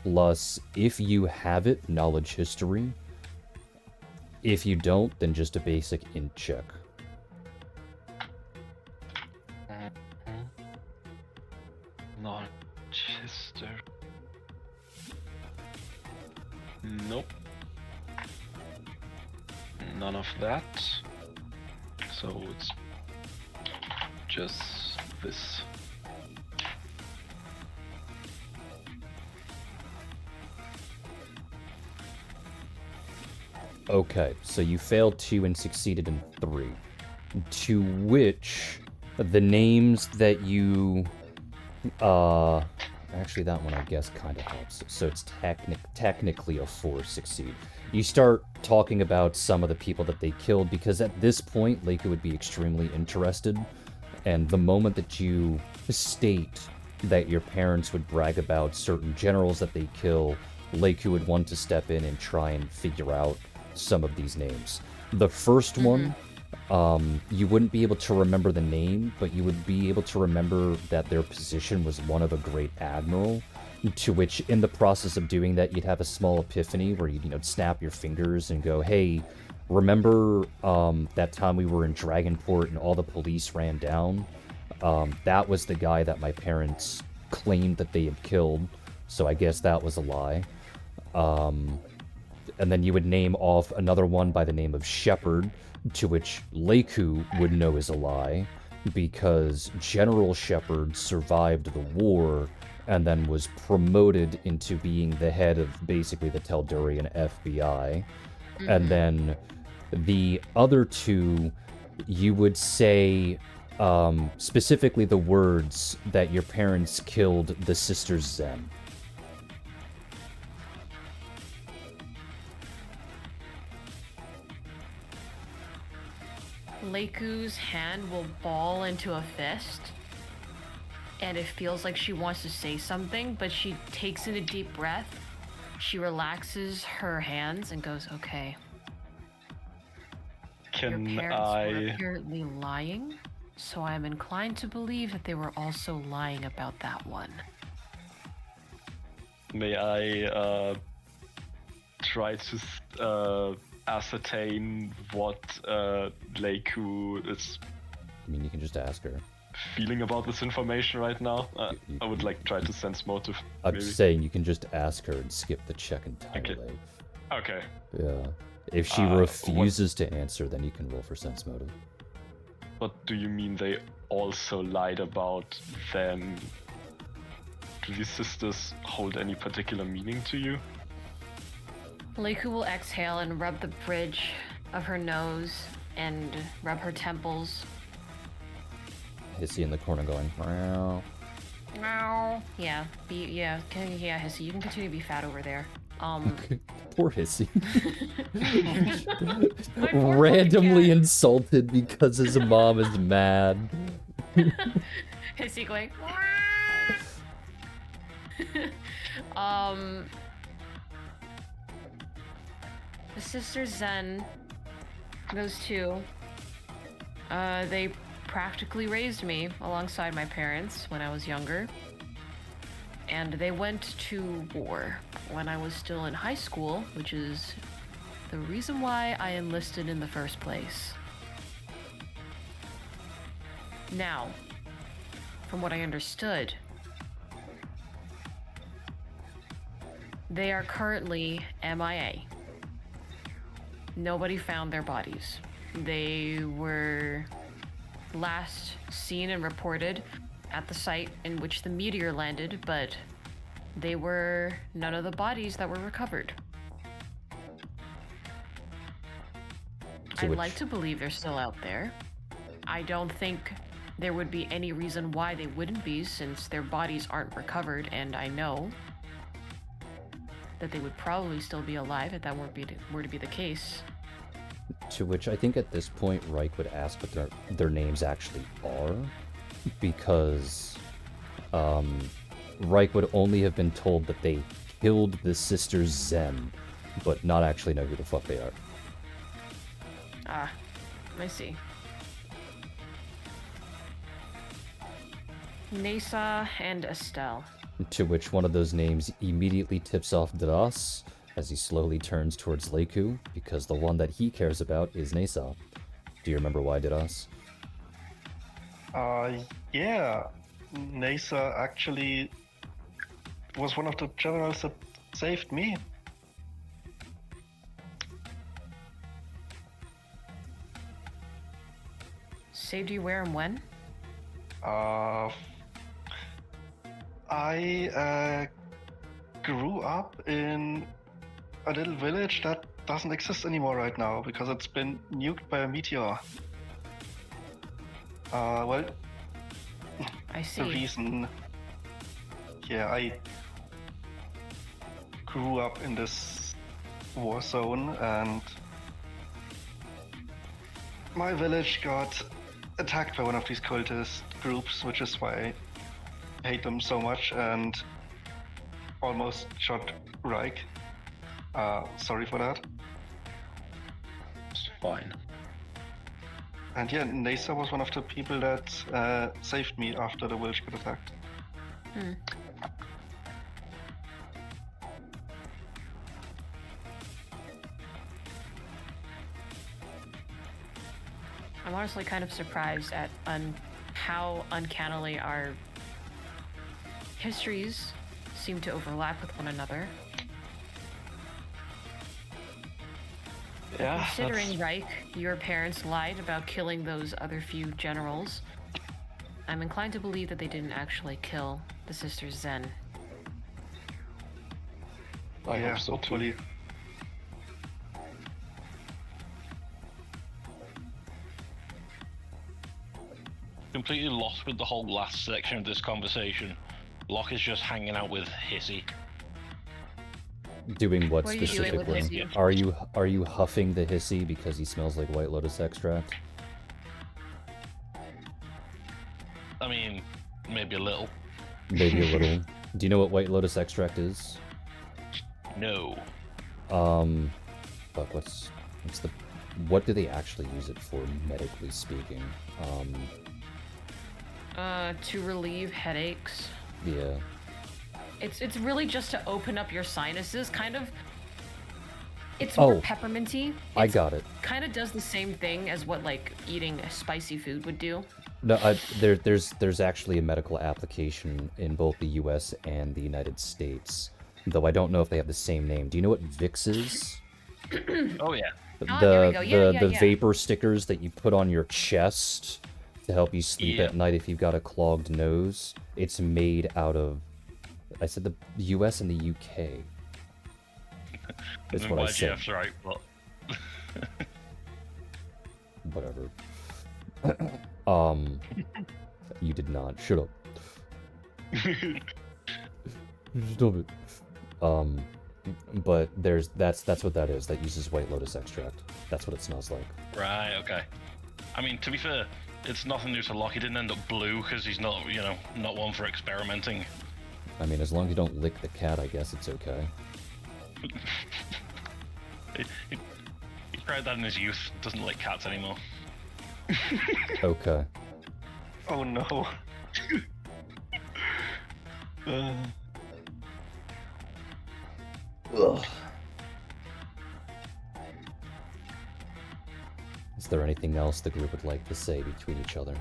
plus, if you have it, knowledge history. If you don't, then just a basic int check. Not Chester. Nope. None of that. So it's just this. Okay, so you failed 2 and succeeded in 3. To which the names that you actually that one I guess kind of helps. So it's technically a 4 succeed. You start talking about some of the people that they killed because at this point Leica would be extremely interested, and the moment that you state that your parents would brag about certain generals that they kill, Leica would want to step in and try and figure out some of these names. The first one, you wouldn't be able to remember the name, but you would be able to remember that their position was one of a great admiral, to which in the process of doing that, you'd have a small epiphany where you'd, snap your fingers and go, hey, remember that time we were in Dragonport and all the police ran down? That was the guy that my parents claimed that they had killed, so I guess that was a lie. And then you would name off another one by the name of Shepard, to which Leiku would know is a lie, because General Shepard survived the war and then was promoted into being the head of basically the Teldurian FBI. And then the other two, you would say specifically the words that your parents killed the sisters Zen. Leiku's hand will ball into a fist, and it feels like she wants to say something, but she takes in a deep breath. She relaxes her hands and goes, okay. Your Can parents were I... apparently lying, so I'm inclined to believe that they were also lying about that one. May I try to ascertain what Leiku is I mean, you can just ask her. feeling about this information right now? You- I would like try to sense motive. I'm maybe. just saying you can just ask her and skip the check entirely. Okay. Yeah. If she refuses to answer, then you can roll for sense motive. What do you mean they also lied about them? Do these sisters hold any particular meaning to you? Leiku will exhale and rub the bridge of her nose and rub her temples. Hissy in the corner going, meow. Yeah, Hissy, you can continue to be fat over there. Poor Hissy. My poor Randomly fucking insulted because his mom is mad. Hissy going. The sisters Zen, those two, they practically raised me alongside my parents when I was younger. And they went to war when I was still in high school, which is the reason why I enlisted in the first place. Now, from what I understood, they are currently MIA. Nobody found their bodies. They were last seen and reported at the site in which the meteor landed, but they were none of the bodies that were recovered. I'd like to believe they're still out there. I don't think there would be any reason why they wouldn't be, since their bodies aren't recovered, and I know that they would probably still be alive if that were to be the case. To which I think at this point Reich would ask what their names actually are, because Reich would only have been told that they killed the sisters Zen, but not actually know who the fuck they are. Ah, I see. Nesa and Estelle. To which one of those names immediately tips off Dras as he slowly turns towards Leiku, because the one that he cares about is Nesa. Do you remember why, Dras? Yeah. Nasa actually was one of the generals that saved me. Saved you where and when? I grew up in a little village that doesn't exist anymore right now because it's been nuked by a meteor. Well, I the see. reason... Yeah, I grew up in this war zone and my village got attacked by one of these cultist groups, which is why I hate them so much and almost shot Reich. Sorry for that. It's fine. And yeah, Nasa was one of the people that saved me after the village got attacked. Hmm. I'm honestly kind of surprised at how uncannily our histories seem to overlap with one another. Yeah, Considering, Reich, your parents lied about killing those other few generals, I'm inclined to believe that they didn't actually kill the sisters Zen. I Yeah, hope so too. hopefully. Completely lost with the whole last section of this conversation. Locke is just hanging out with Hissy. Doing what What are you doing with specifically? Hissy? Are you huffing the Hissy because he smells like White Lotus extract? I mean, maybe a little. Maybe a little. Do you know what White Lotus extract is? No. Fuck, what do they actually use it for, medically speaking? To relieve headaches. Yeah. It's really just to open up your sinuses, kind of. It's more Oh, pepperminty. I got it. Kind of does the same thing as what like eating spicy food would do. No, there's actually a medical application in both the U.S. and the United States, though I don't know if they have the same name. Do you know what Vicks is? Oh yeah. Ah, there we go. Yeah, the yeah. vapor stickers that you put on your chest to help you sleep Yeah. at night if you've got a clogged nose. It's made out of, I said the U.S. and the U.K. That's what I Why said. Jeff's right, but Whatever. You did not. Shut up. Stop it. But that's what that is. That uses White Lotus extract. That's what it smells like. right, okay. I mean, to be fair, it's nothing new to Locke. He didn't end up blue because he's not, not one for experimenting. I mean, as long as you don't lick the cat, I guess it's okay. He tried that in his youth. Doesn't like cats anymore. Okay. Oh no. Ugh. Is there anything else the group would like to say between each other?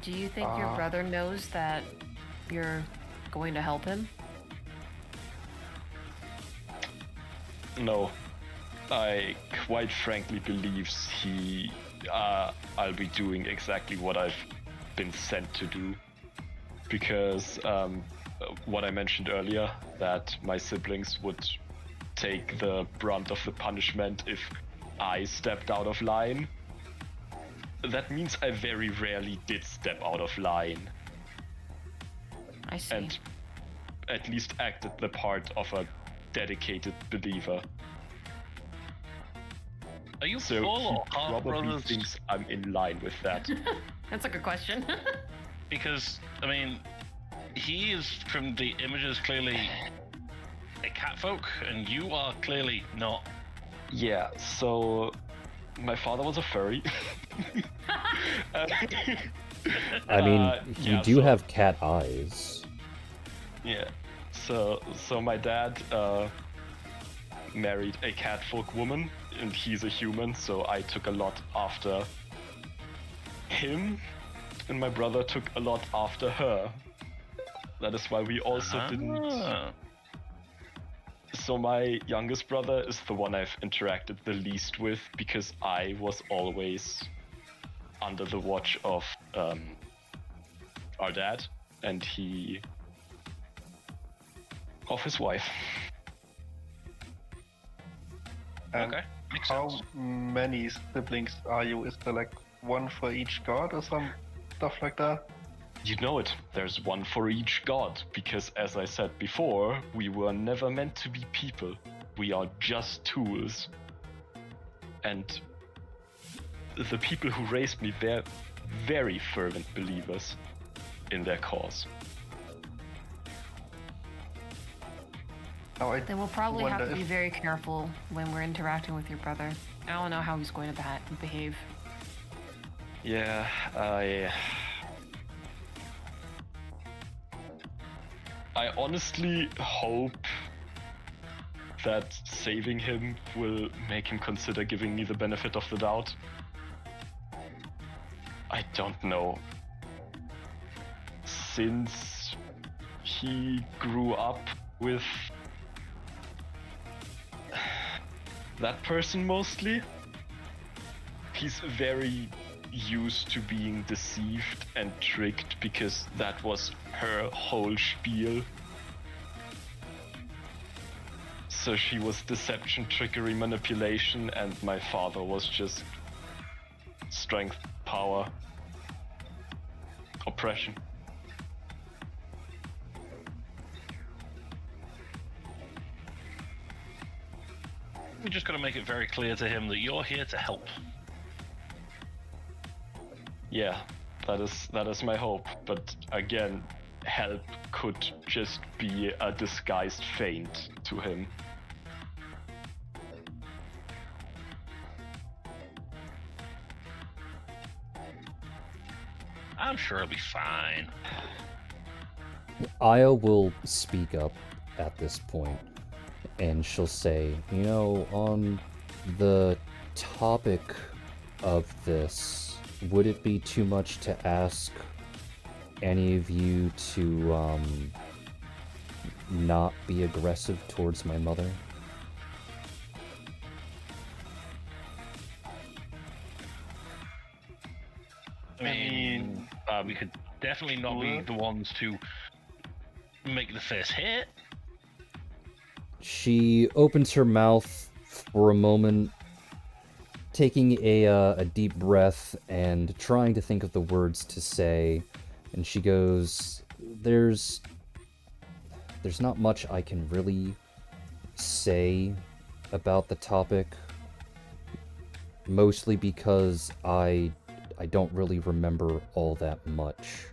Do you think your brother knows that you're going to help him? No, I quite frankly believes I'll be doing exactly what I've been sent to do, because what I mentioned earlier, that my siblings would take the brunt of the punishment if I stepped out of line. That means I very rarely did step out of line, I see. and at least acted the part of a dedicated believer. Are you So full he or half probably brothers? thinks I'm in line with that. That's a good question. Because, I mean, he is, from the images, clearly a catfolk, and you are clearly not. Yeah, so my father was a furry. I mean, you yeah, do so- have cat eyes. Yeah, so my dad married a catfolk woman, and he's a human, so I took a lot after him, and my brother took a lot after her. That is why we also didn't. Ah. So my youngest brother is the one I've interacted the least with, because I was always under the watch of our dad, and of his wife. And Okay, makes how sense. many siblings are you? Is there like one for each god or some stuff like that? You know it, there's one for each god, because as I said before, we were never meant to be people. We are just tools. And the people who raised me, they're very fervent believers in their cause. Now I Then we'll probably have wonder to be if- very careful when we're interacting with your brother. I don't know how he's going to behave. Yeah, I honestly hope that saving him will make him consider giving me the benefit of the doubt. I don't know. Since he grew up with that person mostly, he's very used to being deceived and tricked, because that was her whole spiel. So she was deception, trickery, manipulation, and my father was just strength, power, oppression. We just got to make it very clear to him that you're here to help. Yeah, that is my hope. But again, help could just be a disguised feint to him. I'm sure it'll be fine. Aya will speak up at this point, and she'll say, you know, on the topic of this, would it be too much to ask any of you to not be aggressive towards my mother? I mean, we could definitely not be the ones to make the first hit. She opens her mouth for a moment, taking a deep breath and trying to think of the words to say, and she goes, there's not much I can really say about the topic, mostly because I don't really remember all that much,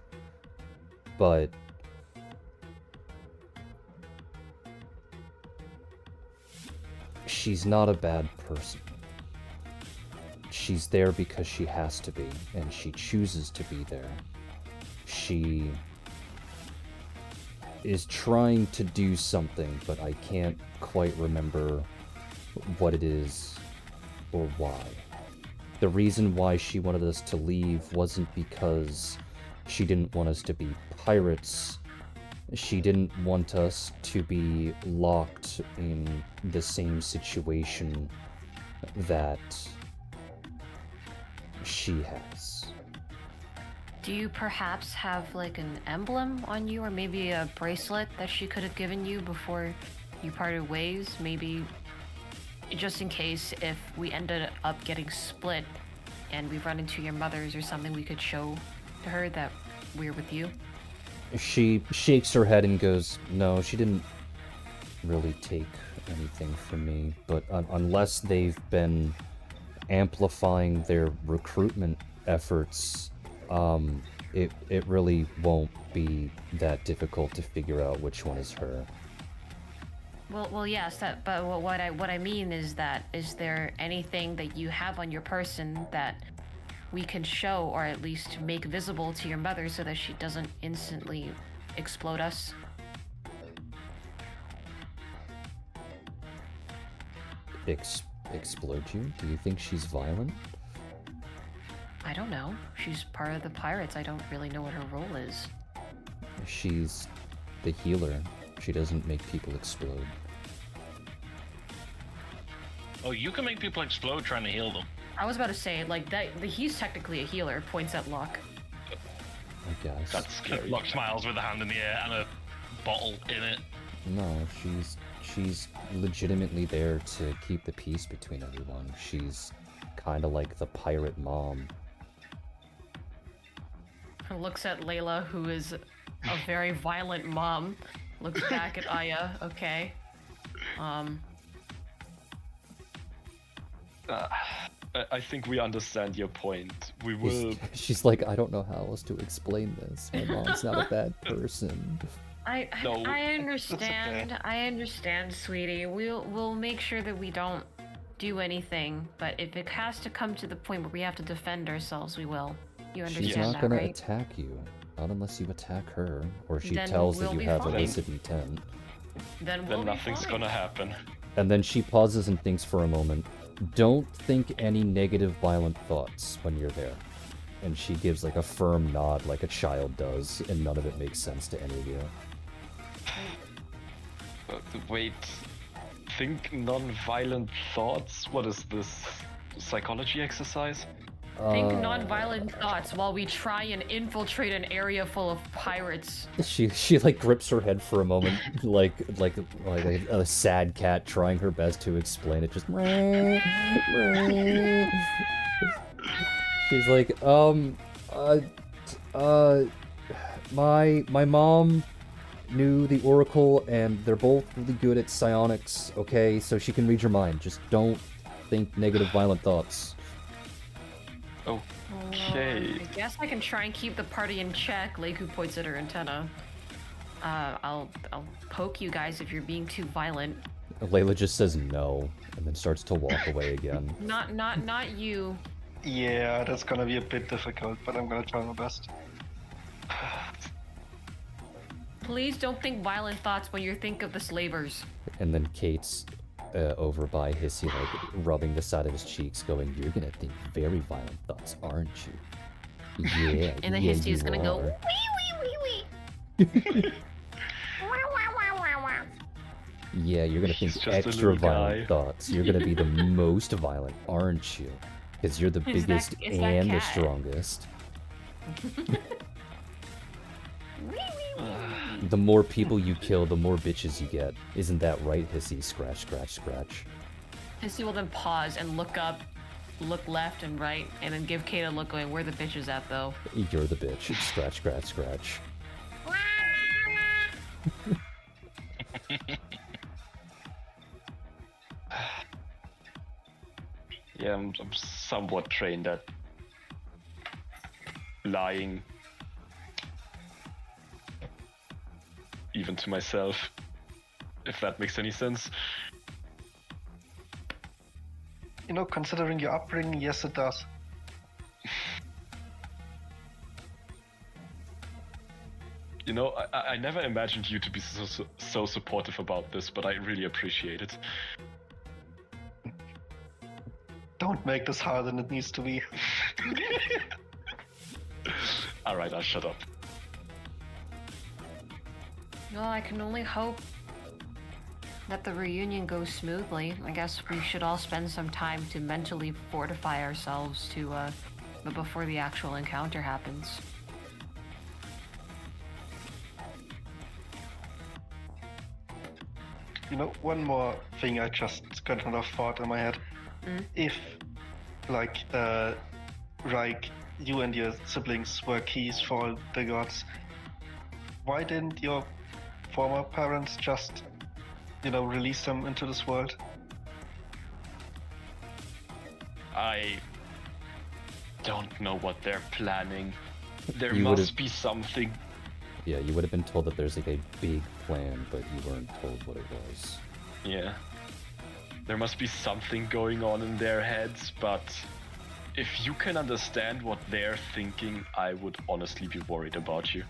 but she's not a bad person. She's there because she has to be, and she chooses to be there. She is trying to do something, but I can't quite remember what it is or why. The reason why she wanted us to leave wasn't because she didn't want us to be pirates. She didn't want us to be locked in the same situation that she has. Do you perhaps have like an emblem on you, or maybe a bracelet that she could have given you before you parted ways? Maybe just in case if we ended up getting split and we run into your mother's or something, we could show to her that we're with you. She shakes her head and goes, no, she didn't really take anything from me, but unless they've been amplifying their recruitment efforts, it really won't be that difficult to figure out which one is her. Well, yes. But what I mean is that is there anything that you have on your person that we can show, or at least make visible to your mother, so that she doesn't instantly explode us? Explode you? Do you think she's violent? I don't know. She's part of the pirates. I don't really know what her role is. She's the healer. She doesn't make people explode. Oh, you can make people explode trying to heal them. I was about to say, like, he's technically a healer, points at Locke. I guess. That's scary. Locke smiles with a hand in the air and a bottle in it. No, she's legitimately there to keep the peace between everyone. She's kind of like the pirate mom. Looks at Layla, who is a very violent mom. Looks back at Aya. Okay. I think we understand your point. We will. She's like, I don't know how else to explain this. My mom's not a bad person. I No. understand. okay. I understand, sweetie. We'll make sure that we don't do anything. But if it has to come to the point where we have to defend ourselves, we will. You understand She's not that, gonna right? attack you. Not unless you attack her, or she Then tells we'll that you be have fine. illicit intent. Then we'll Then be nothing's fine. gonna happen. And then she pauses and thinks for a moment. Don't think any negative, violent thoughts when you're there. And she gives like a firm nod like a child does, and none of it makes sense to any of you. Wait. Think non-violent thoughts? What is this? Psychology exercise? Think non-violent thoughts while we try and infiltrate an area full of pirates. She like grips her head for a moment, like a sad cat trying her best to explain it. Just she's like, my mom knew the Oracle, and they're both really good at psionics. Okay, so she can read your mind. Just don't think negative, violent thoughts. Okay. I guess I can try and keep the party in check. Leiku points at her antenna. I'll poke you guys if you're being too violent. Layla just says no, and then starts to walk away again. Not you. Yeah, that's gonna be a bit difficult, but I'm gonna try my best. Please don't think violent thoughts when you think of the slavers. And then Kate's over by Hissy, like rubbing the side of his cheeks, going, "You're gonna think very violent thoughts, aren't you?" Yeah. And then yeah, Hissy is you gonna go, are." Yeah, you're gonna He's think just a extra little violent guy. thoughts. You're gonna be the most violent, aren't you? Because you're the It's that- biggest it's that and the cat. strongest. The more people you kill, the more bitches you get. Isn't that right, Hissy? Scratch, scratch, scratch. Hissy will then pause and look up, look left and right, and then give Kate a look going, where the bitches at though? You're the bitch. Scratch, scratch, scratch. Yeah, I'm somewhat trained at lying. Even to myself. If that makes any sense. considering your upbringing, yes, it does. I never imagined you to be so supportive about this, but I really appreciate it. Don't make this harder than it needs to be. Alright, I'll shut up. Well, I can only hope that the reunion goes smoothly. I guess we should all spend some time to mentally fortify ourselves before the actual encounter happens. One more thing I just got another thought in my head. If, Reich, you and your siblings were keys for all the gods, why didn't your former parents just, release them into this world? I don't know what they're planning. There You must be something. Yeah, you would have been told that there's like a big plan, but you weren't told what it was. Yeah. There must be something going on in their heads, but if you can understand what they're thinking, I would honestly be worried about you.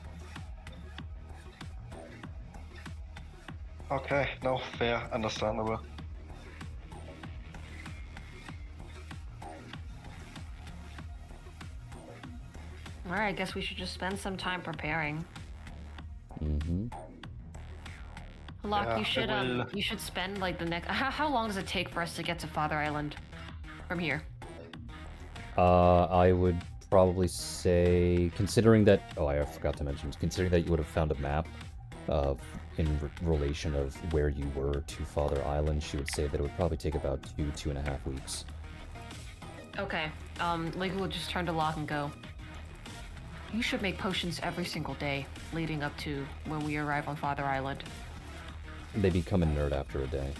Okay, no, fair, understandable. Alright, I guess we should just spend some time preparing. Mm-hmm. Locke, Yeah, you should spend like the next. How long does it take for us to get to Father Island from here? I would probably say, considering that, I forgot to mention, considering that you would have found a map relation of where you were to Father Island, she would say that it would probably take about 2.5 weeks. Okay. Lego will just turn to Locke and go. You should make potions every single day leading up to when we arrive on Father Island. They become a nerd after a day.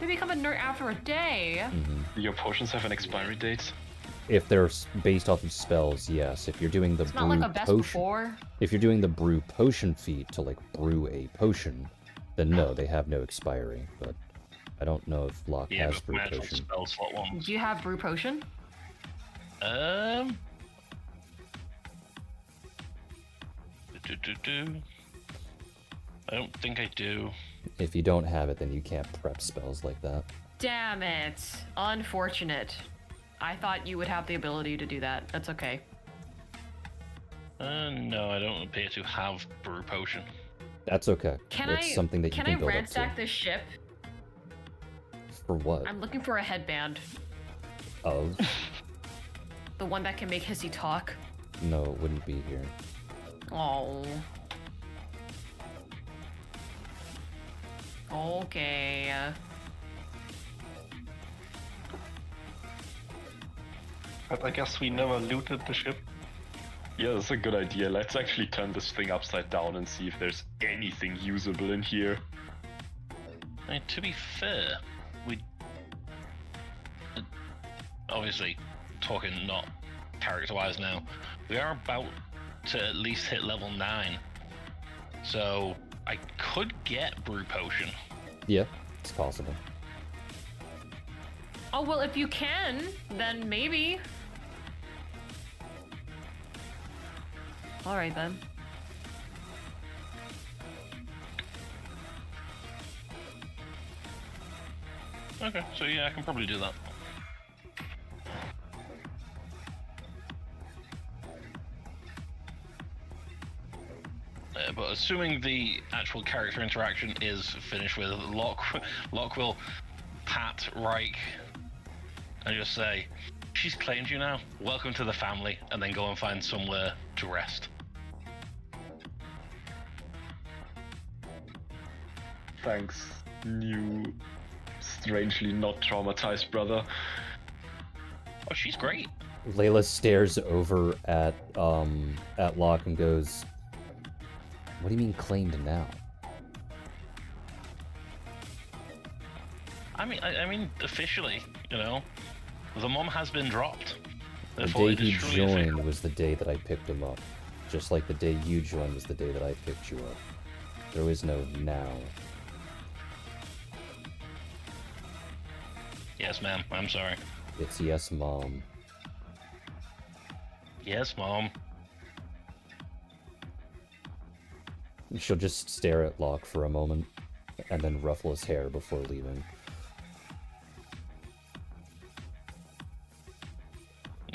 They become a nerd after a day? Mm-hmm. Your potions have an expiry date? If they're based off of spells, yes. If you're doing the It's brew not like a best potion, before. if you're doing the brew potion feat to like brew a potion, then no, they have no expiry. But I don't know if Locke has but brew magical potion. spell slot ones. Do you have brew potion? I don't think I do. If you don't have it, then you can't prep spells like that. Damn it. Unfortunate. I thought you would have the ability to do that. That's okay. No, I don't appear to have brew potion. That's okay. It's something that you can I build up ransack to. this ship? For what? I'm looking for a headband. Of? The one that can make Hissy talk. No, it wouldn't be here. Oh. Okay. But I guess we never looted the ship. Yeah, that's a good idea. Let's actually turn this thing upside down and see if there's anything usable in here. I mean, to be fair, we... obviously, talking not character-wise now, we are about to at least hit level 9. So, I could get brew potion. Yeah, it's possible. Oh, well, if you can, then maybe. Alright then. Okay, so yeah, I can probably do that. But assuming the actual character interaction is finished with, Locke will pat Reich and just say, "She's claimed you now. Welcome to the family," and then go and find somewhere to rest. Thanks, new, strangely not traumatized brother. Oh, she's great. Layla stares over at Locke and goes, "What do you mean claimed now?" I mean, officially, the mom has been dropped. The Therefore, day it he is truly joined official. was the day that I picked him up. Just like the day you joined was the day that I picked you up. There is no now. Yes, ma'am. I'm sorry. It's yes, Mom. Yes, Mom. She'll just stare at Locke for a moment, and then ruffle his hair before leaving.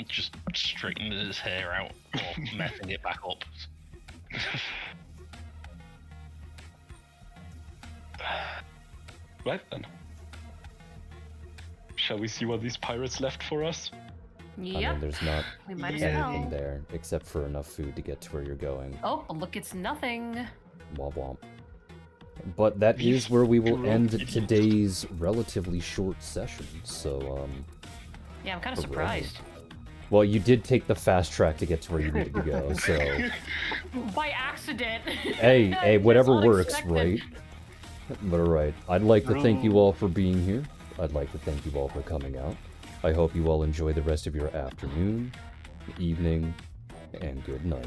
Just straightening his hair out, or messing it back up. Right then. Shall we see what these pirates left for us? I Yep. mean, there's not We might as anything well. there, except for enough food to get to where you're going. Oh, look, it's nothing. Womp womp. But that is where we will end today's relatively short session, so, Yeah, I'm kind of Alright. surprised. Well, you did take the fast track to get to where you needed to go, so... By accident. Hey, Just whatever works, unexpected. right? But alright, I'd like to thank you all for being here. I'd like to thank you all for coming out. I hope you all enjoy the rest of your afternoon, evening, and good night.